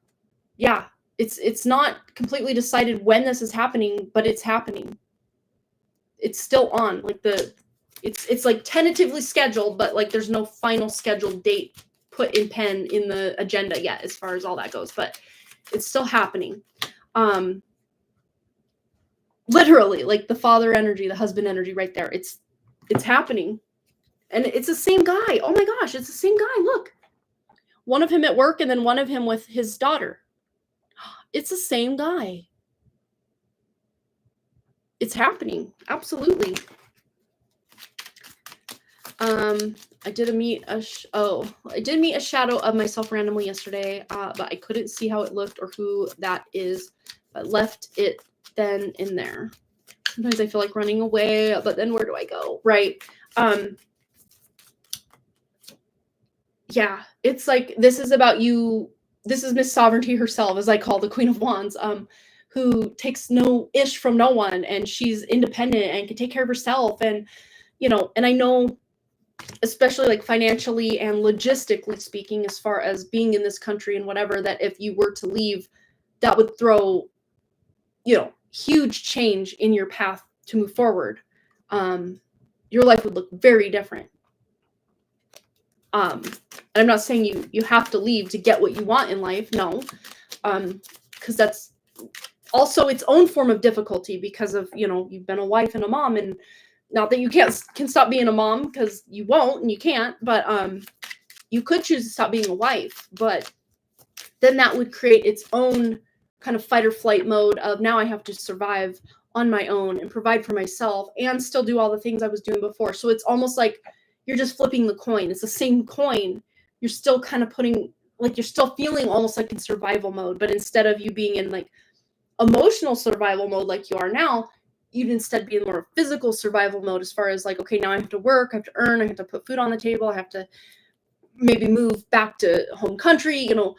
Yeah, it's not completely decided when this is happening, but it's happening. It's still on. Like it's like tentatively scheduled, but like there's no final scheduled date put in pen in the agenda yet as far as all that goes, but it's still happening. Literally, like the father energy, the husband energy right there. It's happening. And it's the same guy. Oh my gosh, it's the same guy. Look. One of him at work and then one of him with his daughter. It's the same guy. It's happening. Absolutely. I did meet a shadow of myself randomly yesterday, but I couldn't see how it looked or who that is, but left it then in there. Sometimes I feel like running away, but then where do I go? Right. Yeah, it's like, this is about you. This is Miss Sovereignty herself, as I call the Queen of Wands, who takes no ish from no one, and she's independent and can take care of herself. And, you know, and I know, especially like financially and logistically speaking, as far as being in this country and whatever, that if you were to leave, that would throw, you know, huge change in your path to move forward. Your life would look very different. And I'm not saying you have to leave to get what you want in life. No. Because that's also its own form of difficulty because of, you know, you've been a wife and a mom, and not that you can stop being a mom, because you won't and you can't, but you could choose to stop being a wife, but then that would create its own kind of fight or flight mode of, now I have to survive on my own and provide for myself and still do all the things I was doing before. So it's almost like you're just flipping the coin. It's the same coin. You're still kind of putting, like, you're still feeling almost like in survival mode, but instead of you being in like emotional survival mode like you are now, you'd instead be in more physical survival mode, as far as like, okay, now I have to work, I have to earn, I have to put food on the table, I have to maybe move back to home country, you know.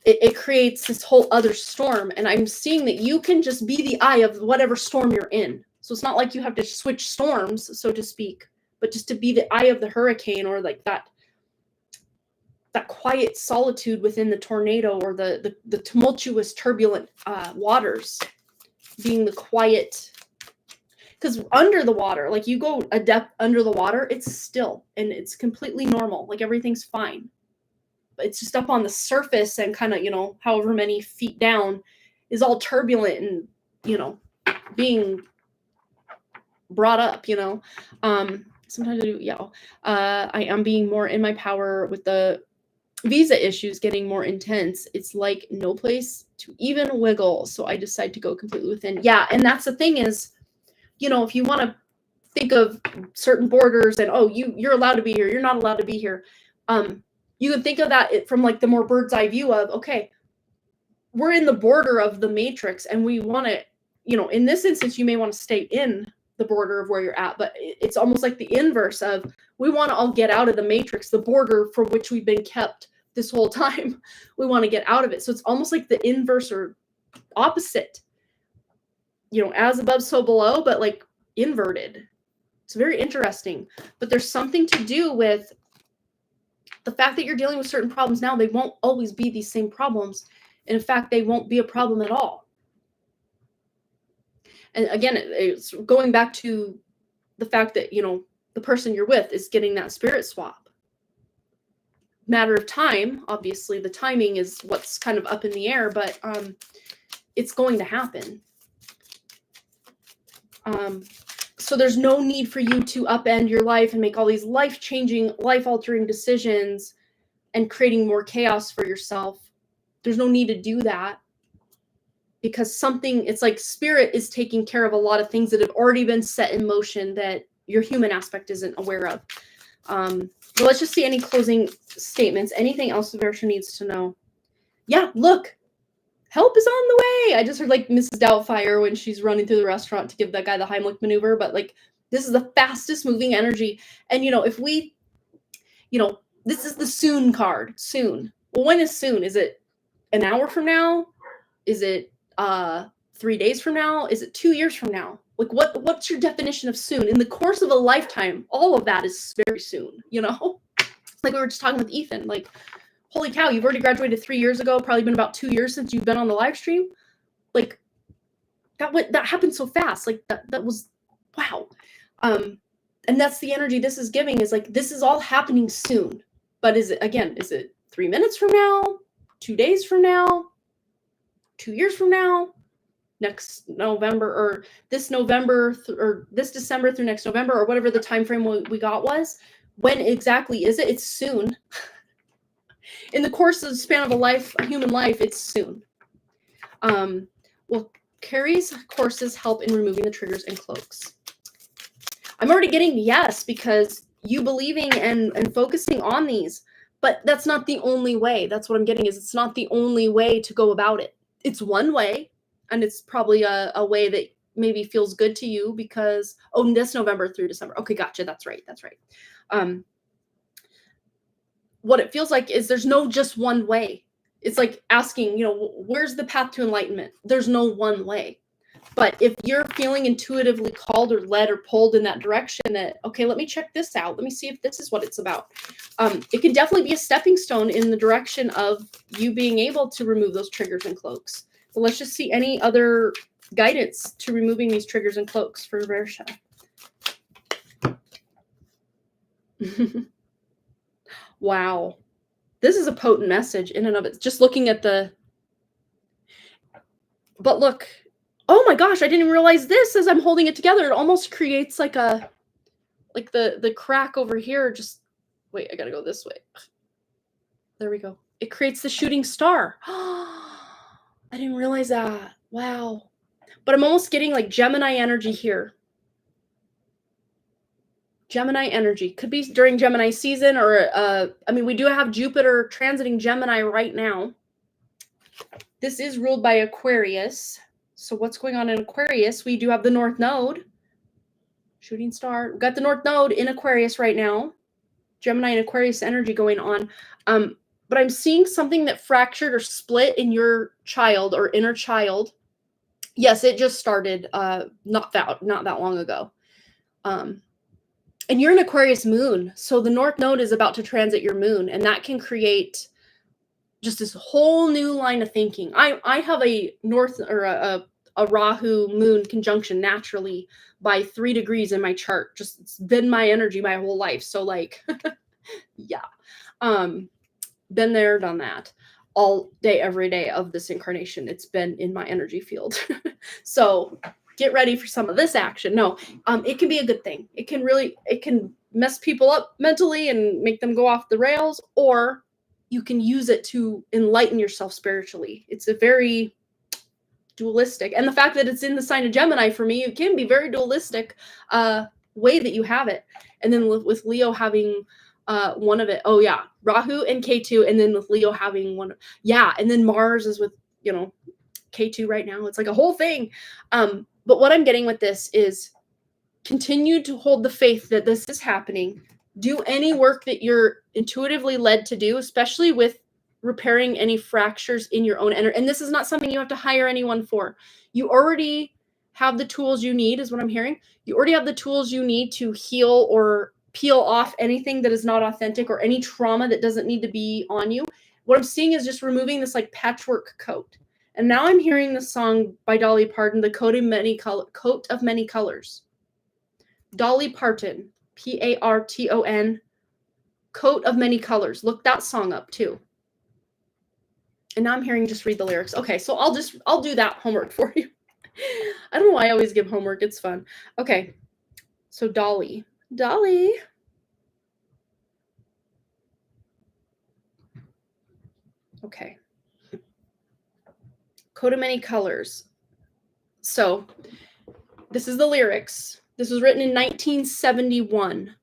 It creates this whole other storm, and I'm seeing that you can just be the eye of whatever storm you're in. So it's not like you have to switch storms, so to speak, but just to be the eye of the hurricane, or like that quiet solitude within the tornado, or the tumultuous, turbulent waters, being the quiet. Because under the water, like, you go a depth under the water, it's still and it's completely normal, like everything's fine. But it's just up on the surface and kind of, you know, however many feet down is all turbulent and, you know, being brought up, you know. Sometimes I do, yeah. I am being more in my power with the visa issues getting more intense. It's like no place to even wiggle. So I decide to go completely within. Yeah, and that's the thing is, you know, if you want to think of certain borders and, oh, you're allowed to be here, you're not allowed to be here. You can think of that from like the more bird's eye view of, okay, we're in the border of the matrix, and we want to, you know, in this instance, you may want to stay in the border of where you're at, but it's almost like the inverse of, we want to all get out of the matrix, the border for which we've been kept this whole time. We want to get out of it. So it's almost like the inverse or opposite, you know, as above, so below, but like inverted. It's very interesting, but there's something to do with the fact that you're dealing with certain problems now. They won't always be these same problems. And in fact, they won't be a problem at all. And again, it's going back to the fact that, you know, the person you're with is getting that spirit swap. Matter of time, obviously, the timing is what's kind of up in the air, but it's going to happen. So there's no need for you to upend your life and make all these life-changing, life-altering decisions and creating more chaos for yourself. There's no need to do that, because it's like spirit is taking care of a lot of things that have already been set in motion that your human aspect isn't aware of. But let's just see any closing statements. Anything else Versha needs to know? Yeah, look, help is on the way. I just heard like Mrs. Doubtfire when she's running through the restaurant to give that guy the Heimlich maneuver. But like, this is the fastest moving energy. And, if we, this is the soon card. Soon. Well, when is soon? Is it an hour from now? Is it 3 days from now? Is it 2 years from now? Like, what's your definition of soon? In the course of a lifetime, all of that is very soon, Like we were just talking with Ethan, like, holy cow, you've already graduated 3 years ago, probably been about 2 years since you've been on the live stream. Like, that happened so fast. Like, that was, wow. And that's the energy this is giving, is like, this is all happening soon. But is it 3 minutes from now? 2 days from now? 2 years from now? Next November, or this November, or this December through next November, or whatever the time frame we got was? When exactly is it? It's soon. In the course of the span of a human life, it's soon. Well, Carrie's courses help in removing the triggers and cloaks. I'm already getting yes, because you believing and focusing on these, but that's not the only way. That's what I'm getting, is it's not the only way to go about it. It's one way, and it's probably a way that maybe feels good to you, because, this November through December. Okay, gotcha. That's right. What it feels like is there's no just one way. It's like asking, where's the path to enlightenment? There's no one way. But if you're feeling intuitively called or led or pulled in that direction, that, okay, let me check this out. Let me see if this is what it's about. It can definitely be a stepping stone in the direction of you being able to remove those triggers and cloaks. So let's just see any other guidance to removing these triggers and cloaks for Versha. Wow. This is a potent message in and of it. Just looking at but look, oh my gosh, I didn't even realize this as I'm holding it together. It almost creates like the crack over here. Just wait, I gotta go this way. There we go. It creates the shooting star. I didn't realize that. Wow. But I'm almost getting like Gemini energy here. Gemini energy. Could be during Gemini season, or we do have Jupiter transiting Gemini right now. This is ruled by Aquarius. So what's going on in Aquarius? We do have the North Node. Shooting star. We've got the North Node in Aquarius right now. Gemini and Aquarius energy going on. But I'm seeing something that fractured or split in your child or inner child. Yes, it just started not that long ago. And you're an Aquarius moon. So the North Node is about to transit your moon, and that can create just this whole new line of thinking. I have a North, or a Rahu moon conjunction naturally by 3 degrees in my chart. Just, it's been my energy my whole life. So like, yeah. Been there, done that all day, every day of this incarnation. It's been in my energy field. So get ready for some of this action. No, it can be a good thing. It can mess people up mentally and make them go off the rails, or you can use it to enlighten yourself spiritually. It's a very dualistic, and the fact that it's in the sign of Gemini, for me, it can be very dualistic way that you have it. And then with Leo having one of it, Rahu and K2, and then with Leo having one, and then Mars is with K2 right now. It's like a whole thing. But what I'm getting with this is continue to hold the faith that this is happening. Do any work that you're intuitively led to do, especially with repairing any fractures in your own energy. And this is not something you have to hire anyone for. You already have the tools you need, is what I'm hearing. You already have the tools you need to heal or peel off anything that is not authentic, or any trauma that doesn't need to be on you. What I'm seeing is just removing this like patchwork coat. And now I'm hearing the song by Dolly Parton, The Coat of Many Colors. Dolly Parton, Parton, Coat of Many Colors. Look that song up too. And now I'm hearing just read the lyrics. Okay, so I'll do that homework for you. I don't know why I always give homework. It's fun. Okay, so Dolly. Okay. Coat of many colors. So this is the lyrics. This was written in 1971.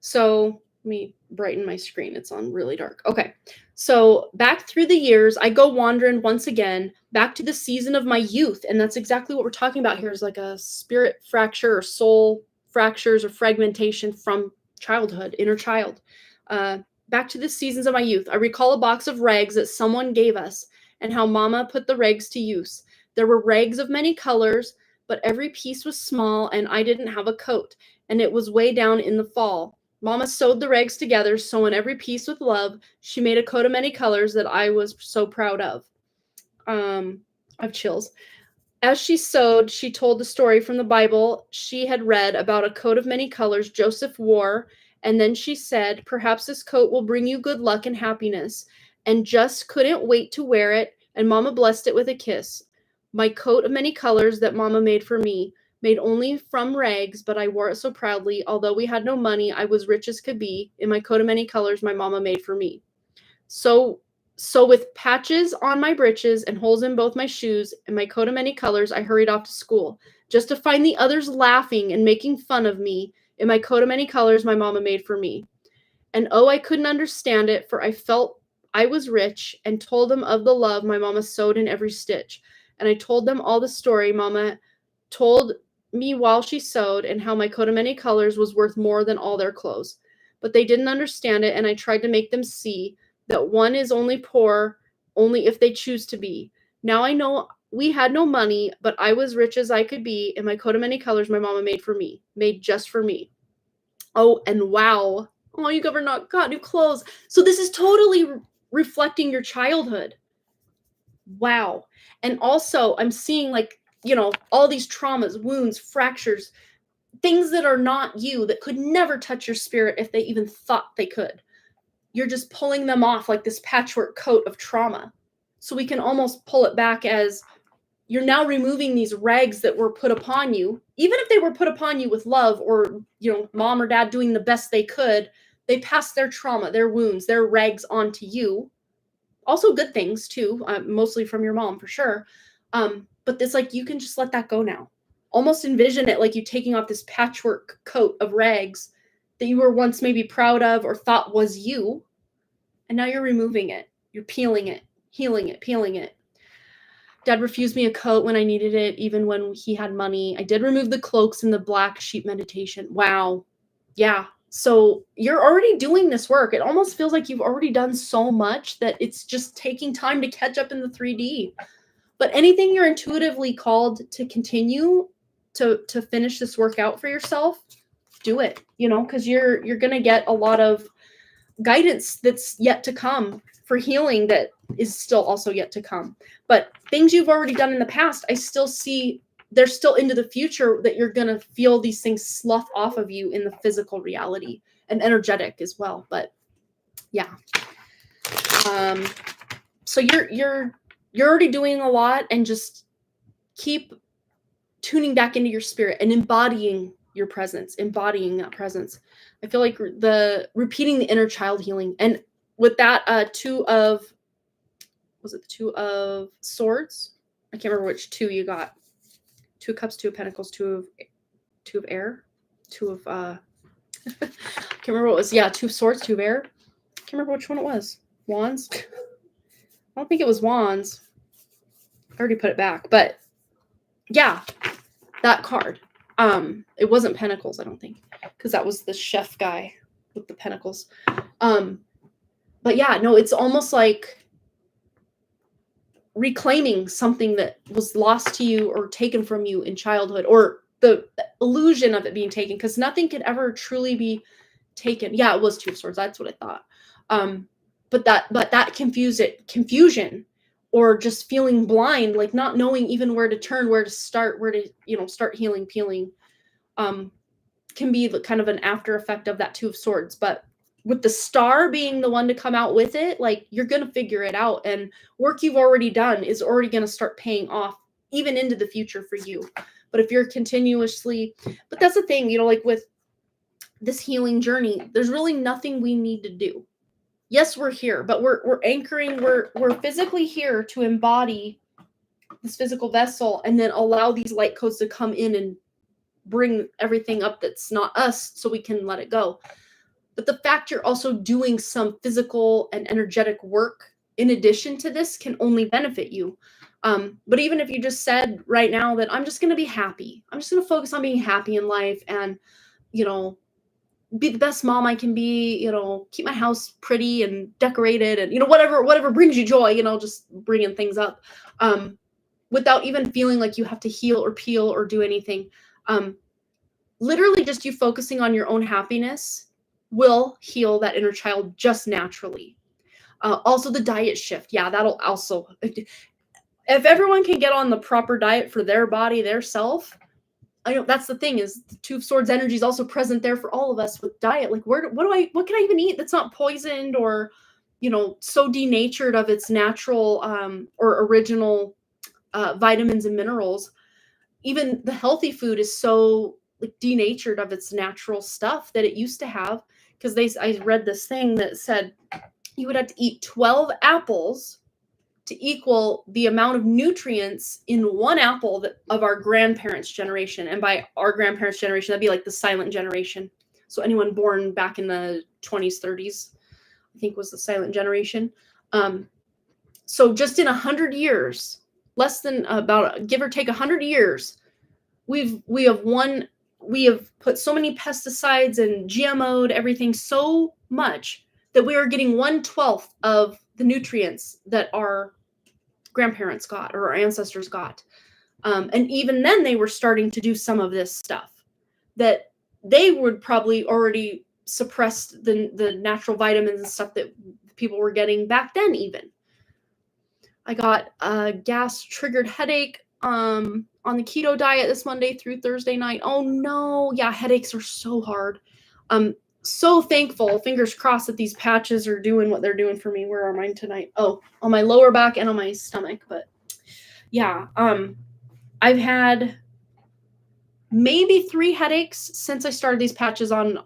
So let me brighten my screen. It's on really dark. Okay. So back through the years, I go wandering once again, back to the season of my youth. And that's exactly what we're talking about here, is like a spirit fracture or soul fractures or fragmentation from childhood, inner child. Back to the seasons of my youth. I recall a box of rags that someone gave us and how Mama put the rags to use. There were rags of many colors, but every piece was small and I didn't have a coat, and it was way down in the fall. Mama sewed the rags together, sewing every piece with love. She made a coat of many colors that I was so proud of. I have chills. As she sewed, she told the story from the Bible she had read about a coat of many colors Joseph wore, and then she said, "Perhaps this coat will bring you good luck and happiness," and just couldn't wait to wear it, and Mama blessed it with a kiss. My coat of many colors that Mama made for me, made only from rags, but I wore it so proudly. Although we had no money, I was rich as could be, in my coat of many colors my Mama made for me. So with patches on my breeches and holes in both my shoes and my coat of many colors, I hurried off to school, just to find the others laughing and making fun of me in my coat of many colors my Mama made for me. And oh, I couldn't understand it, for I felt I was rich, and told them of the love my Mama sewed in every stitch. And I told them all the story Mama told me while she sewed, and how my coat of many colors was worth more than all their clothes. But they didn't understand it, and I tried to make them see that one is only poor only if they choose to be. Now I know we had no money, but I was rich as I could be, in my coat of many colors my Mama made for me, made just for me. Oh, and wow. Oh, you ever not got new clothes. So this is totally reflecting your childhood. Wow. And also, I'm seeing, like, all these traumas, wounds, fractures, things that are not you, that could never touch your spirit if they even thought they could. You're just pulling them off like this patchwork coat of trauma. So we can almost pull it back as you're now removing these rags that were put upon you. Even if they were put upon you with love, or, mom or dad doing the best they could, they passed their trauma, their wounds, their rags onto you. Also good things too, mostly from your mom for sure. But it's like, you can just let that go now. Almost envision it like you taking off this patchwork coat of rags that you were once maybe proud of or thought was you, and now you're removing it. You're peeling it, healing it, peeling it. Dad refused me a coat when I needed it, even when he had money. I did remove the cloaks and the black sheep meditation. Wow. Yeah. So you're already doing this work. It almost feels like you've already done so much that it's just taking time to catch up in the 3D. But anything you're intuitively called to continue to finish this work out for yourself, do it, because you're going to get a lot of guidance that's yet to come for healing that is still also yet to come. But things you've already done in the past, I still see they're still into the future, that you're going to feel these things slough off of you in the physical reality, and energetic as well. But yeah. So you're already doing a lot, and just keep tuning back into your spirit and embodying your presence, embodying that presence. I feel like repeating the inner child healing. And with that, two of swords? I can't remember which two you got. 2 cups, 2 of pentacles, 2 of air, 2 of I can't remember what it was. Yeah, 2 of swords, 2 of air. I can't remember which one it was. Wands? I don't think it was wands. I already put it back, but yeah, that card. It wasn't pentacles, I don't think, because that was the chef guy with the pentacles. But yeah, no, it's almost like reclaiming something that was lost to you or taken from you in childhood, or the illusion of it being taken, because nothing could ever truly be taken. Yeah, it was 2 of swords. That's what I thought. But that confusion, or just feeling blind, like not knowing even where to turn, where to start, where to, start healing, peeling, can be kind of an after effect of that 2 of swords. But with the star being the one to come out with it, like, you're going to figure it out, and work you've already done is already going to start paying off even into the future for you. But if you're continuously, but that's the thing, like with this healing journey, there's really nothing we need to do. yes, we're here, but we're anchoring, we're physically here to embody this physical vessel and then allow these light codes to come in and bring everything up that's not us so we can let it go. But the fact you're also doing some physical and energetic work in addition to this can only benefit you. But even if you just said right now that I'm just going to be happy, I'm just going to focus on being happy in life and, you know, be the best mom I can be, you know, keep my house pretty and decorated and, you know, whatever brings you joy, you know, just bringing things up, without even feeling like you have to heal or peel or do anything. Literally just you focusing on your own happiness will heal that inner child just naturally. Also the diet shift. Yeah, that'll also, if everyone can get on the proper diet for their body, their self, I know that's the thing is the Two of Swords energy is also present there for all of us with diet. Like what can I even eat that's not poisoned or, you know, so denatured of its natural or original vitamins and minerals. Even the healthy food is so like denatured of its natural stuff that it used to have. Because I read this thing that said you would have to eat 12 apples to equal the amount of nutrients in one apple of our grandparents' generation. And by our grandparents' generation, that'd be like the silent generation. So anyone born back in the 20s, 30s, I think was the silent generation. So just in 100 years, less than about give or take 100 years, we have put so many pesticides and GMO'd everything so much that we are getting 1/12 of the nutrients that our grandparents got or our ancestors got. And even then they were starting to do some of this stuff that they would probably already suppress the natural vitamins and stuff that people were getting back then. Even I got a gas triggered headache on the keto diet this Monday through Thursday night. Oh no, yeah, headaches are so hard. So thankful, fingers crossed, that these patches are doing what they're doing for me. Where are mine tonight? Oh, on my lower back and on my stomach. But yeah, I've had maybe 3 headaches since I started these patches on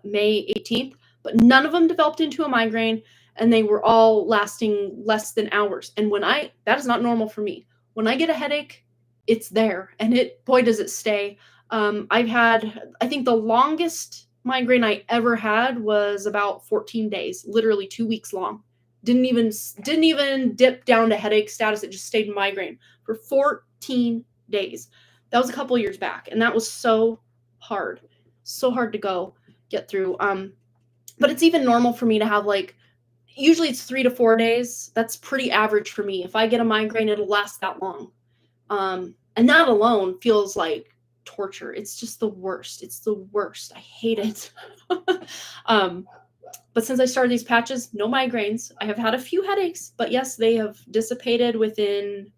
May 18th, but none of them developed into a migraine, and they were all lasting less than hours. And that is not normal for me. When I get a headache, it's there, and boy, does it stay. I've had, I think the longest migraine I ever had was about 14 days, literally 2 weeks long. Didn't even dip down to headache status. It just stayed migraine for 14 days. That was a couple years back, and that was so hard to get through. But it's even normal for me to have usually it's 3 to 4 days. That's pretty average for me. If I get a migraine, it'll last that long. And that alone feels like torture. It's just the worst. It's the worst. I hate it. But since I started these patches, no migraines. I have had a few headaches, but yes, they have dissipated within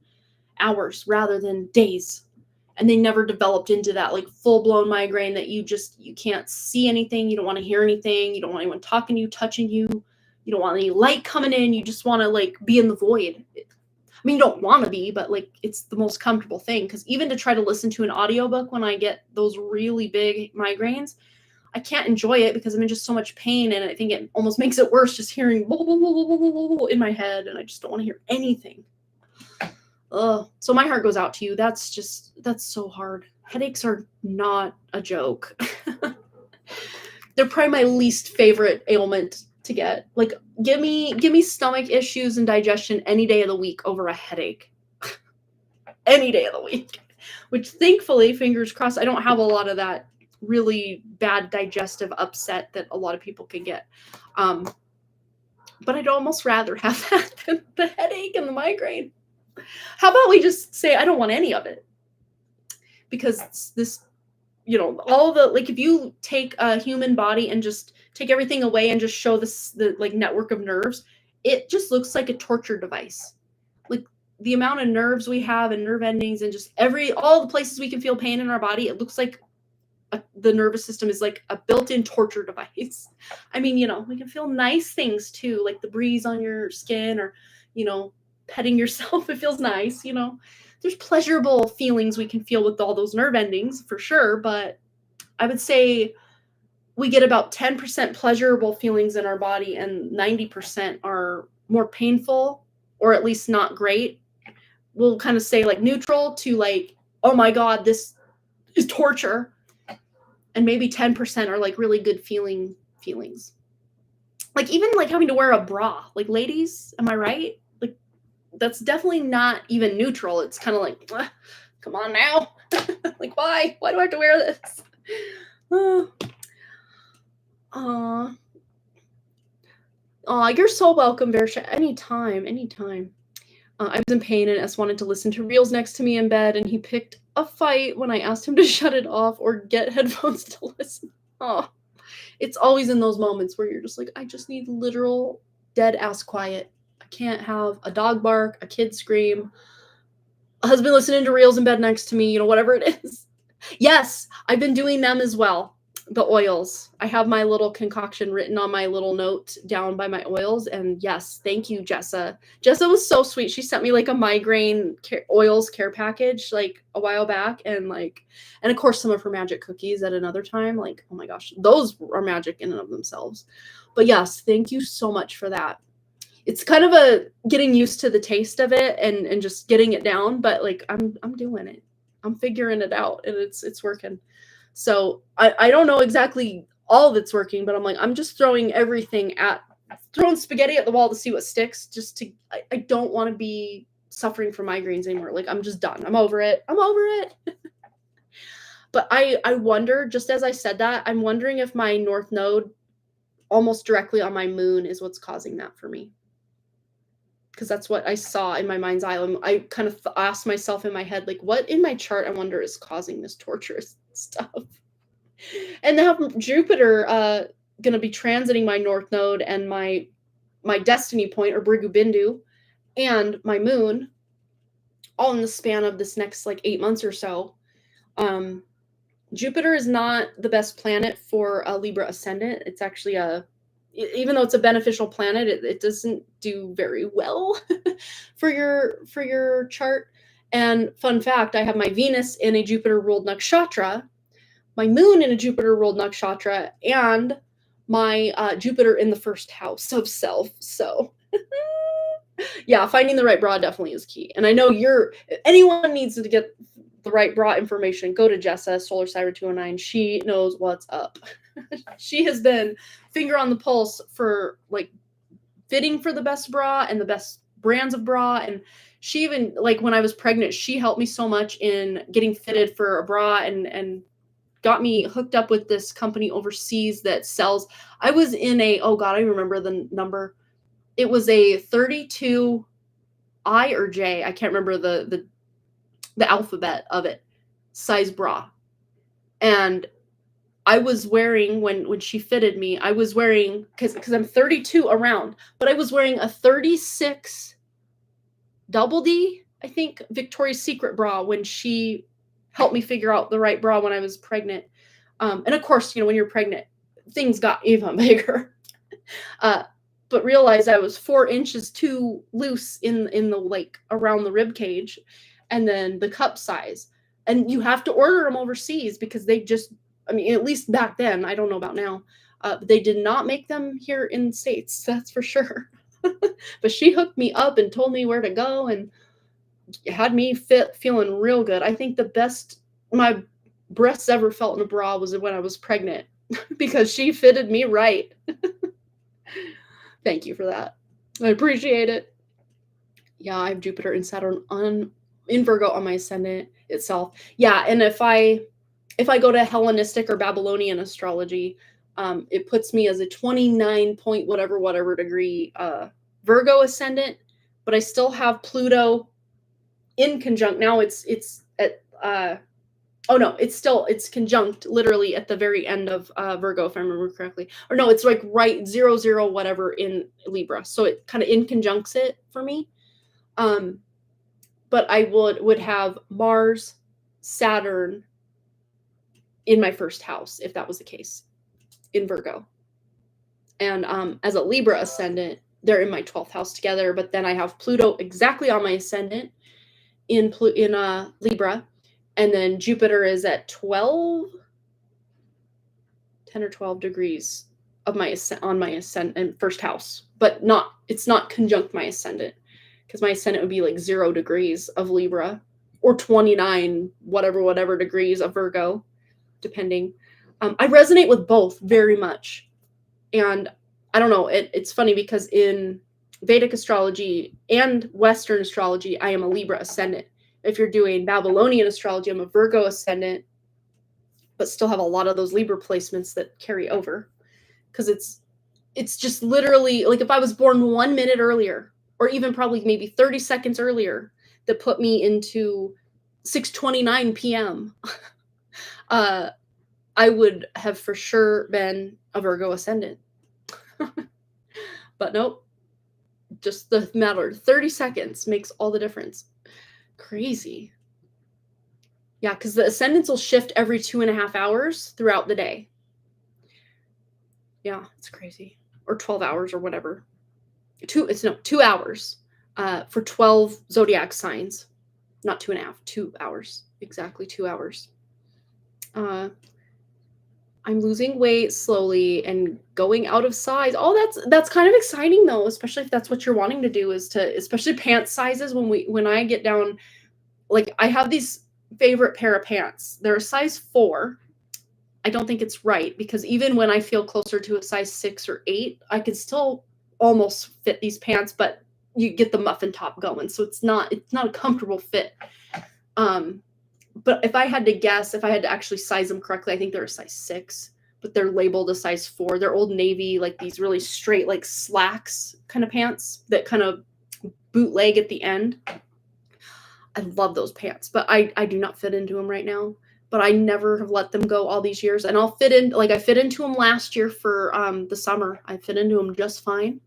hours rather than days. And they never developed into that full-blown migraine that you can't see anything. You don't want to hear anything. You don't want anyone talking to you, touching you. You don't want any light coming in. You just want to be in the void. I mean, you don't want to be, but it's the most comfortable thing. Because even to try to listen to an audiobook when I get those really big migraines, I can't enjoy it because I'm in just so much pain, and I think it almost makes it worse just hearing blah, blah, blah, blah, blah, blah, blah, in my head, and I just don't want to hear anything. So my heart goes out to you. That's so hard. Headaches are not a joke. They're probably my least favorite ailment to get. Give me stomach issues and digestion any day of the week over a headache. Any day of the week. Which thankfully, fingers crossed, I don't have a lot of that really bad digestive upset that a lot of people can get. But I'd almost rather have that than the headache and the migraine. How about we just say I don't want any of it? Because this, all the, if you take a human body and just take everything away and just show the network of nerves, it just looks like a torture device. The amount of nerves we have and nerve endings and just all the places we can feel pain in our body, it looks like the nervous system is like a built-in torture device. I mean, we can feel nice things too, like the breeze on your skin or, petting yourself. It feels nice, There's pleasurable feelings we can feel with all those nerve endings for sure. But I would say we get about 10% pleasurable feelings in our body and 90% are more painful or at least not great. We'll kind of say like neutral to like, oh my God, this is torture. And maybe 10% are like really good feelings. Like even like having to wear a bra, like ladies, am I right? Like that's definitely not even neutral. It's kind of like, come on now. Like why do I have to wear this? You're so welcome, Bearsha. Anytime. I was in pain and S wanted to listen to reels next to me in bed, and he picked a fight when I asked him to shut it off or get headphones to listen. Oh, it's always in those moments where you're just like, I just need literal dead ass quiet. I can't have a dog bark, a kid scream, a husband listening to reels in bed next to me, whatever it is. Yes, I've been doing them as well. The oils. I have my little concoction written on my little note down by my oils. And yes, thank you, Jessa. Jessa was so sweet. She sent me like a migraine oils care package like a while back. And of course, some of her magic cookies at another time. Like, oh my gosh, those are magic in and of themselves. But yes, thank you so much for that. It's kind of a getting used to the taste of it and just getting it down. But like, I'm doing it. I'm figuring it out and it's working. So I don't know exactly all that's working, but I'm just throwing spaghetti at the wall to see what sticks. I don't want to be suffering from migraines anymore. Like I'm just done. I'm over it. But I wonder, just as I said that, I'm wondering if my north node almost directly on my moon is what's causing that for me. Because that's what I saw in my mind's eye. I kind of asked myself in my head, like, what in my chart, I wonder, is causing this torturous stuff? And now Jupiter going to be transiting my north node and my destiny point, or Brigu Bindu, and my moon, all in the span of this next, 8 months or so. Jupiter is not the best planet for a Libra ascendant. It's actually even though it's a beneficial planet, it doesn't do very well for your chart. And fun fact, I have my Venus in a Jupiter-ruled nakshatra, my moon in a Jupiter-ruled nakshatra, and my Jupiter in the first house of self. So yeah, finding the right bra definitely is key. And I know anyone needs to get the right bra information, go to Jessa, Solar Cyber 209. She knows what's up. She has been finger on the pulse for fitting for the best bra and the best brands of bra. And she even, when I was pregnant, she helped me so much in getting fitted for a bra and got me hooked up with this company overseas that sells. I was in oh God, I remember the number. It was a 32I or J. I can't remember the alphabet of it, size bra. And I was wearing, when she fitted me, I was wearing, because I'm 32 around, but I was wearing a 36 double D, I think, Victoria's Secret bra when she helped me figure out the right bra when I was pregnant. And of course, when you're pregnant, things got even bigger. But realized I was 4 inches too loose in the around the rib cage, and then the cup size. And you have to order them overseas because they just, at least back then, I don't know about now, they did not make them here in the States, that's for sure. But she hooked me up and told me where to go and had me feeling real good. I think the best my breasts ever felt in a bra was when I was pregnant because she fitted me right. Thank you for that. I appreciate it. Yeah, I have Jupiter and Saturn in Virgo on my ascendant itself. Yeah, and if I go to Hellenistic or Babylonian astrology, it puts me as a 29 point whatever degree Virgo ascendant, but I still have Pluto in conjunct. Now it's at it's conjunct literally at the very end of Virgo, if I remember correctly. Or no, it's right 00 whatever in Libra. So it kind of in conjuncts it for me. But I would have Mars, Saturn in my first house if that was the case in Virgo. And as a Libra ascendant, they're in my 12th house together, but then I have Pluto exactly on my ascendant in Libra, and then Jupiter is at 12, 10 or 12 degrees of my on my ascendant first house, but it's not conjunct my ascendant, because my ascendant would be like 0 degrees of Libra or 29 whatever degrees of Virgo, depending. I resonate with both very much. And I don't know, it's funny because in Vedic astrology and Western astrology, I am a Libra ascendant. If you're doing Babylonian astrology, I'm a Virgo ascendant, but still have a lot of those Libra placements that carry over. Because it's just literally, like if I was born 1 minute earlier, or even probably maybe 30 seconds earlier, that put me into 6:29 p.m., I would have for sure been a Virgo ascendant. But nope, just the matter 30 seconds makes all the difference. Crazy. Yeah, because the ascendants will shift every 2.5 hours throughout the day. Yeah, it's crazy. Or 12 hours or whatever. 2 hours for 12 zodiac signs. Not 2.5, 2 hours. Exactly 2 hours. I'm losing weight slowly and going out of size. Oh, that's kind of exciting though, especially if that's what you're wanting to do, is to, especially pants sizes. When I get down, like I have these favorite pair of pants. They're a size 4. I don't think it's right, because even when I feel closer to a size 6 or 8, I can still almost fit these pants, but you get the muffin top going, so it's not a comfortable fit. But if I had to guess, if I had to actually size them correctly, I think they're a size 6, but they're labeled a size 4. They're Old Navy, like these really straight, like slacks kind of pants that kind of bootleg at the end. I love those pants, but I do not fit into them right now. But I never have let them go all these years, and I'll fit in, like I fit into them last year for the summer. I fit into them just fine.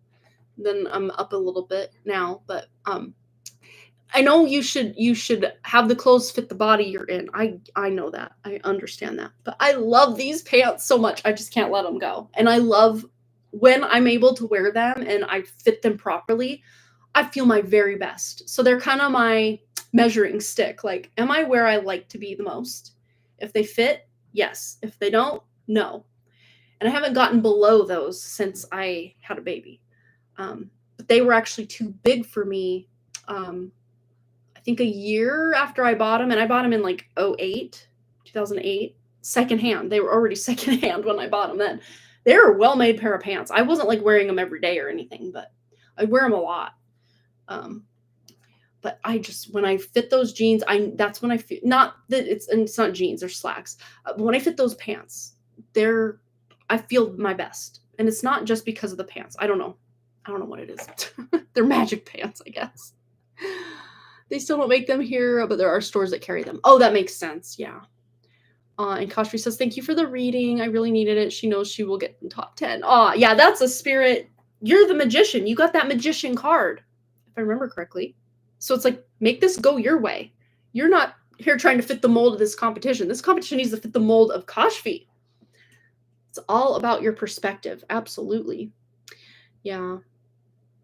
Then I'm up a little bit now, but I know you should have the clothes fit the body you're in. I know that. I understand that. But I love these pants so much. I just can't let them go. And I love when I'm able to wear them and I fit them properly, I feel my very best. So they're kind of my measuring stick. Like, am I where I like to be the most? If they fit, yes. If they don't, no. And I haven't gotten below those since I had a baby. But they were actually too big for me. I think a year after I bought them, and I bought them in like 2008, secondhand. They were already secondhand when I bought them then. They're a well-made pair of pants. I wasn't like wearing them every day or anything, but I wear them a lot. But when I fit those jeans, that's when I feel, not that it's not jeans, they're slacks. When I fit those pants, I feel my best. And it's not just because of the pants. I don't know what it is. They're magic pants, I guess. They still don't make them here, but there are stores that carry them. Oh, that makes sense. Yeah. And Kashri says, thank you for the reading. I really needed it. She knows she will get in top 10. Oh, yeah, that's a spirit. You're the magician. You got that magician card, if I remember correctly. So it's like, make this go your way. You're not here trying to fit the mold of this competition. This competition needs to fit the mold of Kashfi. It's all about your perspective. Absolutely. Yeah.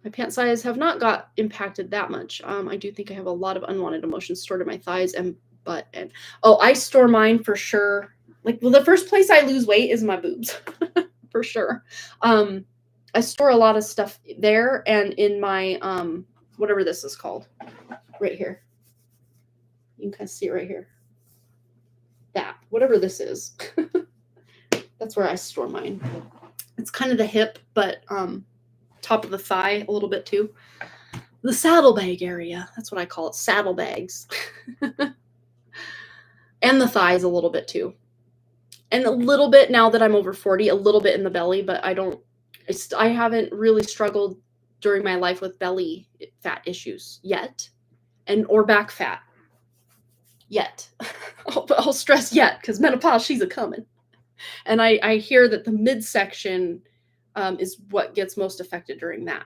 My pant size have not got impacted that much. I do think I have a lot of unwanted emotions stored in my thighs and butt. And I store mine for sure. Like, well, the first place I lose weight is my boobs, for sure. I store a lot of stuff there and in my whatever this is called, right here. You can kind of see it right here. That, whatever this is, that's where I store mine. It's kind of the hip, but top of the thigh a little bit too. The saddlebag area. That's what I call it. Saddlebags. And the thighs a little bit too. And a little bit, now that I'm over 40, a little bit in the belly, but I haven't really struggled during my life with belly fat issues yet. Or back fat yet. I'll stress yet, because menopause, she's a coming. And I hear that the midsection is what gets most affected during that,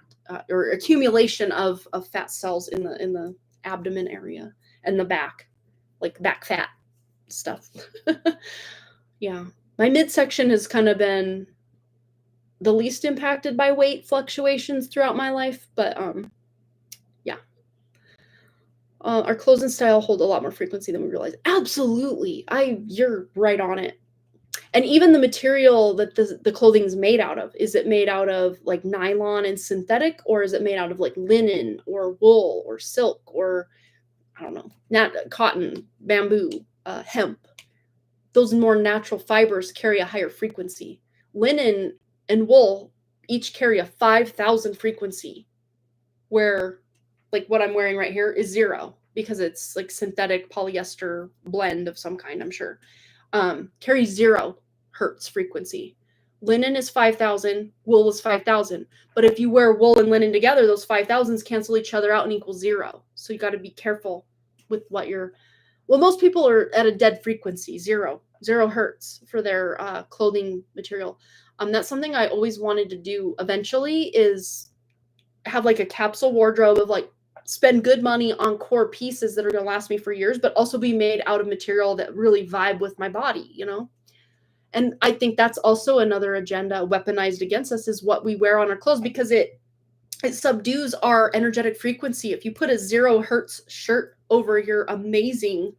or accumulation of fat cells in the abdomen area and the back, like back fat stuff. Yeah, my midsection has kind of been the least impacted by weight fluctuations throughout my life, but yeah. Our clothes and style hold a lot more frequency than we realize. Absolutely, you're right on it. And even the material that the clothing is made out of, is it made out of like nylon and synthetic, or is it made out of like linen or wool or silk or I don't know, cotton, bamboo, hemp? Those more natural fibers carry a higher frequency. Linen and wool each carry a 5,000 frequency, where like what I'm wearing right here is 0 because it's like synthetic polyester blend of some kind, I'm sure. Carries 0 hertz frequency. Linen is 5,000, wool is 5,000. But if you wear wool and linen together, those 5,000s cancel each other out and equal 0. So you got to be careful with what you're. Well, most people are at a dead frequency, 0 hertz for their clothing material. That's something I always wanted to do eventually, is have like a capsule wardrobe of like spend good money on core pieces that are going to last me for years, but also be made out of material that really vibe with my body, you know? And I think that's also another agenda weaponized against us, is what we wear on our clothes, because it subdues our energetic frequency. If you put a 0 hertz shirt over your amazing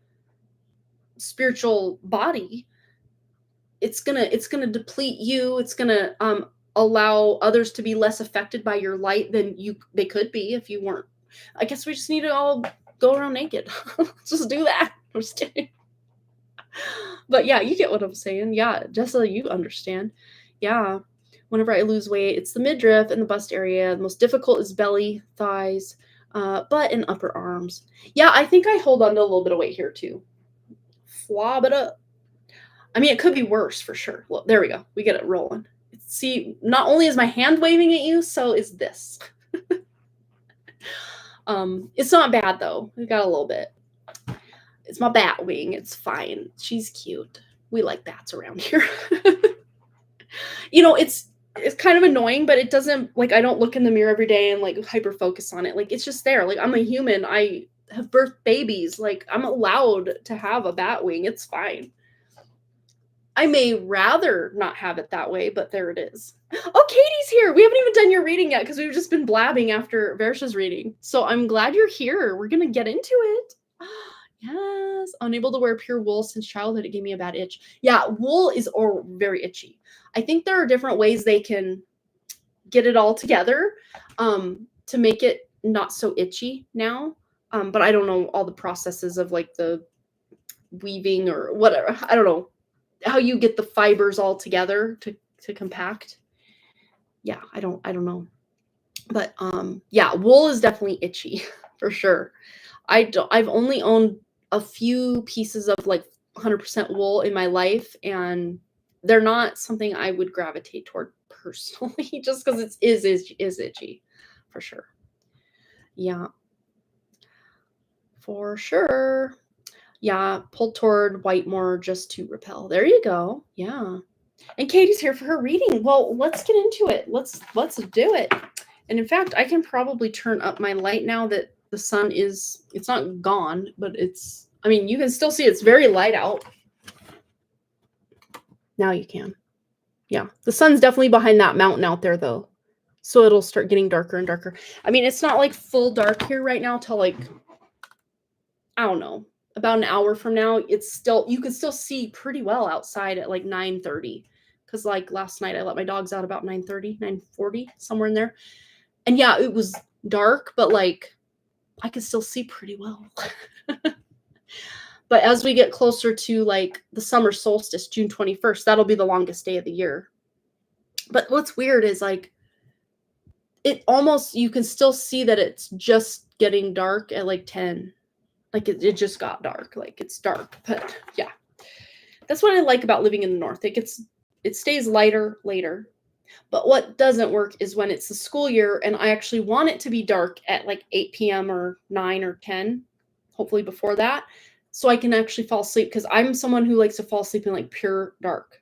spiritual body, it's gonna deplete you. It's gonna allow others to be less affected by your light than they could be if you weren't. I guess we just need to all go around naked. Just do that. I'm just kidding. But yeah, you get what I'm saying. Yeah, just so you understand. Yeah. Whenever I lose weight, it's the midriff and the bust area. The most difficult is belly, thighs, butt, and upper arms. Yeah, I think I hold on to a little bit of weight here too. Flop it up. I mean, it could be worse for sure. Well, there we go. We get it rolling. See, not only is my hand waving at you, so is this. It's not bad though. We got a little bit. It's my bat wing. It's fine. She's cute. We like bats around here. You know, it's kind of annoying, but it doesn't, like, I don't look in the mirror every day and like hyper focus on it. Like, it's just there. Like, I'm a human. I have birthed babies. Like, I'm allowed to have a bat wing. It's fine. I may rather not have it that way, but there it is. Oh, Katie's here. We haven't even done your reading yet because we've just been blabbing after Versha's reading. So I'm glad you're here. We're going to get into it. Yes. Unable to wear pure wool since childhood. It gave me a bad itch. Yeah, wool is very itchy. I think there are different ways they can get it all together to make it not so itchy now. But I don't know all the processes of like the weaving or whatever. I don't know how you get the fibers all together to compact. Yeah, I don't know. But yeah, wool is definitely itchy for sure. I've only owned a few pieces of like 100% wool in my life, and they're not something I would gravitate toward personally, just because it is itchy for sure. Yeah, for sure. Yeah, pulled toward white more just to repel. There you go. Yeah. And Katie's here for her reading. Well, let's get into it. Let's do it. And in fact, I can probably turn up my light now that the sun it's not gone, but I mean, you can still see it's very light out. Now you can. Yeah. The sun's definitely behind that mountain out there though. So it'll start getting darker and darker. I mean, it's not like full dark here right now till like, I don't know, about an hour from now. You can still see pretty well outside at like 9:30. Because like last night I let my dogs out about 9:30, 9:40, somewhere in there. And yeah, it was dark, but like I could still see pretty well. But as we get closer to like the summer solstice, June 21st, that'll be the longest day of the year. But what's weird is like you can still see that it's just getting dark at like 10. Like it just got dark. Like it's dark. But yeah. That's what I like about living in the north. It stays lighter later. But what doesn't work is when it's the school year and I actually want it to be dark at like 8 p.m. or 9 or 10, hopefully before that, so I can actually fall asleep, because I'm someone who likes to fall asleep in like pure dark.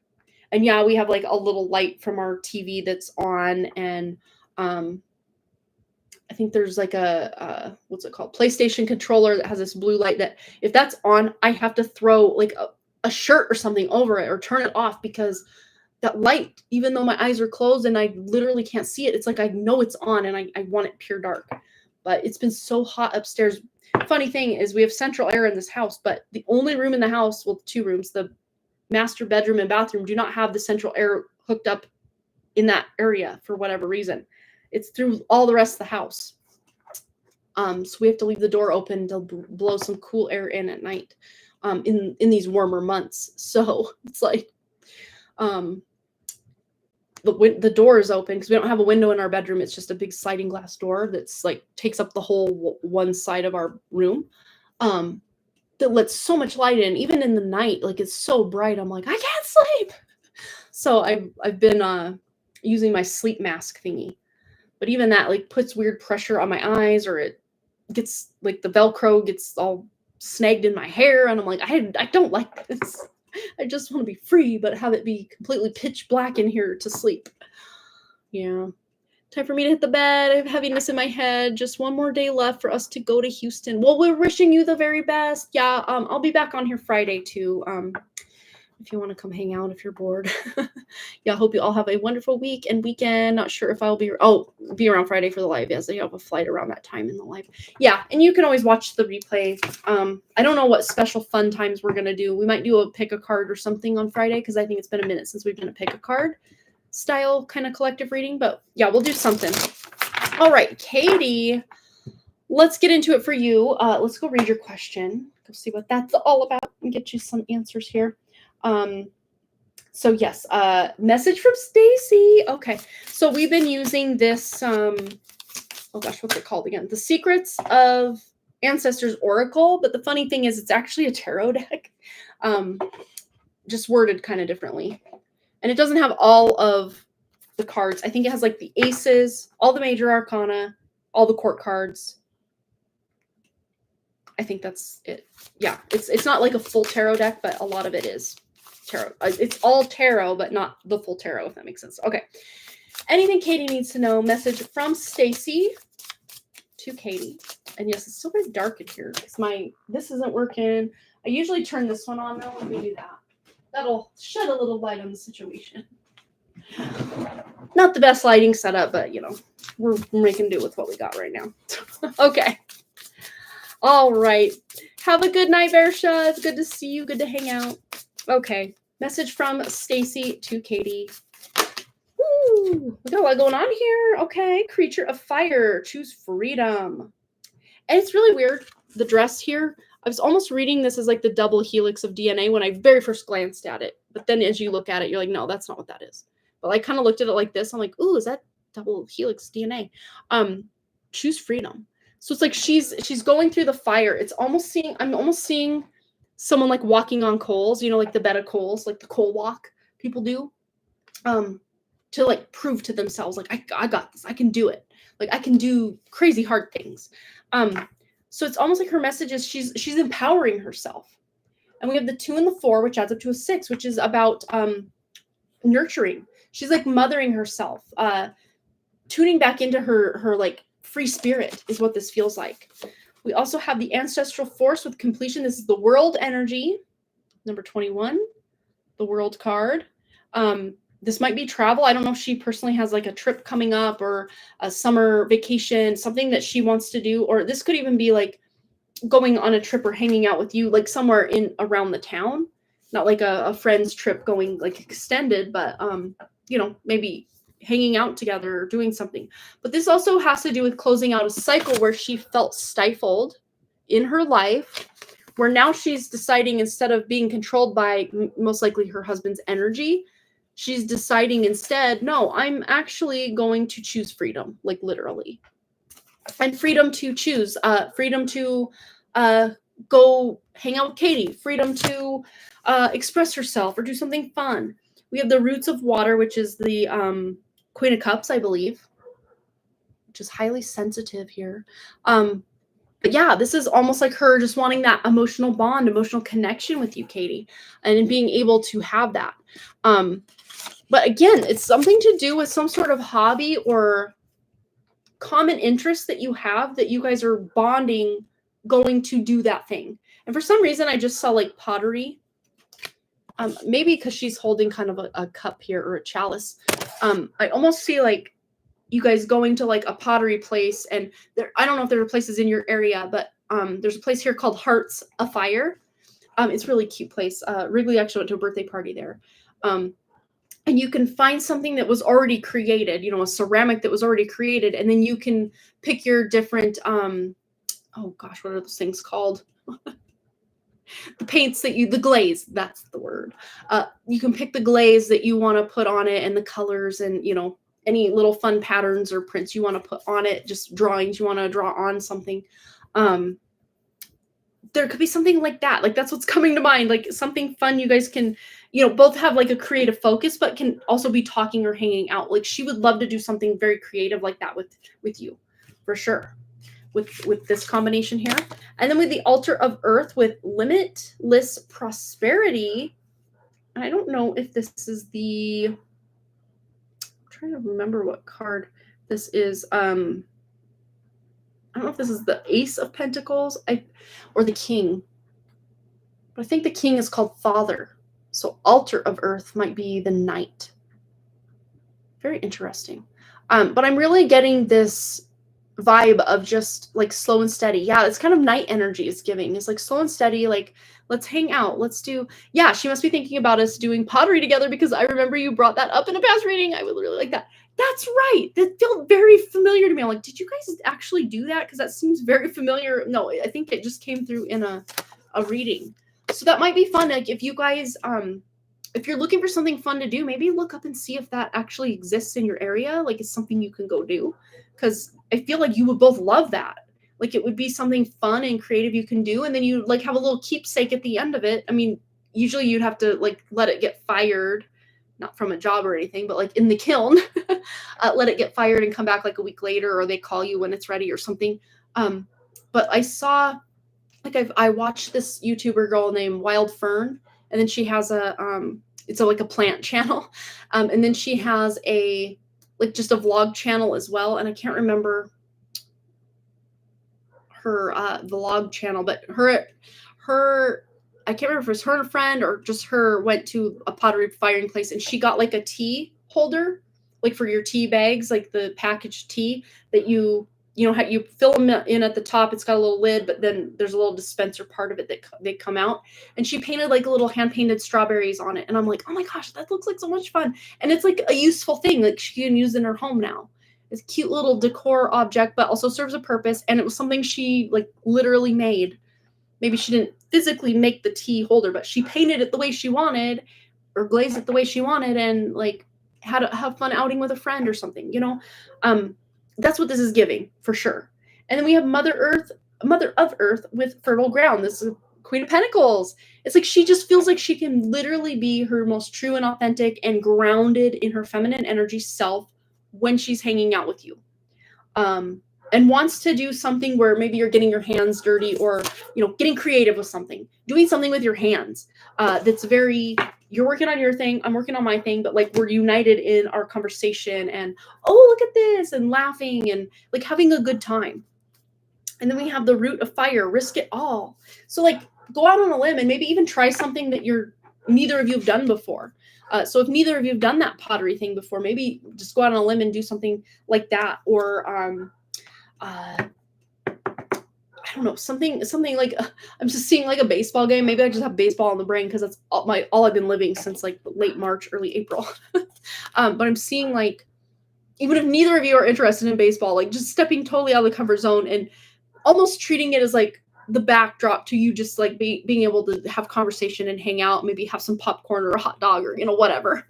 And yeah, we have like a little light from our TV that's on, and I think there's like a what's it called? PlayStation controller that has this blue light that if that's on, I have to throw like a shirt or something over it or turn it off, because that light, even though my eyes are closed and I literally can't see it, it's like I know it's on and I want it pure dark. But it's been so hot upstairs. Funny thing is we have central air in this house, but the only room in the house, well, 2 rooms, the master bedroom and bathroom do not have the central air hooked up in that area for whatever reason. It's through all the rest of the house. So we have to leave the door open to blow some cool air in at night in these warmer months. So it's like the door is open because we don't have a window in our bedroom. It's just a big sliding glass door that's like takes up the whole one side of our room. That lets so much light in, even in the night. Like it's so bright. I'm like, I can't sleep. So I've been using my sleep mask thingy, but even that like puts weird pressure on my eyes, or it gets like the Velcro gets all snagged in my hair, and I'm like, I don't like this. I just want to be free, but have it be completely pitch black in here to sleep. Yeah. Time for me to hit the bed. I have heaviness in my head. Just one more day left for us to go to Houston. Well, we're wishing you the very best. Yeah, I'll be back on here Friday too. If you want to come hang out, if you're bored. Yeah, I hope you all have a wonderful week and weekend. Not sure if I'll be be around Friday for the live. Yes, I have a flight around that time in the live. Yeah, and you can always watch the replay. I don't know what special fun times we're gonna do. We might do a pick a card or something on Friday because I think it's been a minute since we've done a pick a card style kind of collective reading. But yeah, we'll do something. All right, Katie, let's get into it for you. Let's go read your question. Go see what that's all about and get you some answers here. So yes, message from Stacy. Okay. So we've been using this, oh gosh, what's it called again? The Secrets of Ancestors Oracle. But the funny thing is it's actually a tarot deck, just worded kind of differently. And it doesn't have all of the cards. I think it has like the aces, all the major arcana, all the court cards. I think that's it. Yeah. It's not like a full tarot deck, but a lot of it is tarot. It's all tarot, but not the full tarot, if that makes sense. Okay. Anything Katie needs to know. Message from Stacy to Katie. And yes, it's still very dark in here because this isn't working. I usually turn this one on though. Let me do that. That'll shed a little light on the situation. Not the best lighting setup, but you know, we're making do with what we got right now. Okay. All right. Have a good night, Bearsha. It's good to see you. Good to hang out. Okay. Message from Stacy to Katie. Woo! We got a lot going on here. Okay. Creature of fire. Choose freedom. And it's really weird. The dress here. I was almost reading this as like the double helix of DNA when I very first glanced at it. But then as you look at it, you're like, no, that's not what that is. But I kind of looked at it like this. I'm like, ooh, is that double helix DNA? Choose freedom. So it's like she's going through the fire. I'm almost seeing someone like walking on coals, you know, like the bed of coals, like the coal walk people do, to like prove to themselves, like, I got this, I can do it. Like I can do crazy hard things. So it's almost like her message is she's empowering herself. And we have the 2 and the 4, which adds up to a 6, which is about nurturing. She's like mothering herself, tuning back into her like free spirit is what this feels like. We also have the ancestral force with completion. This is the world energy, number 21, the world card. This might be travel. I don't know if she personally has like a trip coming up or a summer vacation, something that she wants to do. Or this could even be like going on a trip or hanging out with you, like somewhere in around the town, not like a friend's trip going like extended, but, you know, maybe hanging out together or doing something. But this also has to do with closing out a cycle where she felt stifled in her life, where now she's deciding, instead of being controlled by most likely her husband's energy, she's deciding instead, no, I'm actually going to choose freedom, like literally. And freedom to choose, freedom to go hang out with Katie, freedom to express herself or do something fun. We have the roots of water, which is the Queen of Cups, I believe, which is highly sensitive here. But yeah, this is almost like her just wanting that emotional bond, emotional connection with you, Katie, and being able to have that. But again, it's something to do with some sort of hobby or common interest that you have, that you guys are bonding, going to do that thing. And for some reason, I just saw like pottery. Maybe because she's holding kind of a cup here or a chalice. I almost see like you guys going to like a pottery place, and there, I don't know if there are places in your area, but there's a place here called Hearts Afire, It's a really cute place. Wrigley actually went to a birthday party there. And you can find something that was already created, you know, a ceramic that was already created, and then you can pick your different, oh gosh, what are those things called? The paints that the glaze, that's the word. You can pick the glaze that you want to put on it and the colors and, you know, any little fun patterns or prints you want to put on it, just drawings you want to draw on something. There could be something like that. Like, that's what's coming to mind. Like, something fun you guys can, you know, both have like a creative focus, but can also be talking or hanging out. Like, she would love to do something very creative like that with you, for sure. With this combination here. And then with the altar of earth with limitless prosperity. I don't know if this is the, I'm trying to remember what card this is. I don't know if this is the Ace of Pentacles or the King. But I think the King is called Father. So altar of earth might be the Knight. Very interesting. But I'm really getting this vibe of just like slow and steady. Yeah, it's kind of Knight energy is giving. It's like slow and steady, like let's hang out. Let's do, yeah, she must be thinking about us doing pottery together because I remember you brought that up in a past reading. I would really like that. That's right. That felt very familiar to me. I'm like, did you guys actually do that? Because that seems very familiar. No, I think it just came through in a reading. So that might be fun. Like, if you guys, if you're looking for something fun to do, maybe look up and see if that actually exists in your area. Like, it's something you can go do. Because I feel like you would both love that. Like, it would be something fun and creative you can do. And then you like have a little keepsake at the end of it. I mean, usually you'd have to like let it get fired. Not from a job or anything, but like in the kiln, let it get fired and come back like a week later, or they call you when it's ready or something. But I saw, like, I watched this YouTuber girl named Wild Fern, and then she has it's like a plant channel. And then she has like just a vlog channel as well. And I can't remember her vlog channel, but her, I can't remember if it was her and a friend or just her went to a pottery firing place, and she got like a tea holder, like for your tea bags, like the packaged tea that you know how you fill them in at the top. It's got a little lid, but then there's a little dispenser part of it that they come out. And she painted like little hand painted strawberries on it. And I'm like, oh my gosh, that looks like so much fun. And it's like a useful thing like she can use in her home now. It's a cute little decor object, but also serves a purpose. And it was something she like literally made. Maybe she didn't physically make the tea holder, but she painted it the way she wanted or glazed it the way she wanted and like had a have fun outing with a friend or something, you know? That's what this is giving for sure. And then we have Mother of Earth with fertile ground. This is Queen of Pentacles. It's like she just feels like she can literally be her most true and authentic and grounded in her feminine energy self when she's hanging out with you. And wants to do something where maybe you're getting your hands dirty or, you know, getting creative with something, doing something with your hands. That's very, you're working on your thing, I'm working on my thing, but like we're united in our conversation and, oh, look at this, and laughing and like having a good time. And then we have the root of fire, risk it all. So like go out on a limb and maybe even try something that neither of you have done before. So if neither of you have done that pottery thing before, maybe just go out on a limb and do something like that. Or, I don't know, something like I'm just seeing like a baseball game. Maybe I just have baseball on the brain because that's all I've been living since like late March, early April. But I'm seeing like, even if neither of you are interested in baseball, like just stepping totally out of the comfort zone and almost treating it as like the backdrop to you just like being able to have conversation and hang out, maybe have some popcorn or a hot dog or, you know, whatever.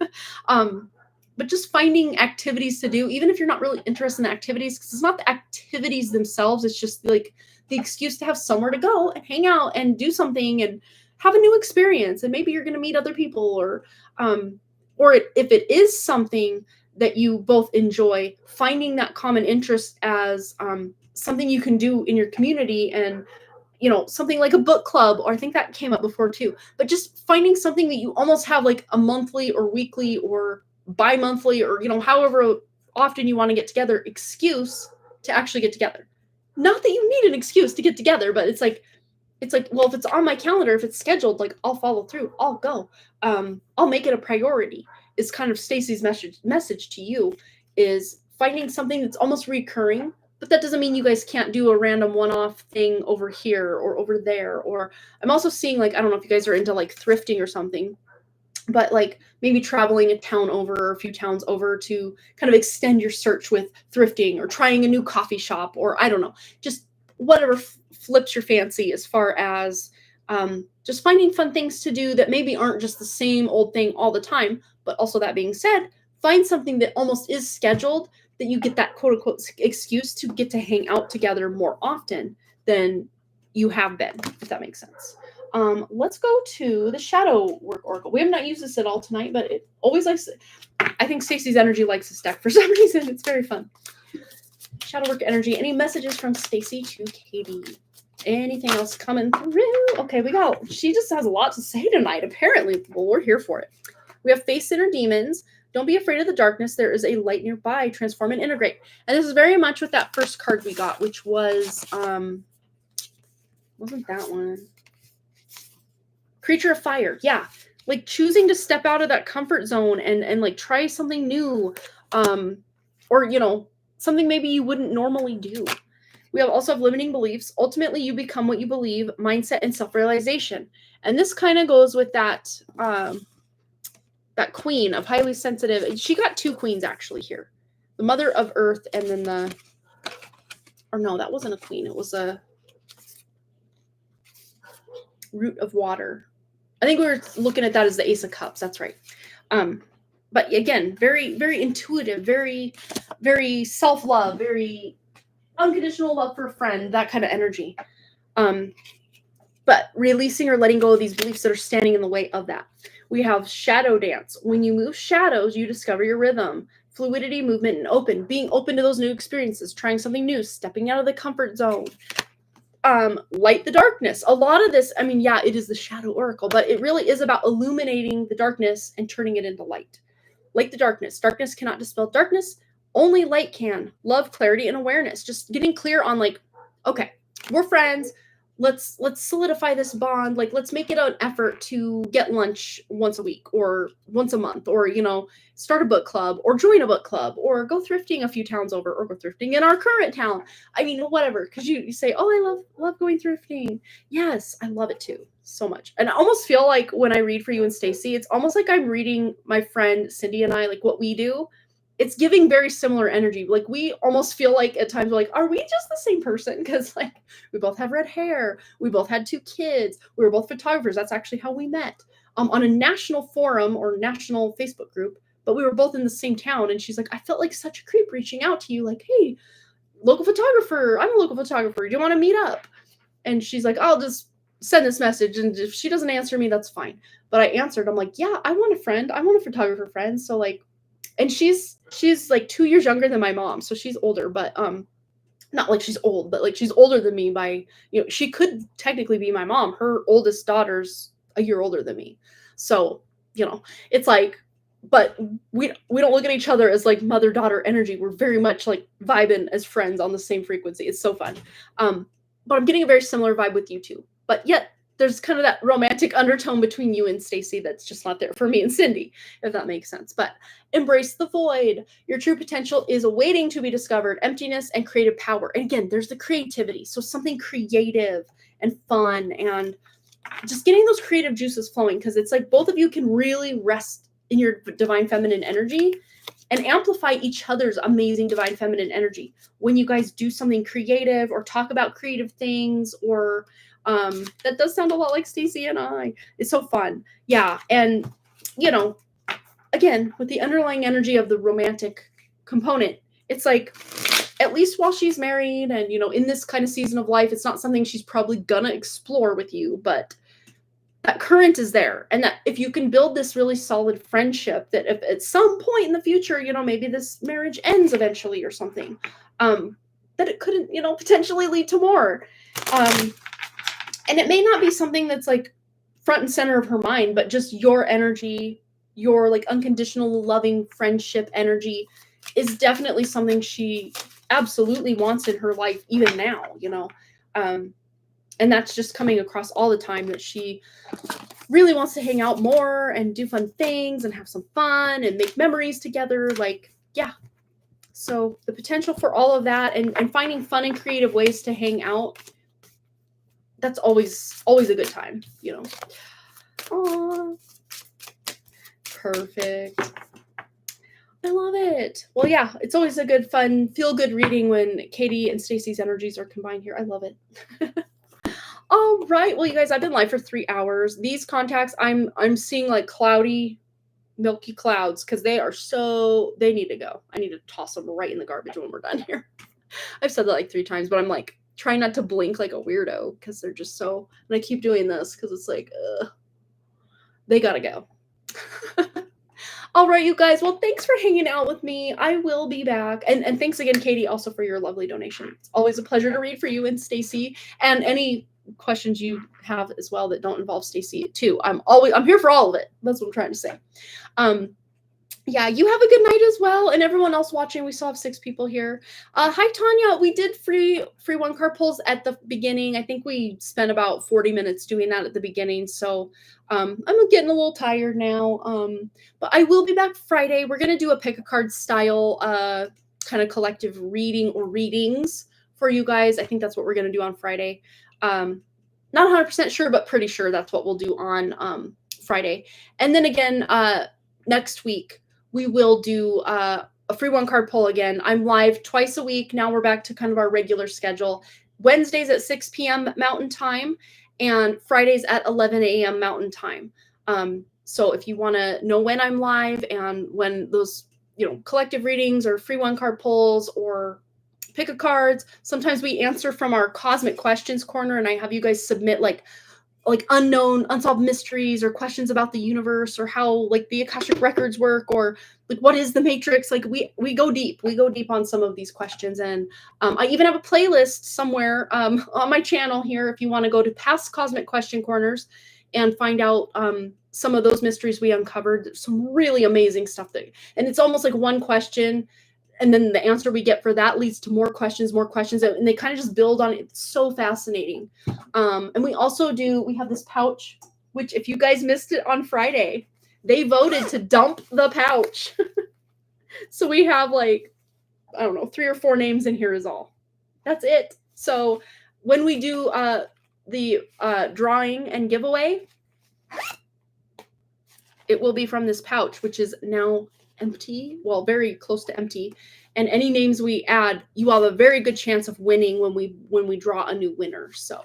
But just finding activities to do, even if you're not really interested in activities, because it's not the activities themselves. It's just like the excuse to have somewhere to go and hang out and do something and have a new experience. And maybe you're going to meet other people or if it is something that you both enjoy, finding that common interest as something you can do in your community and, you know, something like a book club, or I think that came up before too, but just finding something that you almost have like a monthly or weekly or bi-monthly or, you know, however often you want to get together, excuse to actually get together. Not that you need an excuse to get together, but it's like, well, if it's on my calendar, if it's scheduled, like I'll follow through, I'll go. I'll make it a priority. Is kind of Stacy's message to you is finding something that's almost recurring But that doesn't mean you guys can't do a random one-off thing over here or over there. Or I'm also seeing, like, I don't know if you guys are into like thrifting or something, but like maybe traveling a town over or a few towns over to kind of extend your search with thrifting, or trying a new coffee shop, or I don't know, just whatever flips your fancy as far as just finding fun things to do that maybe aren't just the same old thing all the time. But also, that being said, find something that almost is scheduled, that you get that quote unquote excuse to get to hang out together more often than you have been, if that makes sense. Let's go to the shadow work oracle. We have not used this at all tonight, but it always likes it. I think Stacey's energy likes this deck for some reason. It's very fun. Shadow work energy. Any messages from Stacey to Katie? Anything else coming through? Okay, she just has a lot to say tonight, apparently. Well, we're here for it. We have face inner demons. Don't be afraid of the darkness. There is a light nearby. Transform and integrate. And this is very much with that first card we got, which was, wasn't that one? Creature of fire. Yeah. Like choosing to step out of that comfort zone and like try something new. Or, you know, something maybe you wouldn't normally do. We also have limiting beliefs. Ultimately, you become what you believe, mindset and self-realization. And this kind of goes with that, that queen of highly sensitive. She got two queens actually here. The mother of earth and then or no, that wasn't a queen. It was a root of water. I think we were looking at that as the Ace of Cups. That's right. But again, very, very intuitive, very, very self-love, very unconditional love for a friend, that kind of energy. But releasing or letting go of these beliefs that are standing in the way of that. We have shadow dance. When you move shadows, you discover your rhythm, fluidity, movement, and being open to those new experiences, trying something new, stepping out of the comfort zone. Light the darkness. A lot of this, I mean, yeah, it is the shadow oracle, but it really is about illuminating the darkness and turning it into light. Light the darkness. Darkness cannot dispel darkness. Only light can. Love, clarity, and awareness. Just getting clear on like, okay, we're friends. Let's solidify this bond. Like, let's make it an effort to get lunch once a week or once a month, or, you know, start a book club or join a book club or go thrifting a few towns over, or go thrifting in our current town. I mean, whatever. Because you say, oh, I love going thrifting. Yes, I love it too. So much. And I almost feel like when I read for you and Stacey, it's almost like I'm reading my friend Cindy and I, like what we do. It's giving very similar energy. Like we almost feel like at times we're like, are we just the same person? Because like we both have red hair. We both had 2 kids. We were both photographers. That's actually how we met on a national forum or national Facebook group. But we were both in the same town. And she's like, I felt like such a creep reaching out to you. Like, hey, local photographer. I'm a local photographer. Do you want to meet up? And she's like, I'll just send this message. And if she doesn't answer me, that's fine. But I answered. I'm like, yeah, I want a friend. I want a photographer friend. So like, and she's like 2 years younger than my mom, so she's older, but not like she's old, but like she's older than me by, you know, she could technically be my mom. Her oldest daughter's a year older than me. So, you know, it's like, but we don't look at each other as like mother-daughter energy. We're very much like vibing as friends on the same frequency. It's so fun. But I'm getting a very similar vibe with you too. But yet there's kind of that romantic undertone between you and Stacey that's just not there for me and Cindy, if that makes sense. But embrace the void. Your true potential is waiting to be discovered. Emptiness and creative power. And again, there's the creativity. So something creative and fun and just getting those creative juices flowing, because it's like both of you can really rest in your divine feminine energy and amplify each other's amazing divine feminine energy when you guys do something creative or talk about creative things, or that does sound a lot like Stacey and I. It's so fun. Yeah. And, you know, again, with the underlying energy of the romantic component, it's like, at least while she's married and, you know, in this kind of season of life, it's not something she's probably gonna explore with you, but that current is there. And that if you can build this really solid friendship, that if at some point in the future, you know, maybe this marriage ends eventually or something, that it couldn't, you know, potentially lead to more. And it may not be something that's like front and center of her mind, but just your energy, your like unconditional loving friendship energy is definitely something she absolutely wants in her life, even now, you know. And that's just coming across all the time, that she really wants to hang out more and do fun things and have some fun and make memories together. Like, yeah. So the potential for all of that and finding fun and creative ways to hang out, that's always a good time, you know. Aww. Perfect. I love it. Well, yeah, it's always a good, fun, feel-good reading when Katie and Stacy's energies are combined here. I love it. All right. Well, you guys, I've been live for 3 hours. These contacts, I'm seeing like cloudy, milky clouds because they need to go. I need to toss them right in the garbage when we're done here. I've said that like 3 times, but I'm like trying not to blink like a weirdo because they're just so, and I keep doing this because it's like, they gotta go. All right, you guys. Well, thanks for hanging out with me. I will be back. And thanks again, Katie, also for your lovely donation. It's always a pleasure to read for you and Stacy, and any questions you have as well that don't involve Stacy too. I'm here for all of it. That's what I'm trying to say. Yeah, you have a good night as well. And everyone else watching, we still have 6 people here. Hi, Tanya. We did free 1-card pulls at the beginning. I think we spent about 40 minutes doing that at the beginning. So I'm getting a little tired now. But I will be back Friday. We're going to do a pick-a-card style kind of collective reading or readings for you guys. I think that's what we're going to do on Friday. Not 100% sure, but pretty sure that's what we'll do on Friday. And then again, next week, we will do a free 1-card pull again. I'm live twice a week. Now we're back to kind of our regular schedule. Wednesdays at 6 p.m. Mountain Time and Fridays at 11 a.m. Mountain Time. So if you want to know when I'm live and when those, collective readings or free 1-card pulls or pick a cards, sometimes we answer from our Cosmic Questions corner, and I have you guys submit like unknown, unsolved mysteries or questions about the universe or how like the Akashic records work or like what is the Matrix. Like we go deep. We go deep on some of these questions. And I even have a playlist somewhere on my channel here if you want to go to past Cosmic Question Corners and find out some of those mysteries we uncovered. There's some really amazing stuff and it's almost like one question, and then the answer we get for that leads to more questions, and they kind of just build on it. It's so fascinating. And we also we have this pouch, which if you guys missed it on Friday, they voted to dump the pouch. So we have like, I don't know, 3 or 4 names in here is all. That's it. So when we do the drawing and giveaway, it will be from this pouch, which is now empty, well, very close to empty, and any names we add, you have a very good chance of winning when we draw a new winner. So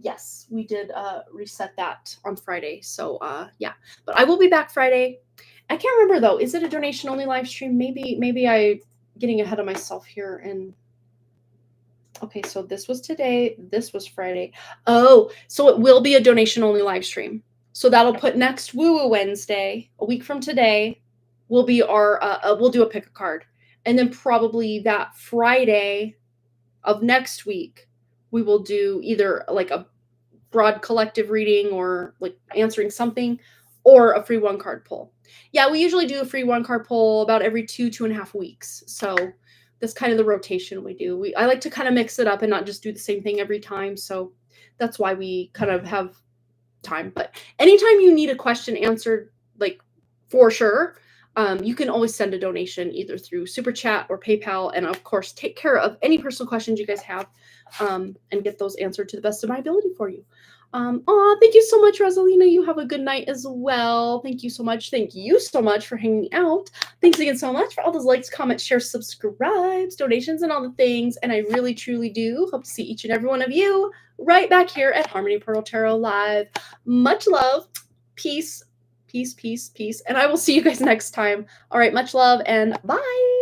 yes, we did reset that on Friday. So yeah, but I will be back Friday. I can't remember though, is it a donation only live stream? Maybe I getting ahead of myself here. And okay, so this was today, this was Friday. Oh, so it will be a donation only live stream. So that'll put next Woo Woo Wednesday, a week from today, will be our, we'll do a pick a card. And then probably that Friday of next week, we will do either like a broad collective reading or like answering something or a free 1-card pull. Yeah, we usually do a free 1-card pull about every 2.5 weeks. So that's kind of the rotation we do. I like to kind of mix it up and not just do the same thing every time. So that's why we kind of have time. But anytime you need a question answered, like for sure, you can always send a donation either through SuperChat or PayPal, and of course take care of any personal questions you guys have and get those answered to the best of my ability for you. Thank you so much, Rosalina. You have a good night as well. Thank you so much. Thank you so much for hanging out. Thanks again so much for all those likes, comments, shares, subscribes, donations, and all the things. And I really, truly do hope to see each and every one of you right back here at Harmony Portal Tarot Live. Much love. Peace. Peace, peace, peace. And I will see you guys next time. All right, much love and bye.